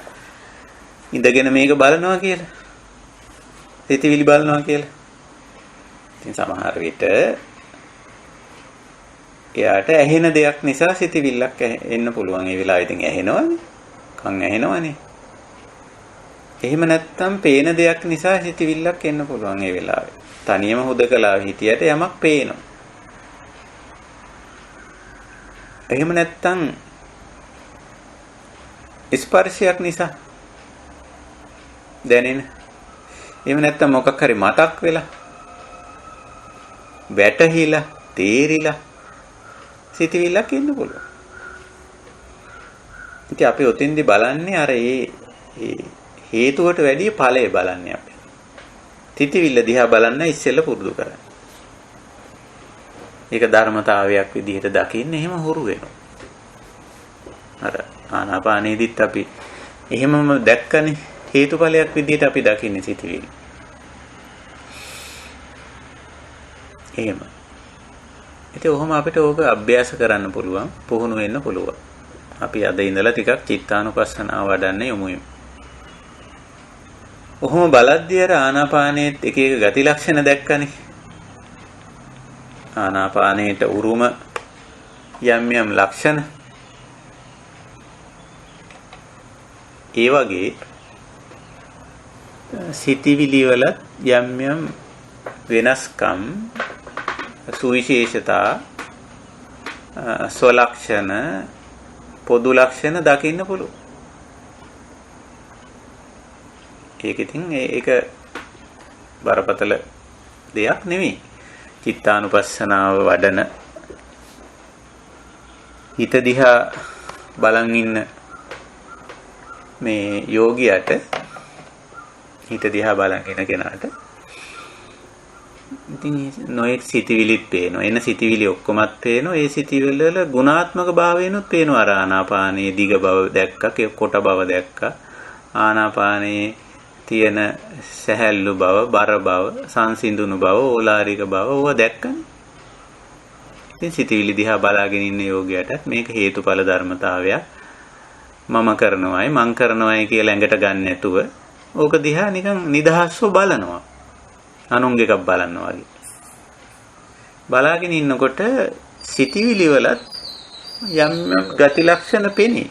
ඉඳගෙන මේක බලනවා කියලා. සිතුවිලි බලනවා කියලා. ඉතින් සමහර විට එයාට ඇහෙන දෙයක් නිසා සිතුවිල්ලක් එන්න පුළුවන්. ඒ වෙලාවෙ ඉතින් ඇහෙනවනේ. කන් ඇහෙනවනේ. එහෙම නැත්තම් පේන දෙයක් නිසා සිතුවිල්ලක් එන්න පුළුවන් ඒ වෙලාවේ. තනියම හුදකලා හිටියට යමක් පේනවා. එහෙම නැත්තම් ස්පර්ශයක් නිසා දැනෙන. එහෙම නැත්තම් මොකක් හරි මතක් වෙලා වැටහිලා තේරිලා සිතුවිල්ලක් එන්න පුළුවන්. ඉතින් අපි ඔතෙන්දි බලන්නේ අර ඒ හේතුවට වැඩිය ඵලය බලන්නේ අපි. සිතවිල්ල දිහා බලන්න ඉස්සෙල්ලා පුරුදු කරන්න. ඒක ධර්මතාවයක් විදිහට දකින්න එහෙම හුරු වෙනවා. අර ආනාපානෙදිත් අපි එහෙමම දැක්කනේ හේතුඵලයක් විදිහට අපි දකින්නේ සිතවිල්ල. එහෙම. ඉතින් ඔහොම අපිට ඕක අභ්‍යාස කරන්න පුළුවන්, පුහුණු වෙන්න පුළුවන්. අපි අද ඉඳලා ටිකක් චිත්තානුපස්සනාව වඩන්න යමු. ඔහොම බලද්දී අර ආනාපානයේත් එක එක ගති ලක්ෂණ දැක්කනේ. ආනාපානයේට උරුම යම් යම් ලක්ෂණ. ඒ වගේ සිතිවිලි වල යම් යම් වෙනස්කම්, සුවිශේෂතා, ස්වලක්ෂණ, පොදු ලක්ෂණ දකින්න පුළුවන්. ඒක ඉතින් ඒක බරපතල දෙයක් නෙවෙයි. චිත්තානුපස්සනාව වඩන හිත දිහා බලන් ඉන්න මේ යෝගියාට, හිත දිහා බලන් ඉන්න කෙනාට ඉතින් නොඑක් සිතිවිලිත් පේනවා. එන සිතිවිලි ඔක්කොමත් පේනවා. ඒ සිතිවිලි වල ගුණාත්මක භාවයනොත් පේනවා. අර ආනාපානයේ දිග බව දැක්කා, කොට බව දැක්කා. ආනාපානයේ තියෙන සැහැල්ලු බව, බර බව, සංසිඳුණු බව, ඕලාරික බව ඕවා දැක්කනේ. ඉතින් සිතිවිලි දිහා බලාගෙන ඉන්න යෝගියාට මේක හේතුඵල ධර්මතාවයක්. මම කරනවායි මං කරනවායි කියලා ඇඟට ගන්න නැතුව ඕක දිහා නිකන් නිදහස්ව බලනවා. අනුන්ගේ එකක් බලනවා වගේ. බලාගෙන ඉන්නකොට සිතිවිලි වලත් යම් ගති ලක්ෂණ පෙනේ.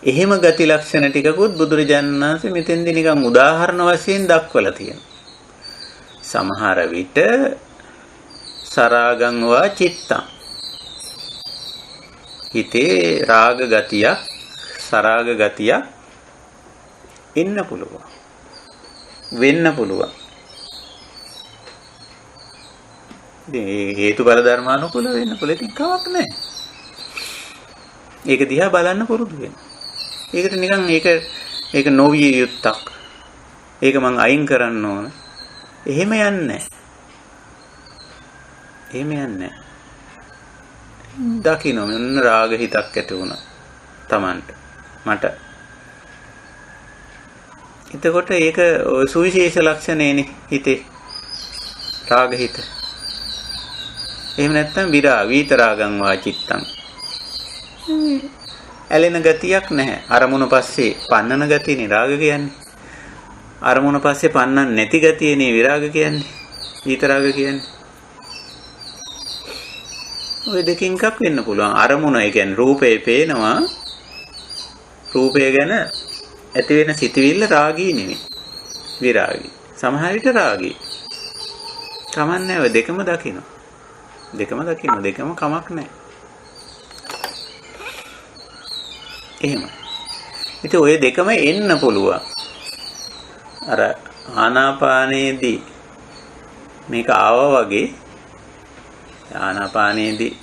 එහෙම ගති ලක්ෂණ ටිකකුත් බුදුරජාණන් වහන්සේ මෙතෙන්දී නිකන් උදාහරණ වශයෙන් දක්වලා තියෙනවා. සමහර විට සරාගං වා චිත්තං, හිතේ රාග ගතියක්, සරාග ගතියක් එන්න පුළුවන්, වෙන්න පුළුවන්. මේ හේතුඵල ධර්මානුකූල වෙන්න පුළුවන්. ඉතින් කමක් නැහැ. ඒක දිහා බලන්න පුරුදු වෙන්න. ඒකට නිකන් ඒක නොවිය යුත්තක්. ඒක මං අයින් කරන්න ඕන. එහෙම යන්නේ නැහැ. එහෙම යන්නේ නැහැ. දකින්න මෙන්න රාග හිතක් ඇති වුණා Tamanට, මට. එතකොට ඒක සුවිශේෂ ලක්ෂණේනේ හිතේ, රාග හිත. එහෙම නැත්නම් විතරාගං වා චිත්තං, ඇලෙන ගතියක් නැහැ. අරමුණ පස්සේ පන්නන ගතියනේ රාග කියන්නේ. අරමුණ පස්සේ පන්නන්න නැති ගතියනේ විරාග කියන්නේ, විතරාග කියන්නේ. ඔය දෙකෙන් එකක් වෙන්න පුළුවන්. අරමුණ, ඒ කියන්නේ රූපේ පේනවා, රූපය ගැන ඇති වෙන සිතවිල්ල රාගී නෙමෙයි, විරාගී. සමහර විට රාගී. කමන්නේ ඔය දෙකම දකින්න. දෙකම කමක් නැහැ. එහෙම. ඉතින් ඔය දෙකම එන්න පුළුවන්. අර ආනාපානයේදී මේක ආවා වගේ, ආනාපානයේදී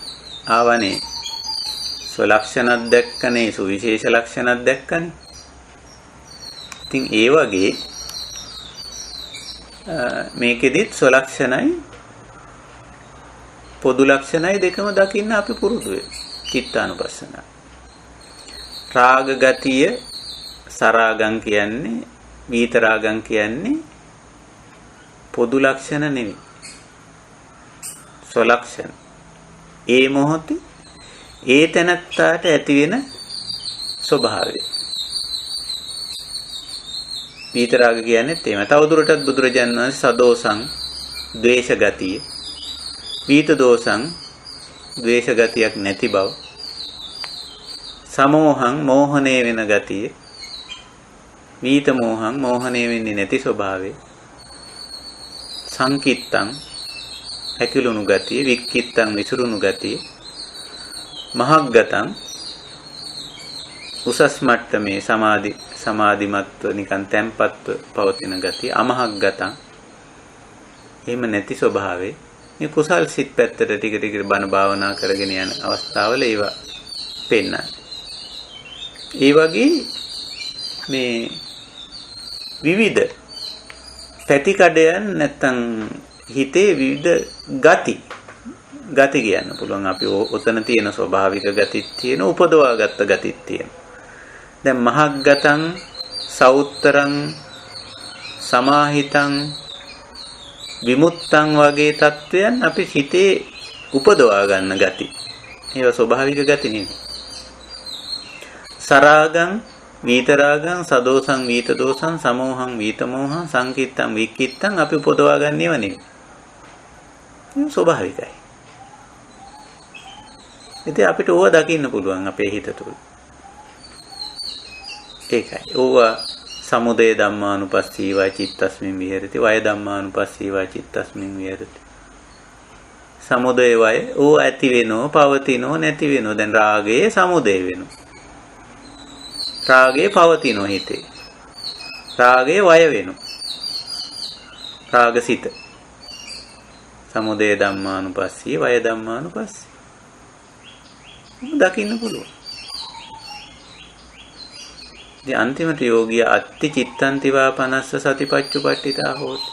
ආවනේ ස්වලක්ෂණක් දැක්කනේ, සුවිශේෂ ලක්ෂණක් දැක්කනේ. ඉතින් ඒ වගේ මේකෙදිත් ස්වලක්ෂණයි පොදු ලක්ෂණයි දෙකම දකින්න අපි පුරුදු වෙමු. චිත්තානුපස්සනාව. රාග ගතිය සරාගං කියන්නේ, විතරාගං කියන්නේ පොදු ලක්ෂණ නෙවෙයි, ස්වලක්ෂණ. ඒ මොහොතේ ඒ තැනත්තාට ඇති වෙන ස්වභාවය. විතරාග කියන්නේ තේම. තවදුරටත් බුදුරජාණන් වහන්සේ සදෝසං ද්වේෂ ගතිය, විත දෝසං ද්වේෂ ගතියක් නැති බව, සමෝහං මෝහණය වෙන ගතිය, විත මෝහං මෝහණය වෙන්නේ නැති ස්වභාවය, සංකිත්තං හැකිලුණු ගතිය, වික්කිත්තං විසුරුණු ගතිය, මහග්ගතං උසස් මට්ටමේ සමාධිමත්ව නිකන් තැම්පත්ව පවතින ගතිය, අමහග්ගතං එහෙම නැති ස්වභාවය. මේ කුසල් සිත් පැත්තට ටික ටික බණ භාවනා කරගෙන යන අවස්ථාවල ඒවා පෙන්නන්නේ. ඒ වගේ මේ විවිධ පැතිකඩයන් නැත්තම් හිතේ විවිධ ගති කියන්න පුළුවන්. අපි ඔතන තියෙන ස්වභාවික ගතිත් තියෙන, උපදවාගත්ත ගතිත් තියෙන. දැන් මහග්ගතං සෞත්තරං සමාහිතං විමුක්තං වගේ තත්වයන් අපි හිතේ උපදවා ගන්න ගති. ඒවා ස්වභාවික ගති නෙවෙයි. සරාගං වීතරාගං සදෝසං වීතදෝසං සමෝහං වීතමෝහං සංකිට්තං වික්කිට්තං අපි උපදවා ගන්නේව නෙවෙයි. ඒක ස්වභාවිකයි. ඉතින් අපිට ඕවා දකින්න පුළුවන් අපේ හිත තුළ. ඒකයි. ඕවා සමුදය ධම්මානුපස්සීවා චිත්තස්මින් විහෙරති වය ධම්මානුපස්සීවා චිත්තස්මින් විහෙරති. සමුදය වය ඕ ඇති වෙනෝ පවතිනෝ නැති වෙනෝ. දැන් රාගයේ සමුදය වෙනෝ. රාගයේ පවතිනෝ හිතේ. රාගයේ වය වෙනෝ. රාගසිත. සමුදය ධම්මානුපස්සී වය ධම්මානුපස්සී. දකින්න පුළුවන්. ඉතින් අන්තිමට යෝගිය අත්ති චිත්තන්ති වා පනස්ස සතිපච්චුපට්ඨිතා හෝති.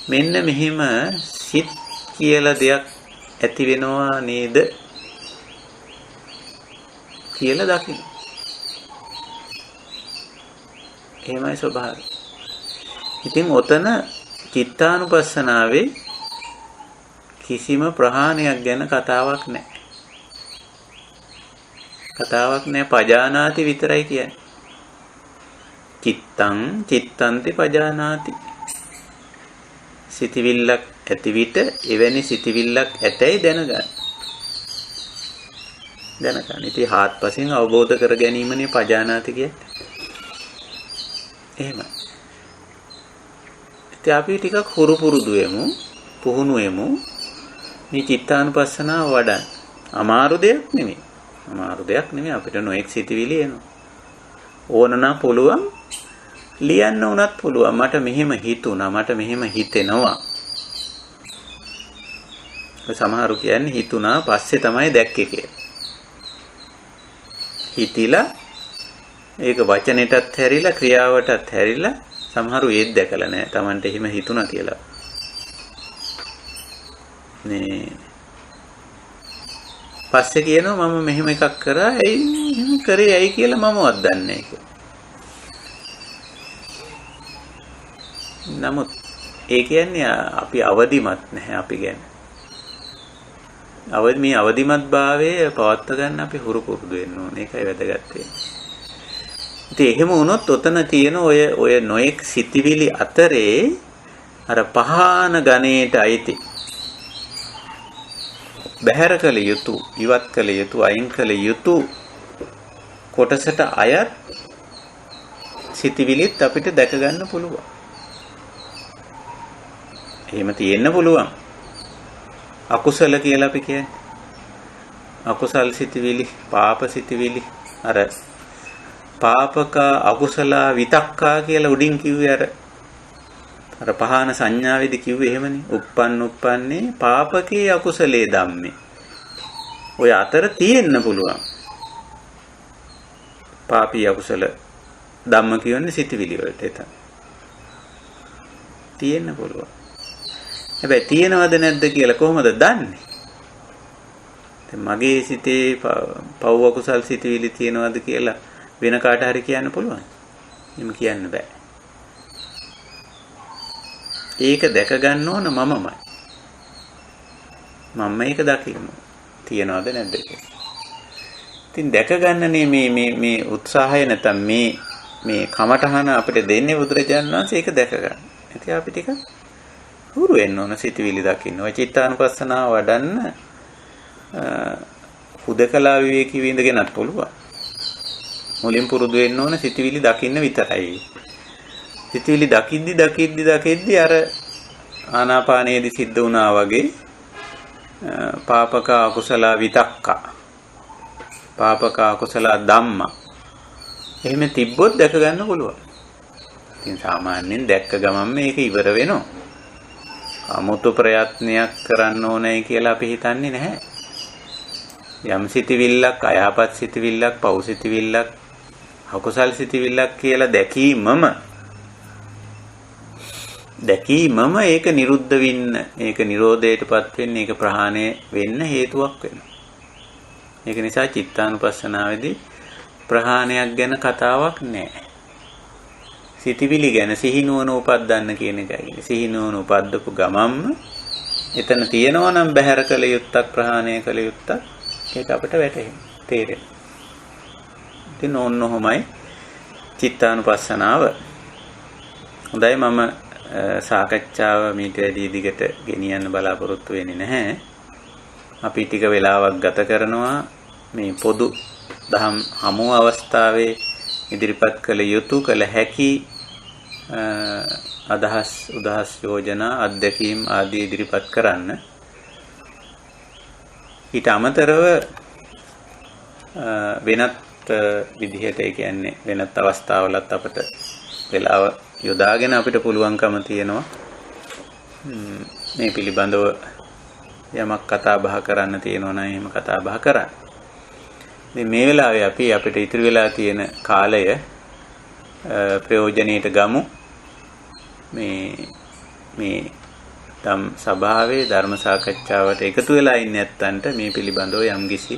මෙන්න මෙහිම සිත් කියලා දෙයක් ඇති වෙනවා නේද කියලා දකින්න. එහෙමයි ස්වභාවය. ඉතින් ඔතන චිත්තානුපස්සනාවේ කිසිම ප්‍රහාණයක් ගැන කතාවක් නැහැ. කතාවක් නැහැ. පජානාති විතරයි කියන්නේ. චිත්තන්ති පජානාති. සිතවිල්ලක් ඇති විට එවැනි සිතවිල්ලක් ඇතැයි දැනගන්න. ඉතින් හාත්පසින් අවබෝධ කර ගැනීමනේ පජානාති කියන්නේ. එහෙමයි. ඉතින් අපි ටිකක් හුරු පුරුදු වෙමු, පුහුණු වෙමු. මේ චිත්තානුපස්සනාව වඩන්න. අමාරු දෙයක් නෙමෙයි. අපිට නොඑක් සිතවිලි එනවා. ඕනනම් පුළුවන් ලියන්න උනත් පුළුවන්. මට මෙහෙම හිතුණා, මට මෙහෙම හිතෙනවා. සමහරු කියන්නේ හිතුණා පස්සේ තමයි දැක්කේ කියලා. හිතිලා ඒක වචනෙටත් හැරිලා ක්‍රියාවටත් හැරිලා සමහරු ඒත් දැකලා නැහැ. Tamanට එහෙම හිතුණා කියලා. නේ පස්සේ කියනවා මම මෙහෙම එකක් කරා. එහෙම කරේ ඇයි කියලා මමවත් දන්නේ නැහැ. නමුත් ඒ කියන්නේ අපි අවදිමත් නැහැ අපි ගැන. මේ අවදිමත් භාවයේ පවත්වා ගන්න අපි හුරු පුරුදු වෙන්න ඕනේ. ඒකයි වැදගත් වෙන්නේ. ඉතින් එහෙම වුණොත් ඔතන තියෙන ඔය නොඑක් සිතිවිලි අතරේ අර පහාන ගණේට අයිති බහැර කළ යුතු, ඉවත් කළ යුතු, අයින් කළ යුතු කොටසට අයත් සිතිවිලිත් අපිට දැක ගන්න පුළුවන්. එහෙම තියෙන්න පුළුවන්. අකුසල කියලා අපි කියන්නේ. අකුසල් සිතිවිලි, පාප සිතිවිලි, අර පාපක අකුසල විතක්කා කියලා උඩින් කිව්වේ අර පහාන සංඥාවේදී කිව්වේ එහෙමනේ. uppන්නේ පාපකේ අකුසලේ ධම්මේ. ඔය අතර තියෙන්න පුළුවන්. පාපී අකුසල ධම්ම කියන්නේ සිතිවිලි වලට එතන. තියෙන්න පුළුවන්. හැබැයි තියෙනවද නැද්ද කියලා කොහොමද දන්නේ? දැන් මගේ සිතේ පව් අකුසල් සිතිවිලි තියෙනවද කියලා වෙන කාට හරි කියන්න පුළුවන්. එහෙම කියන්න බෑ. ඒක දැක ගන්න ඕන මමමයි. මම මේක දකින්න. තියනවද නැද්ද කියලා. ඉතින් දැක ගන්නනේ මේ උත්සාහය නැත්නම් මේ කමඨහන අපිට දෙන්නේ බුදුරජාණන් වහන්සේ ඒක දැක ගන්න. ඉතින් අපි ටික හුරු වෙන්න ඕන සිතවිලි දකින්න. ඔය චිත්තානුපස්සනාව වඩන්න හුදකලා විවේකී විඳගෙනත් පුළුවන්. මුලින් පුරුදු වෙන්න ඕන සිතවිලි දකින්න විතරයි. සිතවිලි දකිද්දි අර ආනාපානයේදී සිද්ධ වුණා වගේ පාපක අකුසල විතක්ක පාපක අකුසල ධම්ම එහෙම තිබ්බොත් දැක ගන්න පුළුවන්. ඉතින් සාමාන්‍යයෙන් දැක්ක ගමන් මේක ඉවර වෙනවා. 아무තු ප්‍රයත්නයක් කරන්න ඕනේ කියලා අපි හිතන්නේ නැහැ. යම් සිතවිල්ලක්, අයහපත් සිතවිල්ලක්, පව් සිතවිල්ලක්, අකුසල් සිතවිල්ලක් කියලා දැකීමම දැකීමම ඒක නිරුද්ධ වෙන්න, ඒක නිරෝධයටපත් වෙන්න, ඒක ප්‍රහාණය වෙන්න හේතුවක් වෙනවා. ඒක නිසා චිත්තානුපස්සනාවේදී ප්‍රහාණයක් ගැන කතාවක් නැහැ. සිතිවිලි ගැන සිහිනුවන උපද්දන්න කියන එකයි. සිහිනුවන උපද්දපු ගමම්ම එතන තියෙනවා නම් බහැර කළ යුත්තක්, ප්‍රහාණය කළ යුත්තක්, ඒක අපිට වැටහෙනවා, තේරෙනවා. ඉතින් ඕනෝමයි චිත්තානුපස්සනාව. හොඳයි, මම සාකච්ඡාව මීට වැඩි දිගට ගෙනියන්න බලාපොරොත්තු වෙන්නේ නැහැ. අපි ටික වෙලාවක් ගත කරනවා මේ පොදු දහම් හමු අවස්ථාවේ ඉදිරිපත් කළ යුතු, කළ හැකි අදහස්, උදහස්, යෝජනා, අත්දැකීම් ආදී ඉදිරිපත් කරන්න. ඊට අමතරව වෙනත් විදිහට, ඒ කියන්නේ වෙනත් අවස්ථාවලත් අපිට වෙලාව යොදාගෙන අපිට පුළුවන්කම තියෙනවා මේ පිළිබඳව යමක් කතා බහ කරන්න තියෙනවා නම් එහෙම කතා බහ කරන්න. ඉතින් මේ වෙලාවේ අපි අපිට ඉතුරු වෙලා තියෙන කාලය ප්‍රයෝජනෙට ගමු. මේ ධම් සභාවේ ධර්ම සාකච්ඡාවට එකතු වෙලා ඉන්න නැත්තන්ට මේ පිළිබඳව යම්කිසි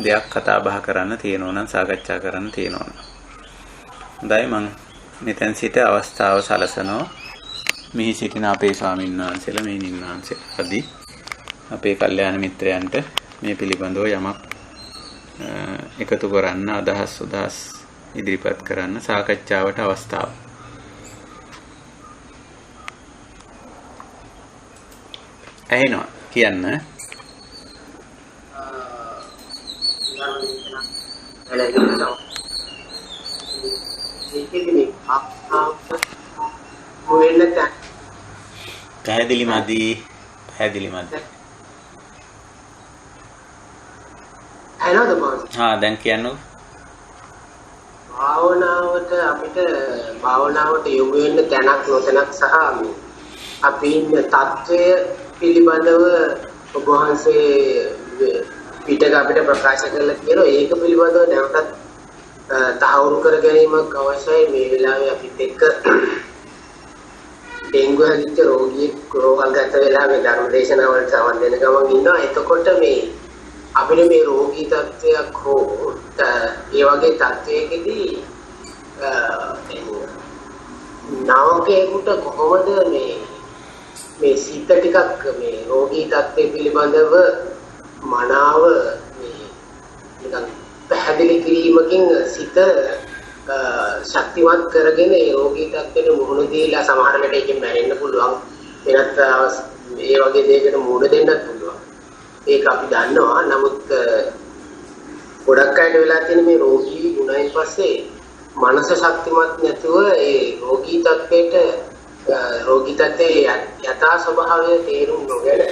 දෙයක් කතා බහ කරන්න තියෙනවා නම්, සාකච්ඡා කරන්න තියෙනවා නම්. හොඳයි, මම මෙතෙන් සිට අවස්ථාව සලසනවා මෙහි සිටින අපේ ස්වාමීන් වහන්සේලා, මේ නින්නාන්සේලා ආදී අපේ කල්යාණ මිත්‍රයන්ට මේ පිළිබඳව යමක් එකතු කරන්න, අදහස් උදහස් ඉදිරිපත් කරන්න, සාකච්ඡාවට අවස්ථාව. ඇහෙනවා කියන්න. පැහැදිලි මදි. දැන් කියන්නකො. භාවනාවට අපිට භාවනාවට යොමු වෙන්න තැනක් නොතැනක් සහ අපි ඉන්න තත්වය පිළිබඳව ඔබ වහන්සේ පිටක අපිට ප්‍රකාශ කරලා තියෙනවා. ඒක පිළිබඳව නැවතත් තහවුරු කර ගැනීමක් අවශ්‍යයි. මේ වෙලාවේ අපිත් එක්ක ඩෙන්ගු හැදිච්ච රෝගියෙක් රෝගගත වෙලා මේ ධර්ම දේශනාවලට සමන් දෙන ගමන් ඉන්නවා. එතකොට මේ අපිට මේ රෝගී තත්ත්වයක් හෝ ඒ වගේ තත්ත්වයකදී නාවකේකට කොහොමද මේ සිත ටිකක් මේ රෝගී තත්ත්වය පිළිබඳව මනාව මේ නිකන් පැහැදිලි කිරීමකින් සිත ශක්තිමත් කරගෙන ඒ රෝගී තත්ත්වයට මුහුණ දීලා සමහර වෙලට ඒකෙන් මැරෙන්න පුළුවන්. වෙනත් ඒ වගේ දෙයකට මුහුණ දෙන්නත් පුළුවන්. ඒක අපි දන්නවා. නමුත් ගොඩක් අයට වෙලා තියෙන මේ රෝගී ගුණයෙන් පස්සේ මනස ශක්තිමත් නැතුව ඒ රෝගී තත්ත්වයේ යථා ස්වභාවය තේරුම් නොගෙන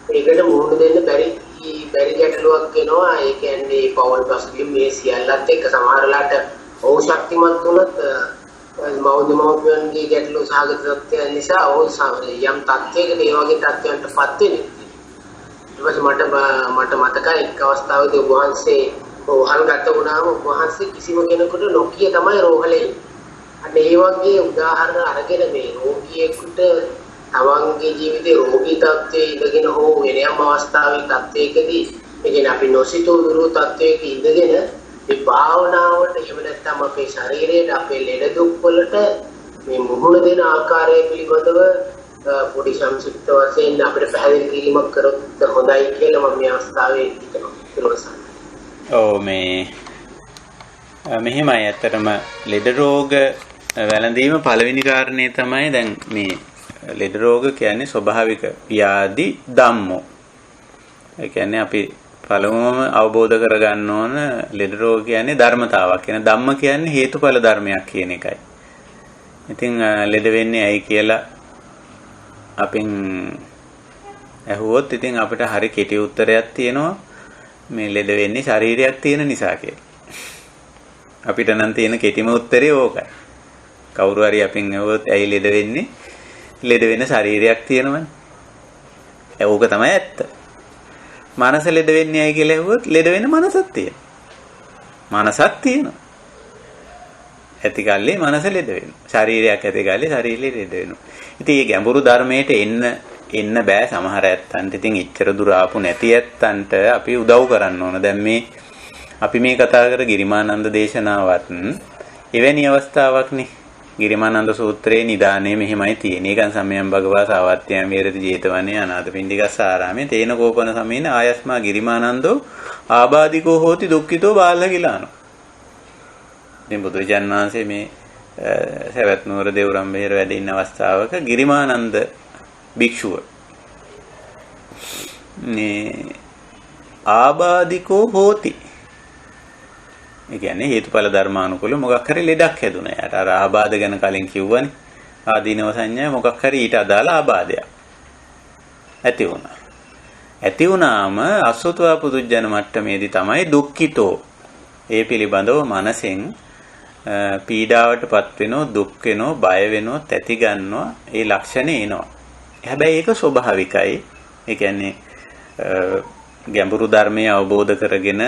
ඒකට මුහුණ දෙන්න බැරි ගැටලුවක් වෙනවා. ඒ කියන්නේ පවල් පසුබිම් මේ සියල්ලත් එක්ක සමහරලාට ඔව් ශක්තිමත් වුණත් මෞද්‍යමෝපයන්ගේ ගැටලු සහගත තත්ත්වයන් නිසා ඔව් යම් තත්ත්වයකට ඒ වගේ තත්ත්වයන්ටපත් වෙන්නේ. මට මතකයි එක් අවස්ථාවකදී ඔබ වහන්සේ රෝහල් ගත වුණාම ඔබ වහන්සේ කිසිම කෙනෙකුට නොකිය තමයි රෝහලේ. අන්න ඒ වගේ උදාහරණ අරගෙන මේ රෝගියෙකුට තමන්ගේ ජීවිතේ රෝගී තත්ත්වයේ ඉඳගෙන හෝ වෙන යම් අවස්ථාවක තත්ත්වයකදී ඒ කියන්නේ අපි නොසිතූ දුරු තත්ත්වයක ඉඳගෙන මේ භාවනාවට එහෙම නැත්නම් අපේ ශරීරයේ අපේ ලෙඩ දුක් වලට මේ මුහුණ දෙන ආකාරය පිළිබඳව පොඩි සංක්ෂිප්ත වශයෙන් අපිට පැහැදිලි කිරීමක් කරොත් හොඳයි කියලා මම මේ අවස්ථාවේ හිතනවා. මෙහෙමයි. ඇත්තටම ලෙඩ රෝග වැළඳීම පළවෙනි කාරණේ තමයි. දැන් මේ ලෙඩ රෝග කියන්නේ ස්වභාවික ව්‍යාධි ධම්මෝ. ඒ කියන්නේ අපි පළමුවම අවබෝධ කරගන්න ඕන ලෙඩ රෝග කියන්නේ ධර්මතාවක්. කියන ධම්ම කියන්නේ හේතුඵල ධර්මයක් කියන එකයි. ඉතින් ලෙඩ වෙන්නේ ඇයි කියලා අපෙන් ඇහුවොත් ඉතින් අපිට හරි කෙටි උත්තරයක් තියෙනවා. මේ ලෙඩ වෙන්නේ ශරීරයක් තියෙන නිසා කියලා. අපිට නම් තියෙන කෙටිම උත්තරේ ඕකයි. කවුරු හරි අපෙන් ඇහුවොත් ඇයි ලෙඩ වෙන්නේ? ලෙඩ වෙන ශරීරයක් තියෙනවනේ. ඒක තමයි ඇත්ත. මනස ලෙඩ වෙන්නේ ඇයි කියලා ඇහුවොත් ලෙඩ වෙන මනසක් තියෙනවා. මනසක් තියෙනවා. ඇති කල්ලි මනස ලෙඩ වෙනවා. ශරීරයක් ඇති කල්ලි ශරීරය ලෙඩ වෙනවා. ඉතින් මේ ගැඹුරු ධර්මයට එන්න බෑ සමහර ඇත්තන්ට. ඉතින් ඉච්ඡර දුර ආපු නැති ඇත්තන්ට අපි උදව් කරන්න ඕන. දැන් අපි මේ කතා කර ගිරිමානන්ද දේශනාවත් එවැනි අවස්ථාවක්නේ. ගිරිමානන්ද සූත්‍රයේ නිදානේ මෙහිමයි තියෙන්නේ. ඒකන් සම්යම් භගවා සාවත්‍යම් විහෙරති ජේතවනේ අනාථපිණ්ඩිකස්සාරාමේ තේන කෝපන සමේන ආයස්මා ගිරිමානන්දෝ ආබාධිකෝ හෝති දුක්ඛිතෝ බාලගිලානෝ. ඉතින් බුදුරජාණන් වහන්සේ මේ සවැත් නුවර දේවරම්බේර වැඩ ඉන්න අවස්ථාවක ගිරිමානන්ද භික්ෂුව මේ ආබාධිකෝ හෝති. ඒ කියන්නේ හේතුඵල ධර්මානුකූල මොකක් හරි ලෙඩක් හැදුනා. යාට අර ආබාධ ගැන කලින් කිව්වනේ. ආදීනව සංඥා මොකක් හරි ඊට අදාළ ආබාධයක් ඇති වුණා. ඇති වුණාම අසුතවා පුදුජන මට්ටමේදී තමයි දුක්ඛිතෝ. ඒ පිළිබඳව මනසෙන් පීඩාවටපත් වෙනෝ, දුක් වෙනෝ, බය වෙනෝ, තැති ගන්නවා. ඒ ලක්ෂණ එනවා. හැබැයි ඒක ස්වභාවිකයි. ඒ කියන්නේ ගැඹුරු ධර්මය අවබෝධ කරගෙන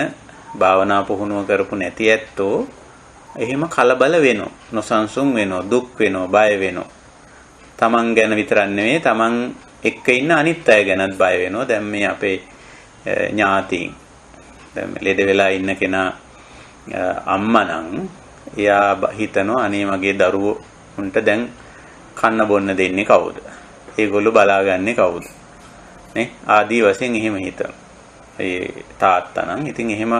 භාවනා පුහුණුව කරපු නැති ඇත්තෝ එහෙම කලබල වෙනවා, නොසන්සුන් වෙනවා, දුක් වෙනවා, බය වෙනවා. තමන් ගැන විතරක් නෙවෙයි තමන් එක්ක ඉන්න අනිත් අය ගැනත් බය වෙනවා. දැන් මේ අපේ ඥාතීන් දැන් ලෙඩ වෙලා ඉන්න කෙනා අම්මා නම් එයා හිතනවා අනේ මගේ දරුවෝ උන්ට දැන් කන්න බොන්න දෙන්නේ කවුද? ඒගොල්ලෝ බලාගන්නේ කවුද? නේ ආදී වශයෙන් එහෙම හිතනවා. ඒ තාත්තා නම් ඉතින් එහෙම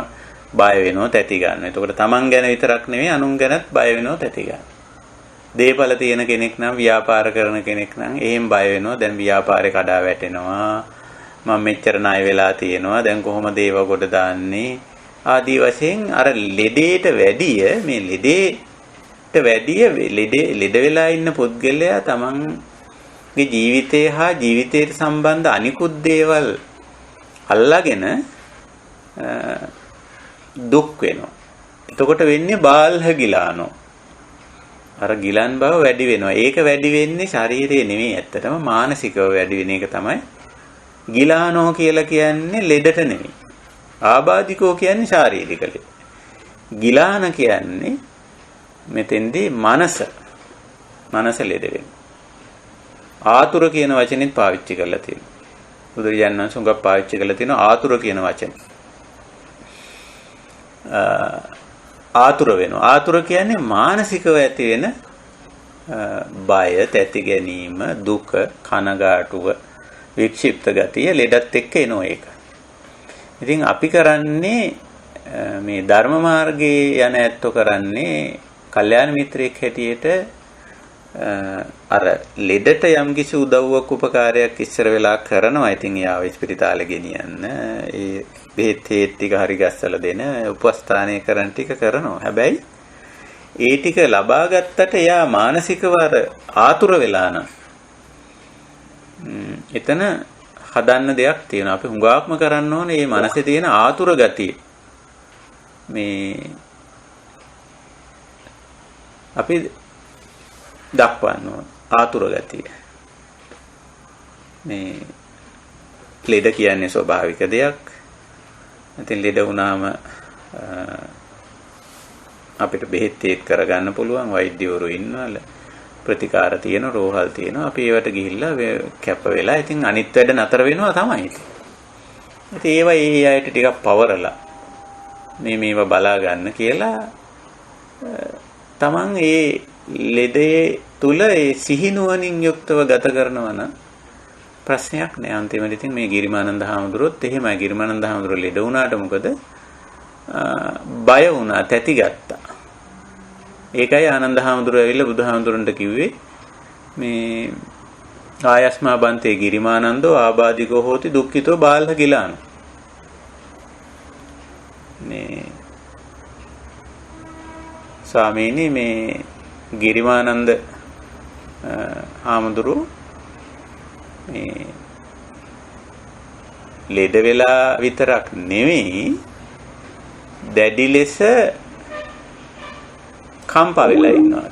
බය වෙනවා, තැති ගන්නවා. එතකොට තමන් ගැන විතරක් නෙවෙයි අනුන් ගැනත් බය වෙනවා, තැති ගන්නවා. දේපල තියෙන කෙනෙක් නම්, ව්‍යාපාර කරන කෙනෙක් නම් එහෙම බය වෙනවා. දැන් ව්‍යාපාරේ කඩා වැටෙනවා. මම මෙච්චර ණය වෙලා තියෙනවා. දැන් කොහොමද ඒව කොට දාන්නේ? ආදී වශයෙන් අර ලෙඩේට වැඩිය මේ ලෙඩ වෙලා ඉන්න පුද්ගලයා තමන්ගේ ජීවිතය හා ජීවිතයට සම්බන්ධ අනිකුත් දේවල් අල්ලාගෙන දුක් වෙනවා. එතකොට වෙන්නේ බාල්හ ගිලානෝ. අර ගිලන් බව වැඩි වෙනවා. ඒක වැඩි වෙන්නේ ශරීරයේ නෙමෙයි, ඇත්තටම මානසිකව වැඩි වෙන එක තමයි ගිලානෝ කියලා කියන්නේ. ලෙඩට නෙමෙයි. ආබාධිකෝ කියන්නේ ශාරීරික ලෙඩ. ගිලාන කියන්නේ මෙතෙන්දී මනස ලෙඩ වෙනවා. ආතුර කියන වචනේත් පාවිච්චි කරලා තියෙනවා. බුදුරජාණන් වහන්සේ උඟක් පාවිච්චි කරලා තියෙනවා ආතුර කියන වචනේ. ආතුර වෙනවා. ආතුර කියන්නේ මානසිකව ඇති වෙන බය, තැති ගැනීම, දුක, කනගාටුව, වික්ෂිප්ත ගතිය ලෙඩත් එක්ක එනවා ඒක. ඉතින් අපි කරන්නේ මේ ධර්ම මාර්ගයේ යන ඇත්තෝ කරන්නේ කල්යාණ මිත්‍රයෙක් හැටියට අර ලෙඩට යම්කිසි උදව්වක් උපකාරයක් ඉස්සර වෙලා කරනවා. ඉතින් යාව ස්පිරිතාලේ ගෙනියන්න, ඒ බෙහෙත් ටික හරි ගස්සලා දෙන, උපස්ථානය කරන ටික කරනවා. හැබැයි ඒ ටික ලබා ගත්තට එයා මානසිකව අර ආතුර වෙලා නම් එතන හදන්න දෙයක් තියෙනවා. අපි හුඟාක්ම කරන්න ඕනේ මේ මනසේ තියෙන ආතුර ගතිය. මේ අපි දක්වන්න ඕන ආතුර ගතිය. මේ ලෙඩ කියන්නේ ස්වභාවික දෙයක්. ඉතින් ලෙඩ වුණාම අපිට බෙහෙත් එක් කරගන්න පුළුවන්, වෛද්‍යවරු ඉන්නවා, ප්‍රතිකාර තියෙන, රෝහල් තියෙනවා. අපි ඒවට ගිහිල්ලා කැප වෙලා ඉතින් අනිත් වැඩ නතර වෙනවා තමයි. ඉතින් ඒවා ඒ අයට ටිකක් පවරලා මේවා බලා ගන්න කියලා තමන් ඒ ලෙඩේ තුල ඒ සිහිනුවණින් යුක්තව ගත කරනවා නම් ප්‍රශ්නයක් නෑ. අන්තිමට ඉතින් මේ ගිරිමානන්ද හාමුදුරුවොත් එහෙමයි. ගිරිමානන්ද හාමුදුරුවෝ ලෙඩ වුණාට මොකද? බය වුණා, තැති ගත්තා. ඒකයි ආනන්ද හාමුදුරුවෝ ඇවිල්ලා බුදුහාමුදුරන්ට කිව්වේ මේ ආයස්මා බන්තේ ගිරිමානන්දෝ ආබාධිකෝ හෝති දුක්ඛිතෝ බාල්හ ගිලාන. මේ ස්වාමීනි මේ ගිරිමානන්ද හාමුදුරුවෝ මේ ලෙඩ වෙලා විතරක් නෙවෙයි දැඩි ලෙස කම්පා වෙලා ඉන්නවා.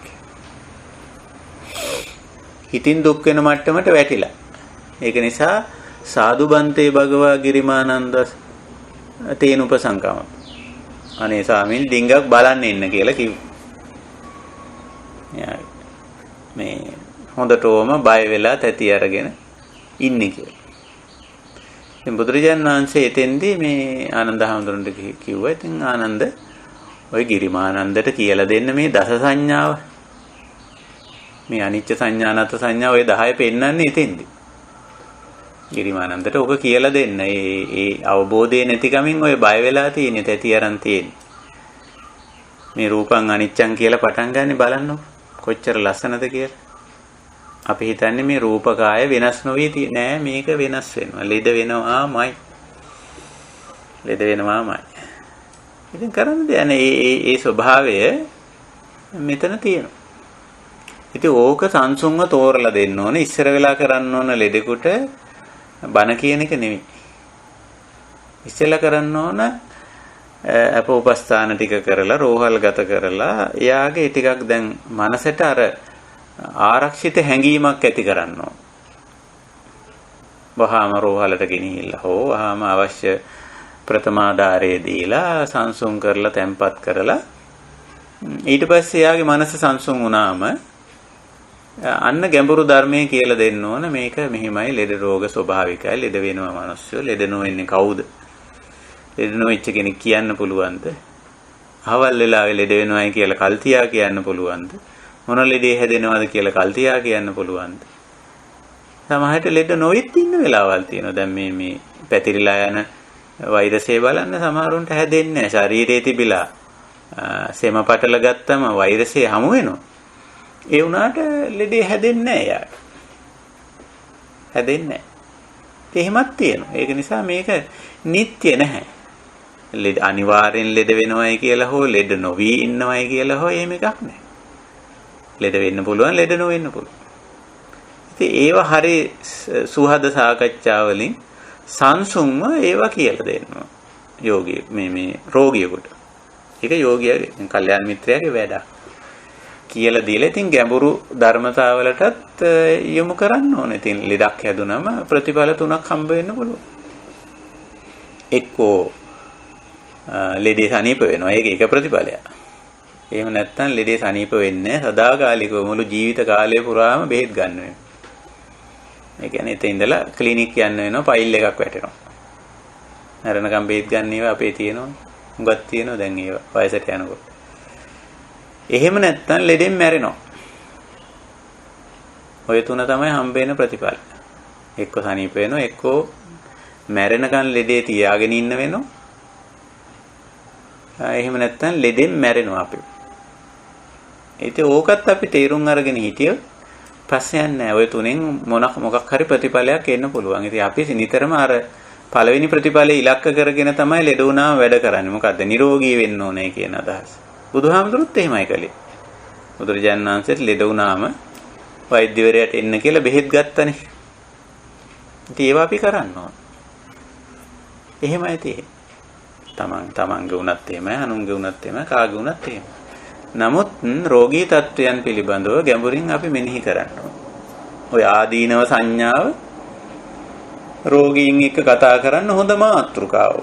හිතින් දුක් වෙන මට්ටමට වැටිලා. ඒක නිසා සාදු බන්තේ භගවා ගිරිමානන්ද තේන උපසංකම. අනේ ස්වාමීන් ඩිංගක් බලන්න ඉන්න කියලා කිව්වා. මේ හොඳටම බය වෙලා තැති අරගෙන ඉන්නේ කියලා. ඉතින් බුදුරජාණන් වහන්සේ එතෙන්දී මේ ආනන්ද හාමුදුරන්ට කිව්වා ඉතින් ආනන්ද ඔය ගිරිමානන්දට කියලා දෙන්න මේ දස සංඥාව. මේ අනිච්ච සංඥා අනාත්ම සංඥා ඔය 10 පෙන්නන්නේ එතෙන්දී. ගිරිමානන්දට ඔක කියලා දෙන්න. ඒ අවබෝධය නැතිකමින් ඔය බය වෙලා තියෙන්නේ තැති අරන් තියෙන්නේ. මේ රූපං අනිච්චං කියලා පටන් ගන්න බලන්න කොච්චර ලස්සනද කියලා. අපි හිතන්නේ මේ රූපකාය වෙනස් නොවී නෑ මේක වෙනස් වෙනවා. ලෙඩ වෙනවාමයි. ලෙඩ වෙනවාමයි. ඉතින් කරන්න දෙයක් නෑ. ඒ ස්වභාවය මෙතන තියෙනවා. ඉතින් ඕක සංසුන්ව තෝරලා දෙන්න ඕනේ. ඉස්සර වෙලා කරන්න ඕන ලෙඩෙකුට බන කියන එක නෙමෙයි. ඉස්සෙල්ලා කරන්න ඕන අප උපස්ථාන ටික කරලා රෝහල් ගත කරලා එයාගේ ටිකක් දැන් මනසට අර ආරක්ෂිත හැඟීමක් ඇති කරන්න ඕන. වහාම රෝහලට ගෙනිහිල්ලා හෝ වහාම අවශ්‍ය ප්‍රථමාධාරය දීලා සංසුන් කරලා තැම්පත් කරලා ඊට පස්සේ එයාගේ මනස සංසුන් වුණාම අන්න ගැඹුරු ධර්මයේ කියලා දෙන්න ඕන මේක මෙහිමයි ලෙඩ රෝග ස්වභාවිකයි ලෙඩ වෙනවා මිනිස්සු ලෙඩ නොවෙන්නේ කවුද ලෙඩ නොවෙච්ච කෙනෙක් කියන්න පුළුවන්ද අහවල් වෙලාවේ ලෙඩ වෙනවයි කියලා කල්තියා කියන්න පුළුවන්ද මොන ලෙඩේ හැදෙනවද කියලා කල්තියා කියන්න පුළුවන්ද සමහරට ලෙඩ නොවෙත් ඉන්න වෙලාවල් තියෙනවා දැන් මේ පැතිරිලා යන වෛරසය බලන්න සමහරුන්ට හැදෙන්නේ නැහැ ශරීරයේ තිබිලා සෙම පටල ගත්තම වෛරසය හමු වෙනවා ඒ වුණාට ලෙඩේ හැදෙන්නේ නැහැ යාට. හැදෙන්නේ නැහැ. එහෙමත් තියෙනවා. ඒක නිසා මේක නිත්‍ය නැහැ. ලෙඩ අනිවාර්යෙන් ලෙඩ වෙනවයි කියලා හෝ ලෙඩ නොවි ඉන්නවයි කියලා හෝ එහෙම එකක් නැහැ. ලෙඩ වෙන්න පුළුවන් ලෙඩ නොවෙන්න පුළුවන්. ඉතින් ඒව හරි සුහද සාකච්ඡා වලින් සංසුන්ව ඒවා කියලා දෙන්නවා. යෝගී මේ රෝගියෙකුට. ඒක යෝගියාගේ කල්යාණ මිත්‍රයාගේ වැඩක්. කියලා දීලා ඉතින් ගැඹුරු ධර්මතාවලටත් යොමු කරන්න ඕනේ. ඉතින් ලෙඩක් හැදුනම ප්‍රතිඵල තුනක් හම්බ වෙන්න පුළුවන්. එක්කෝ ලෙඩේ සනීප වෙනවා. ඒක එක ප්‍රතිඵලයක්. එහෙම නැත්නම් ලෙඩේ සනීප වෙන්නේ සදාකාලිකව මුළු ජීවිත කාලය පුරාම බෙහෙත් ගන්න වෙනවා. ඒ කියන්නේ එතන ඉඳලා ක්ලිනික් යන්න වෙනවා ෆයිල් එකක් වැටෙනවා. මරණකම් බෙහෙත් ගන්න ඒවා අපේ තියෙනවා. හුඟක් තියෙනවා දැන් ඒවා වයසට යනකොට. එහෙම නැත්නම් ලෙඩෙන් මැරෙනවා. ඔය තුන තමයි හම්බෙන ප්‍රතිඵල. එක්ක සනීප වෙනවා, එක්ක මැරෙනකන් ලෙඩේ තියාගෙන ඉන්න වෙනවා. එහෙම නැත්නම් ලෙඩෙන් මැරෙනවා අපි. ඒත් ඕකත් අපි තේරුම් අරගෙන හිටියොත් ප්‍රශ්නයක් නැහැ. ඔය තුනෙන් මොකක් හරි ප්‍රතිඵලයක් එන්න පුළුවන්. ඉතින් අපි නිතරම අර පළවෙනි ප්‍රතිඵලේ ඉලක්ක කරගෙන තමයි ලෙඩ වුණාම වැඩ කරන්නේ. මොකද්ද? නිරෝගී වෙන්න ඕනේ කියන අදහස. බුදුහාමුදුරුත් එහෙමයි කළේ. බුදුරජාණන් වහන්සේට ලෙඩ වුණාම වෛද්‍යවරයාට එන්න කියලා බෙහෙත් ගත්තනේ. ඉතින් ඒවා අපි කරන්න ඕන. එහෙමයි තියෙන්නේ. තමන්ගේ උනත් එහෙමයි, අනුන්ගේ උනත් එහෙමයි, කාගේ උනත් එහෙමයි. නමුත් රෝගී තත්වයන් පිළිබඳව ගැඹුරින් අපි මෙනෙහි කරන්න ඕන. ඔය ආදීනව සංඥාව රෝගීන් එක්ක කතා කරන්න හොඳ මාතෘකාව.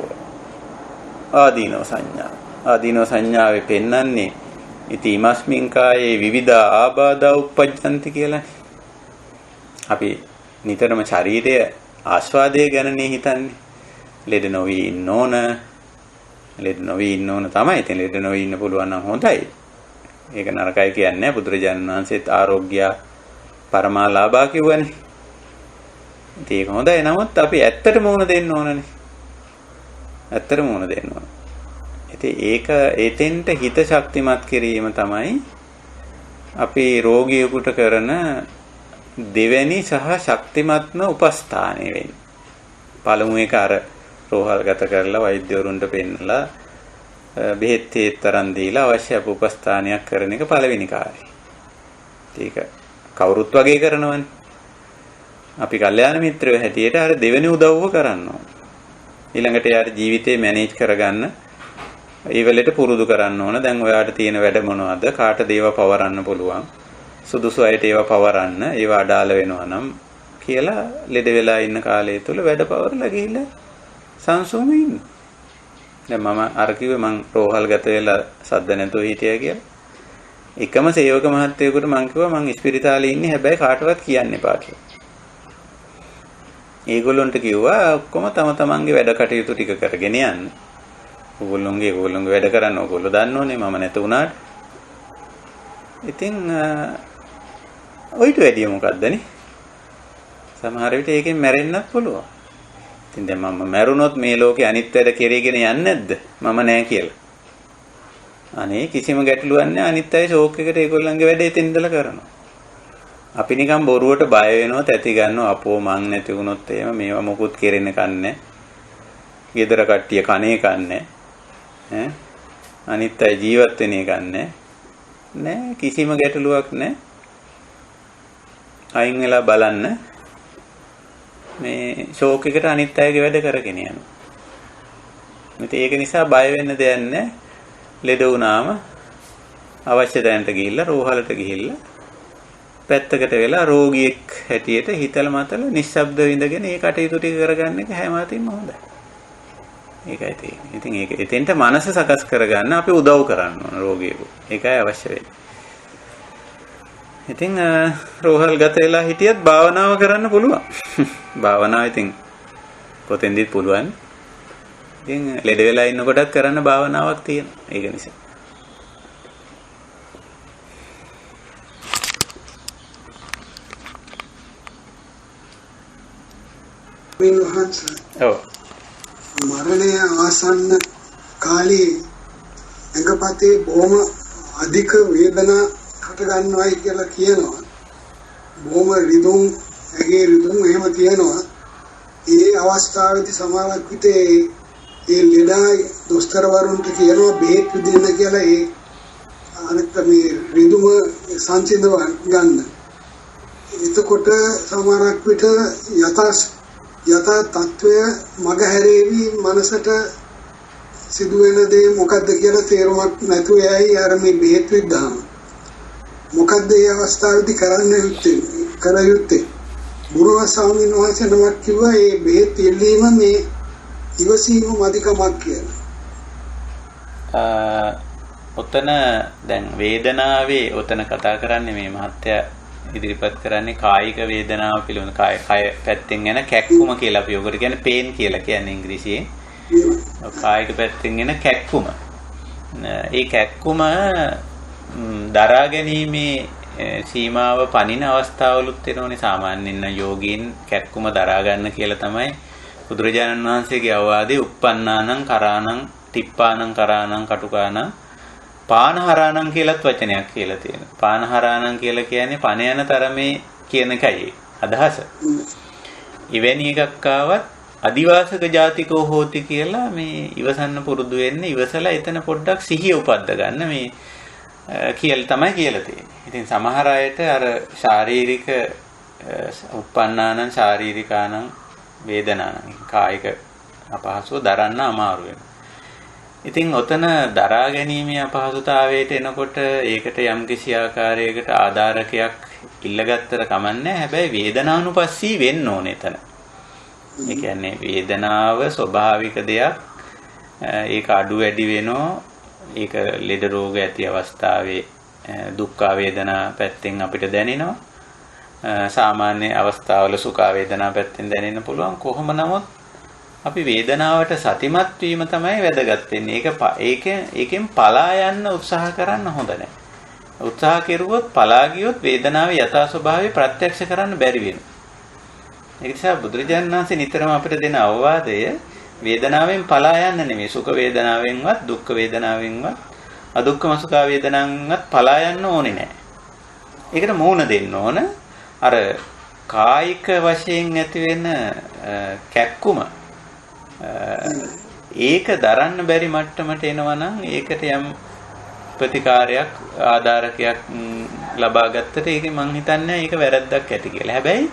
ආදීනව සංඥාව. ආදීනව සංඥාවේ පෙන්වන්නේ ඉතිමස්මින් කායේ විවිධ ආබාධා උප්පජ්ජන්ති කියලා. අපි නිතරම ශරීරයේ ආස්වාදයේ ගැනනේ හිතන්නේ. ලෙඩ නොවි ඉන්න ඕන. ලෙඩ නොවි ඉන්න ඕන තමයි. ඉතින් ලෙඩ නොවි ඉන්න පුළුවන් නම් හොඳයි. ඒක නරකයි කියන්නේ බුදුරජාණන් වහන්සේත් ආරෝග්‍ය පරමාලාභා කිව්වනේ. ඉතින් ඒක හොඳයි. නමුත් අපි ඇත්තටම උන දෙන්න ඕනනේ. ඇත්තටම උන දෙන්න ඕන. ඉතින් ඒක එතෙන්ට හිත ශක්තිමත් කිරීම තමයි අපි රෝගියෙකුට කරන දෙවැනි සහ ශක්තිමත්ම උපස්ථානය වෙන්නේ. පළමු එක අර රෝහල්ගත කරලා වෛද්‍යවරුන්ට පෙන්නලා බෙහෙත් තරම් දීලා අවශ්‍ය උපස්ථානයක් කරන එක පළවෙනි කාර්යය. ඒක කවුරුත් වගේ කරනවනේ. අපි කල්යාණ මිත්‍රයෝ හැටියට අර දෙවෙනි උදව්ව කරන්න ඕන. ඊළඟට යාර ජීවිතේ මැනේජ් කරගන්න ඒ වෙලෙට පුරුදු කරන්න ඕන. දැන් ඔයාට තියෙන වැඩ මොනවද? කාටද ඒවා පවරන්න පුළුවන්? සුදුසු අයට ඒවා පවරන්න, ඒවා අඩාල වෙනවා නම් කියලා ලෙඩ වෙලා ඉන්න කාලය තුල වැඩ පවරලා ගිහිල්ලා සංසුන්ව ඉන්න. දැන් මම අර කිව්වේ මං රෝහල් ගත වෙලා සද්ද නැතුව හිටියා කියලා. එකම සේවක මහත්තයෙකුට මං කිව්වා මං ඉස්පිරිතාලේ ඉන්නේ හැබැයි කාටවත් කියන්න එපා කියලා. ඒගොල්ලන්ට කිව්වා ඔක්කොම තම තමන්ගේ වැඩ කටයුතු ටික කරගෙන යන්න. ඕගොල්ලෝගේ වැඩ කරන්න ඕගොල්ලෝ දන්නෝනේ මම නැත උනාට. ඉතින් ඔයිට වැඩිය මොකද්දනේ? සමහර විට ඒකෙන් මැරෙන්නත් පුළුවන්. ඉතින් දැන් මම මැරුණොත් මේ ලෝකේ අනිත් වැඩ කෙරීගෙන යන්නේ නැද්ද? මම නෑ කියලා. අනේ කිසිම ගැටලුවක් නෑ අනිත් අය ෂෝක් එකට ඒගොල්ලන්ගේ වැඩ එතෙන් ඉඳලා කරනවා. අපි නිකන් බොරුවට බය වෙනවා තැති ගන්නවා අපෝ මං නැති වුණොත් එහෙම මේවා මොකුත් කෙරෙන්න කන්නේ. ගෙදර කට්ටිය කනේ කන්නේ. ඈ අනිත් අය ජීවත් වෙන්නේ කන්නේ. නෑ කිසිම ගැටලුවක් නෑ. අයින් වෙලා බලන්න මේ ෂෝක් එකට අනිත් අයගේ වැඩ කරගෙන යනවා. ඉතින් ඒක නිසා බය වෙන්න දෙයක් නෑ. ලෙඩ වුණාම අවශ්‍ය තැනට ගිහිල්ලා රෝහලට ගිහිල්ලා පැත්තකට වෙලා රෝගියෙක් හැටියට හිතල මතල නිශ්ශබ්ද විඳගෙන ඒ කටයුතු ටික කරගන්න එක හැම අතින්ම හොඳයි. ඒකයි තියෙන්නේ. ඉතින් ඒක එතෙන්ට මනස සකස් කරගන්න අපි උදව් කරන්න ඕන රෝගියෙකු. ඒකයි අවශ්‍ය වෙන්නේ. ඉතින් රෝහල් ගත වෙලා හිටියත් භාවනාව කරන්න පුළුවන්. භාවනාව ඉතින් පොතෙන්දිත් පුළුවන්. ඉතින් ලෙඩ වෙලා ඉන්නකොටත් කරන්න භාවනාවක් තියෙනවා. ඒක නිසා. ඔව්. මරණය ආසන්න කාලේ ඇඟපතේ බොහොම අධික වේදනා හට ගන්නවායි කියලා කියනවා. බොහොම රිදුම් ඇගේ රිදුම් එහෙම කියනවා. ඒ අවස්ථාවේදී සමහරක් විට ඒ ලෙඩා දොස්තරවරුන්ට කියනවා බෙහෙත් දෙන්න කියලා ඒ අනිත් මේ රිදුම සංසිඳව ගන්න. එතකොට සමහරක් විට යථා තත්වය මගහැරේවි මනසට සිදුවෙන දේ මොකද්ද කියලා තේරුමක් නැතුව යයි අර මේ බෙහෙත් විද්දාම. මොකද්ද මේ අවස්ථාවේදී කර යුත්තේ? බුරුව ස්වාමීන් වහන්සේ නමක් කිව්වා මේ බෙහෙත් ඉල්ලීම මේ ඉවසීම මදිකමක් කියලා. ඔතන දැන් වේදනාවේ ඔතන කතා කරන්නේ මේ මහත්තයා ඉදිරිපත් කරන්නේ කායික වේදනාව පිළිබඳ කය පැත්තෙන් එන කැක්කුම කියලා අපි ඔකට කියන්නේ පේන් කියලා කියන්නේ ඉංග්‍රීසියෙන්. කායික පැත්තෙන් එන කැක්කුම. ඒ කැක්කුම දරා ගැනීමේ සීමාව පනින අවස්ථාවලුත් වෙනෝනේ සාමාන්‍යයෙන් යෝගීන් කැක්කුම දරා ගන්න කියලා තමයි බුදුරජාණන් වහන්සේගේ අවවාදේ uppannānaṁ karānaṁ tippānaṁ karānaṁ katukāraṇaṁ පානහරාණං කියලාත් වචනයක් කියලා තියෙනවා. පානහරාණං කියලා කියන්නේ පණ යන තරමේ කියන එකයි අදහස. ඉවැනි එකක් ආවත් අදිවාසක ජාතිකෝ හෝති කියලා මේ ඉවසන්න පුරුදු වෙන්න ඉවසලා එතන පොඩ්ඩක් සිහිය උපද්ද ගන්න මේ කියලා තමයි කියලා තියෙන්නේ. ඉතින් සමහර අයට අර ශාරීරික uppannānaṁ ශාරීරිකාණං වේදනාණං කායික අපහසුව දරන්න අමාරු වෙනවා. ඉතින් ඔතන දරා ගැනීමේ අපහසුතාවයට එනකොට ඒකට යම්කිසි ආකාරයකට ආධාරකයක් ඉල්ලගත්තට කමන්නේ. හැබැයි වේදනානුපස්සී වෙන්න ඕනේ එතන. ඒ කියන්නේ වේදනාව ස්වභාවික දෙයක්. ඒක අඩු වැඩි වෙනවා. ඒක ලෙඩ රෝග ඇති අවස්ථාවේ දුක්ඛ වේදනා පැත්තෙන් අපිට දැනෙනවා. සාමාන්‍ය අවස්ථාවල සුඛ වේදනා පැත්තෙන් දැනෙන්න පුළුවන්. කොහොම නමුත් අපි වේදනාවට සතිමත් වීම තමයි වැදගත් වෙන්නේ. ඒකෙන් පලා යන්න උත්සාහ කරන්න හොඳ නැහැ. උත්සාහ කෙරුවොත් පලා ගියොත් වේදනාවේ යථා ස්වභාවය ප්‍රත්‍යක්ෂ කරන්න බැරි වෙනවා. ඒ නිසා බුදුරජාණන් වහන්සේ නිතරම අපිට දෙන අවවාදය වේදනාවෙන් පලා යන්න නෙමෙයි. සුඛ වේදනාවෙන්වත් දුක්ඛ වේදනාවෙන්වත් අදුක්ඛම සුඛ වේදනාවෙන්වත් පලා යන්න ඕනේ නැහැ. ඒකට මූණ දෙන්න ඕන. අර කායික වශයෙන් ඇති වෙන කැක්කුම ඒක දරන්න බැරි මට්ටමට එනවා නම් ඒකට යම් ප්‍රතිකාරයක් ආධාරකයක් ලබා ගත්තට ඒක මං හිතන්නේ ඒක වැරද්දක් ඇති කියලා. හැබැයි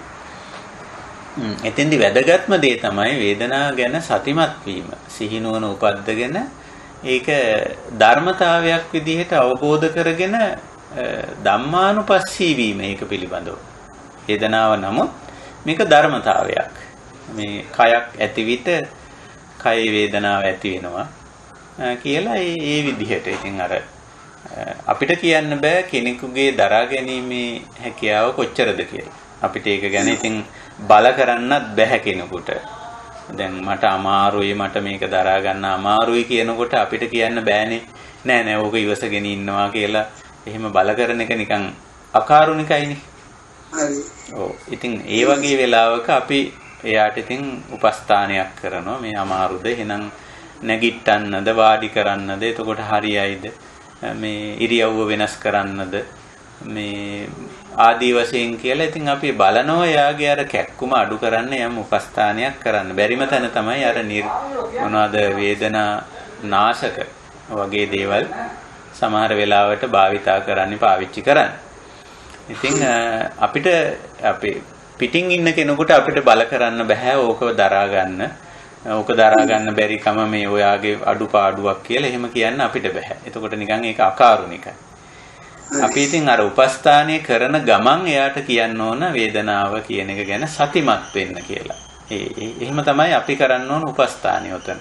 එතෙන්දි වැදගත්ම දේ තමයි වේදනාව ගැන සතිමත් වීම. සිහිනුවන උපද්දගෙන ඒක ධර්මතාවයක් විදිහට අවබෝධ කරගෙන ධම්මානුපස්සී වීම ඒක පිළිබඳව. වේදනාව නමුත් මේක ධර්මතාවයක්. මේ කයක් ඇති විට කය වේදනාව ඇති වෙනවා කියලා ඒ විදිහට. ඉතින් අර අපිට කියන්න බෑ කෙනෙකුගේ දරා ගැනීමේ හැකියාව කොච්චරද කියලා. අපිට ඒක ගැන ඉතින් බල කරන්නත් බෑ කෙනෙකුට. දැන් මට අමාරුයි මට මේක දරා ගන්න අමාරුයි කියනකොට අපිට කියන්න බෑනේ නෑ ඕක ඉවසගෙන ඉන්නවා කියලා. එහෙම බල කරන එක නිකන් අකාරුණිකයිනේ. හරි. ඔව්. ඉතින් ඒ වගේ වෙලාවක අපි එයාට ඉතින් උපස්ථානයක් කරනවා. මේ අමාරුද එහෙනම් නැගිට්ටන්නද වාඩි කරන්නද එතකොට හරියයිද මේ ඉරියව්ව වෙනස් කරන්නද මේ ආදී වශයෙන් කියලා ඉතින් අපි බලනවා එයාගේ අර කැක්කුම අඩු කරන්න යම් උපස්ථානයක් කරන්න. බැරිම තැන තමයි අර මොනවාද වේදනා නාශක වගේ දේවල් සමහර වෙලාවට භාවිතා කරන්න පාවිච්චි කරන්න. ඉතින් අපිට අපි පිටින් ඉන්න කෙනෙකුට අපිට බල කරන්න බෑ ඕක දරා ගන්න. ඕක දරා ගන්න බැරි කම මේ ඔයාගේ අඩුපාඩුවක් කියලා එහෙම කියන්න අපිට බෑ. එතකොට නිකන් ඒක අකාරුණිකයි. අපි ඉතින් අර උපස්ථානය කරන ගමන් එයාට කියන්න ඕන වේදනාව කියන එක ගැන සතිමත් වෙන්න කියලා. එහෙම තමයි අපි කරන්න ඕන උපස්ථානය උතන.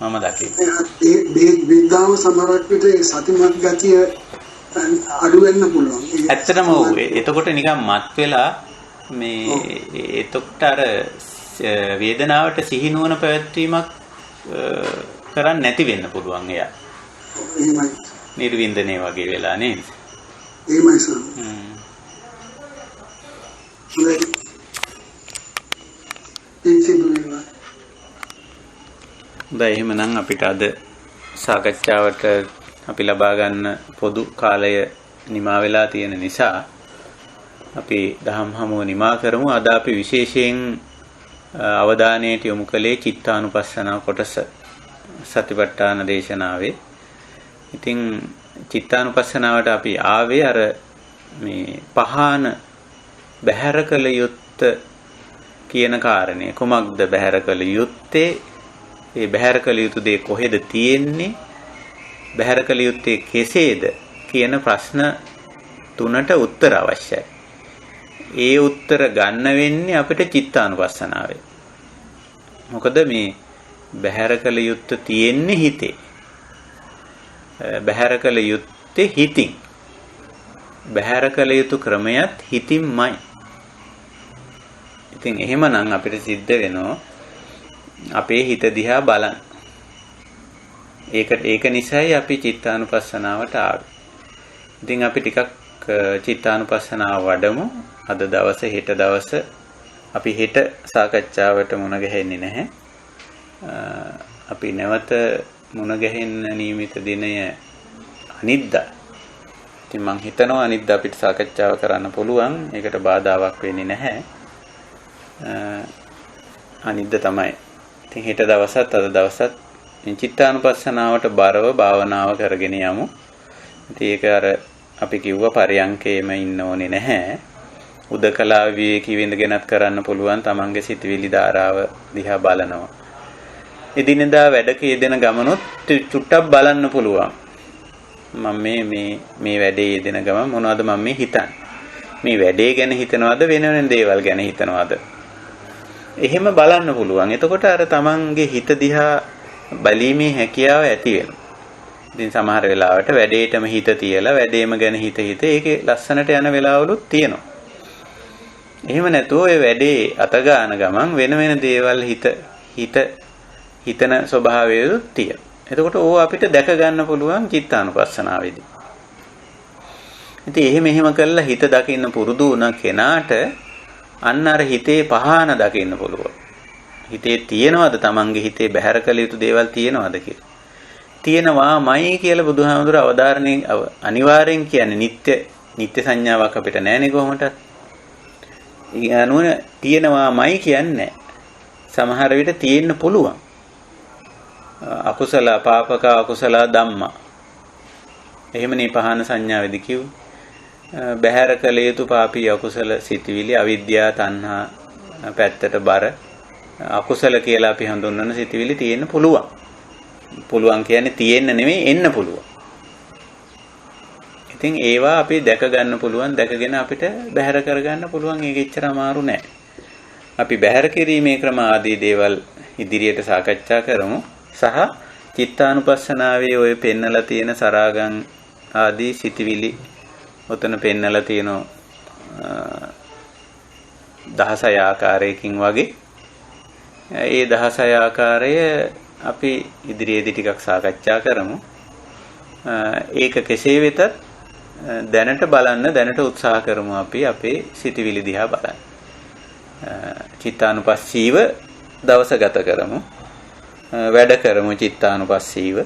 මම දකින්නේ. ඒ විද්‍යාව සමහරක් විට සතිමත් ගතිය අඩු වෙන්න පුළුවන්. ඇත්තටම ඔව්. එතකොට නිකන් මත් වෙලා මේ එතකොට අර වේදනාවට සිහිනුවන පැවැත්වීමක් කරන්නේ නැති වෙන්න පුළුවන් එයා. එහෙමයි. නිර්වින්දනය වගේ වෙලා නේද? එහෙමයි සර්. හොඳයි එහෙමනම් අපිට අද සාකච්ඡාවට අපි ලබා ගන්න පොදු කාලය නිමා වෙලා තියෙන නිසා අපි දහම් හමුව නිමා කරමු. අද අපි විශේෂයෙන් අවධානයට යොමු කළේ චිත්තානුපස්සනා කොටස සතිපට්ඨාන දේශනාවේ. ඉතින් චිත්තානුපස්සනාවට අපි ආවේ අර මේ පහන බැහැර කළ යුත්ත කියන කාරණේ. කොමක්ද බැහැර කළ යුත්තේ? ඒ බැහැර කළ යුතු දේ කොහෙද තියෙන්නේ? බැහැර කළ යුත්තේ කෙසේද කියන ප්‍රශ්න තුනට උත්තර අවශ්‍යයි. ඒ උත්තර ගන්න වෙන්නේ අපිට චිත්තානුපස්සනාවේ. මොකද මේ බැහැර කළ යුත්ත තියෙන්නේ හිතේ. බැහැර කළ යුත්තේ හිතින්. බැහැර කළ යුතු ක්‍රමයක් හිතින්මයි. ඉතින් එහෙමනම් අපිට සිද්ධ වෙනවා අපේ හිත දිහා බලන්න. ඒක නිසායි අපි චිත්තානුපස්සනාවට ආවේ. ඉතින් අපි ටිකක් චිත්තානුපස්සනාව වඩමු. අද දවසේ හෙට දවසේ අපි හෙට සාකච්ඡාවට මුණ ගැහෙන්නේ නැහැ. අපි නැවත මුණ ගැහෙන්න නියමිත දිනය අනිද්දා. ඉතින් මම හිතනවා අනිද්දා අපිට සාකච්ඡාව කරන්න පුළුවන්. ඒකට බාධාවක් වෙන්නේ නැහැ. අනිද්දා තමයි. ඉතින් හෙට දවසත් අද දවසත් චිත්තානුපස්සනාවට බරව භාවනාව කරගෙන යමු. ඉතින් ඒක අර අපි කිව්වා පරයන්කේම ඉන්න ඕනේ නැහැ. උදකලා විවේකී වෙඳගෙනත් කරන්න පුළුවන්. තමන්ගේ සිතවිලි ධාරාව දිහා බලනවා. එදිනෙදා වැඩක යෙදෙන ගමනොත් චුට්ටක් බලන්න පුළුවන්. මම මේ වැඩේ යෙදෙන ගමන් මොනවද මම මේ හිතන්නේ? මේ වැඩේ ගැන හිතනවද වෙන වෙන දේවල් ගැන හිතනවද? එහෙම බලන්න පුළුවන්. එතකොට අර තමන්ගේ හිත දිහා බැලීමේ හැකියාව ඇති වෙනවා. ඉතින් සමහර වෙලාවට වැඩේටම හිත තියලා වැඩේම ගැන හිත ඒකේ ලස්සනට යන වෙලාවලුත් තියෙනවා. එහෙම නැතුව ඔය වැඩේ අත ගන්න ගමන් වෙන වෙන දේවල් හිතන ස්වභාවයලුත් තියෙනවා. එතකොට ඕව අපිට දැක ගන්න පුළුවන් චිත්තානුපස්සනාවේදී. ඉතින් එහෙම කළා හිත දකින්න පුරුදු වුණ කෙනාට අන්න අර හිතේ පහන දකින්න පුළුවන්. හිතේ තියෙනවද තමන්ගේ හිතේ බැහැර කළ යුතු දේවල් තියෙනවද කියලා. තියෙනවාමයි කියලා බුදුහාමුදුර අවධාරණයෙන් අනිවාර්යෙන් කියන්නේ නිත්‍ය සංඥාවක් අපිට නැහැනේ කොහොමද? ඊයනුව තියෙනවාමයි කියන්නේ සමහර විට තියෙන්න පුළුවන්. අකුසල පාපක අකුසල ධම්මා. එහෙමනේ පහන සංඥාවේදී කිව්වේ. බැහැර කළ යුතු පාපී අකුසල සිටිවිලි අවිද්‍යාව තණ්හා පැත්තට බර අකුසල කියලා අපි හඳුන්වන සිටිවිලි තියෙන්න පුළුවන්. පුළුවන් කියන්නේ තියෙන්න නෙමෙයි එන්න පුළුවන්. ඉතින් ඒවා අපි දැක ගන්න පුළුවන්. දැකගෙන අපිට බැහැර කර ගන්න පුළුවන්. ඒක එච්චර අමාරු නෑ. අපි බැහැර කිරීමේ ක්‍රම ආදී දේවල් ඉදිරියට සාකච්ඡා කරමු. සහ චිත්තානුපස්සනාවේ ඔය පෙන්නලා තියෙන සරාගම් ආදී සිතිවිලි උතන පෙන්නලා තියෙනවා 16 ආකාරයකින් වගේ. ඒ 16 ආකාරය අපි ඉදිරියේදී ටිකක් සාකච්ඡා කරමු. ඒක කෙසේ වෙතත් දැනට දැනට උත්සාහ කරමු අපි අපේ සිතිවිලි දිහා බලන්න. චිත්තානුපස්සීව දවස ගත කරමු. වැඩ කරමු චිත්තානුපස්සීව.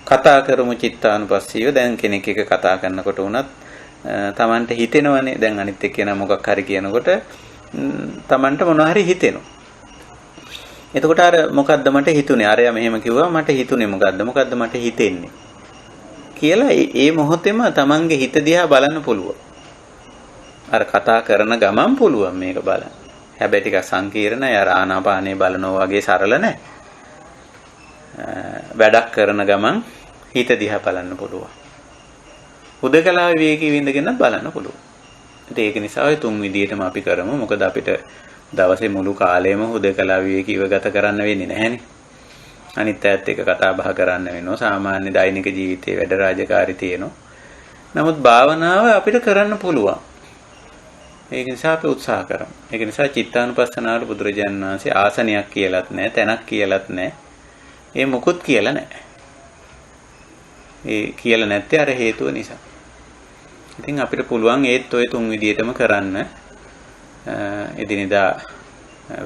කතා කරමු චිත්තානුපස්සීව. දැන් කෙනෙක් එක කතා කරනකොට උනත් Tamanට හිතෙනවනේ. දැන් අනිත් එක්කෙනා මොකක් හරි කියනකොට Tamanට මොනවා හරි හිතෙනවා. එතකොට අර මොකද්ද මට හිතුනේ? අරයා මෙහෙම කිව්වා මට හිතුනේ මොකද්ද? මොකද්ද මට හිතෙන්නේ? කියලා ඒ මොහොතේම Tamanගේ හිත දිහා බලන්න පුළුවන්. අර කතා කරන ගමන් පුළුවන් මේක බලන්න. හැබැයි ටිකක් සංකීර්ණයි. අර ආනාපානේ බලනවා වගේ සරල නැහැ. වැඩක් කරන ගමන් හිත දිහා බලන්න පුළුවන්. හුදකලා විවේකී විඳගෙන බලන්න පුළුවන්. ඒක නිසා ඔය තුන් විදියටම අපි කරමු. මොකද අපිට දවසේ මුළු කාලයම හුදකලා විවේකීව ගත කරන්න වෙන්නේ නැහැනේ. අනිත් ඇත්ත එක කතා බහ කරන්න වෙනවා. සාමාන්‍ය දෛනික ජීවිතයේ වැඩ රාජකාරී තියෙනවා. නමුත් භාවනාව අපිට කරන්න පුළුවන්. ඒක නිසා අපි උත්සාහ කරමු. ඒක නිසා චිත්තානුපස්සනාවට බුදුරජාණන් වහන්සේ ආසනයක් කියලාත් නැහැ, තැනක් කියලාත් නැහැ. ඒ මොකුත් කියලා නැහැ. ඒ කියලා නැත්තේ අර හේතුව නිසා. ඉතින් අපිට පුළුවන් ඒත් ඔය තුන් විදියටම කරන්න. එදිනෙදා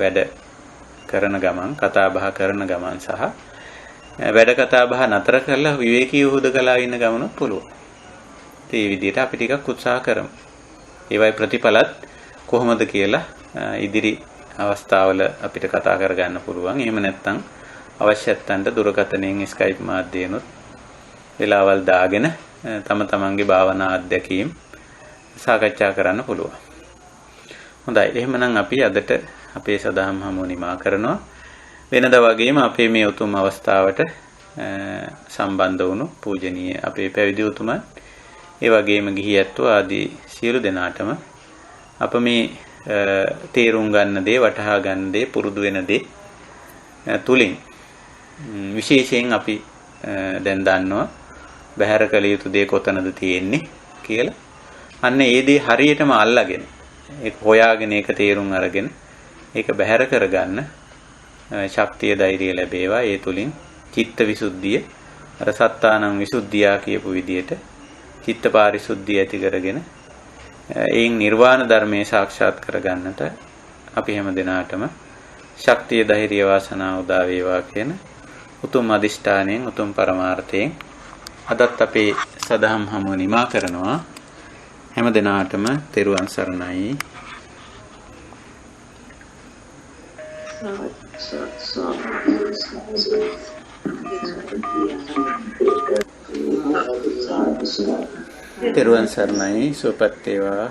වැඩ කරන ගමන්, කතා බහ කරන ගමන් සහ වැඩ කතා බහ නතර කරලා විවේකීව හුදකලා ඉන්න ගමනොත් පුළුවන්. ඒ විදිහට අපි ටිකක් උත්සාහ කරමු. ඒවයි ප්‍රතිඵලත් කොහොමද කියලා ඉදිරි අවස්ථාවල අපිට කතා කරගන්න පුළුවන්. එහෙම නැත්නම් අවශ්‍යත්තන්ට දුරකථනයෙන් Skype මාධ්‍යයෙන්ුත් වෙලාවල් දාගෙන තම තමන්ගේ භාවනා අත්දැකීම් සාකච්ඡා කරන්න පුළුවන්. හොඳයි. එහෙමනම් අපි අදට අපේ සදහම් හමුව නිමා කරනවා. වෙනදා වගේම අපේ මේ උතුම් අවස්ථාවට සම්බන්ධ වුණු පූජනීය අපේ පැවිදි උතුමන්, ඒ වගේම ගිහි ඇත්තෝ ආදී සියලු දෙනාටම අප මේ තේරුම් ගන්න දේ, වටහා ගන්න දේ, පුරුදු වෙන දේ තුලින් විශේෂයෙන් අපි දැන් දන්නවා බහැර කළ යුතු දේ කොතනද තියෙන්නේ කියලා. අන්න ඒ දේ හරියටම අල්ලාගෙන ඒක හොයාගෙන ඒක තේරුම් අරගෙන ඒක බැහැර කරගන්න ශක්තිය ධෛර්යය ලැබේවා. ඒ තුලින් චිත්ත විසුද්ධිය අර සත්තානං විසුද්ධියා කියපු විදිහට චිත්ත පාරිශුද්ධිය ඇති කරගෙන ඒන් නිර්වාණ ධර්මයේ සාක්ෂාත් කරගන්නට අපි හැම දිනාටම ශක්තිය ධෛර්ය වාසනාව උදා වේවා කියන උතුම් අදිෂ්ඨානයෙන්, උතුම් පරමාර්ථයෙන් අදත් අපේ සදහම් හමුව නිමා කරනවා. හැම දිනාටම තෙරුවන් සරණයි. තෙරුවන් සරණයි. සුවපත් වේවා.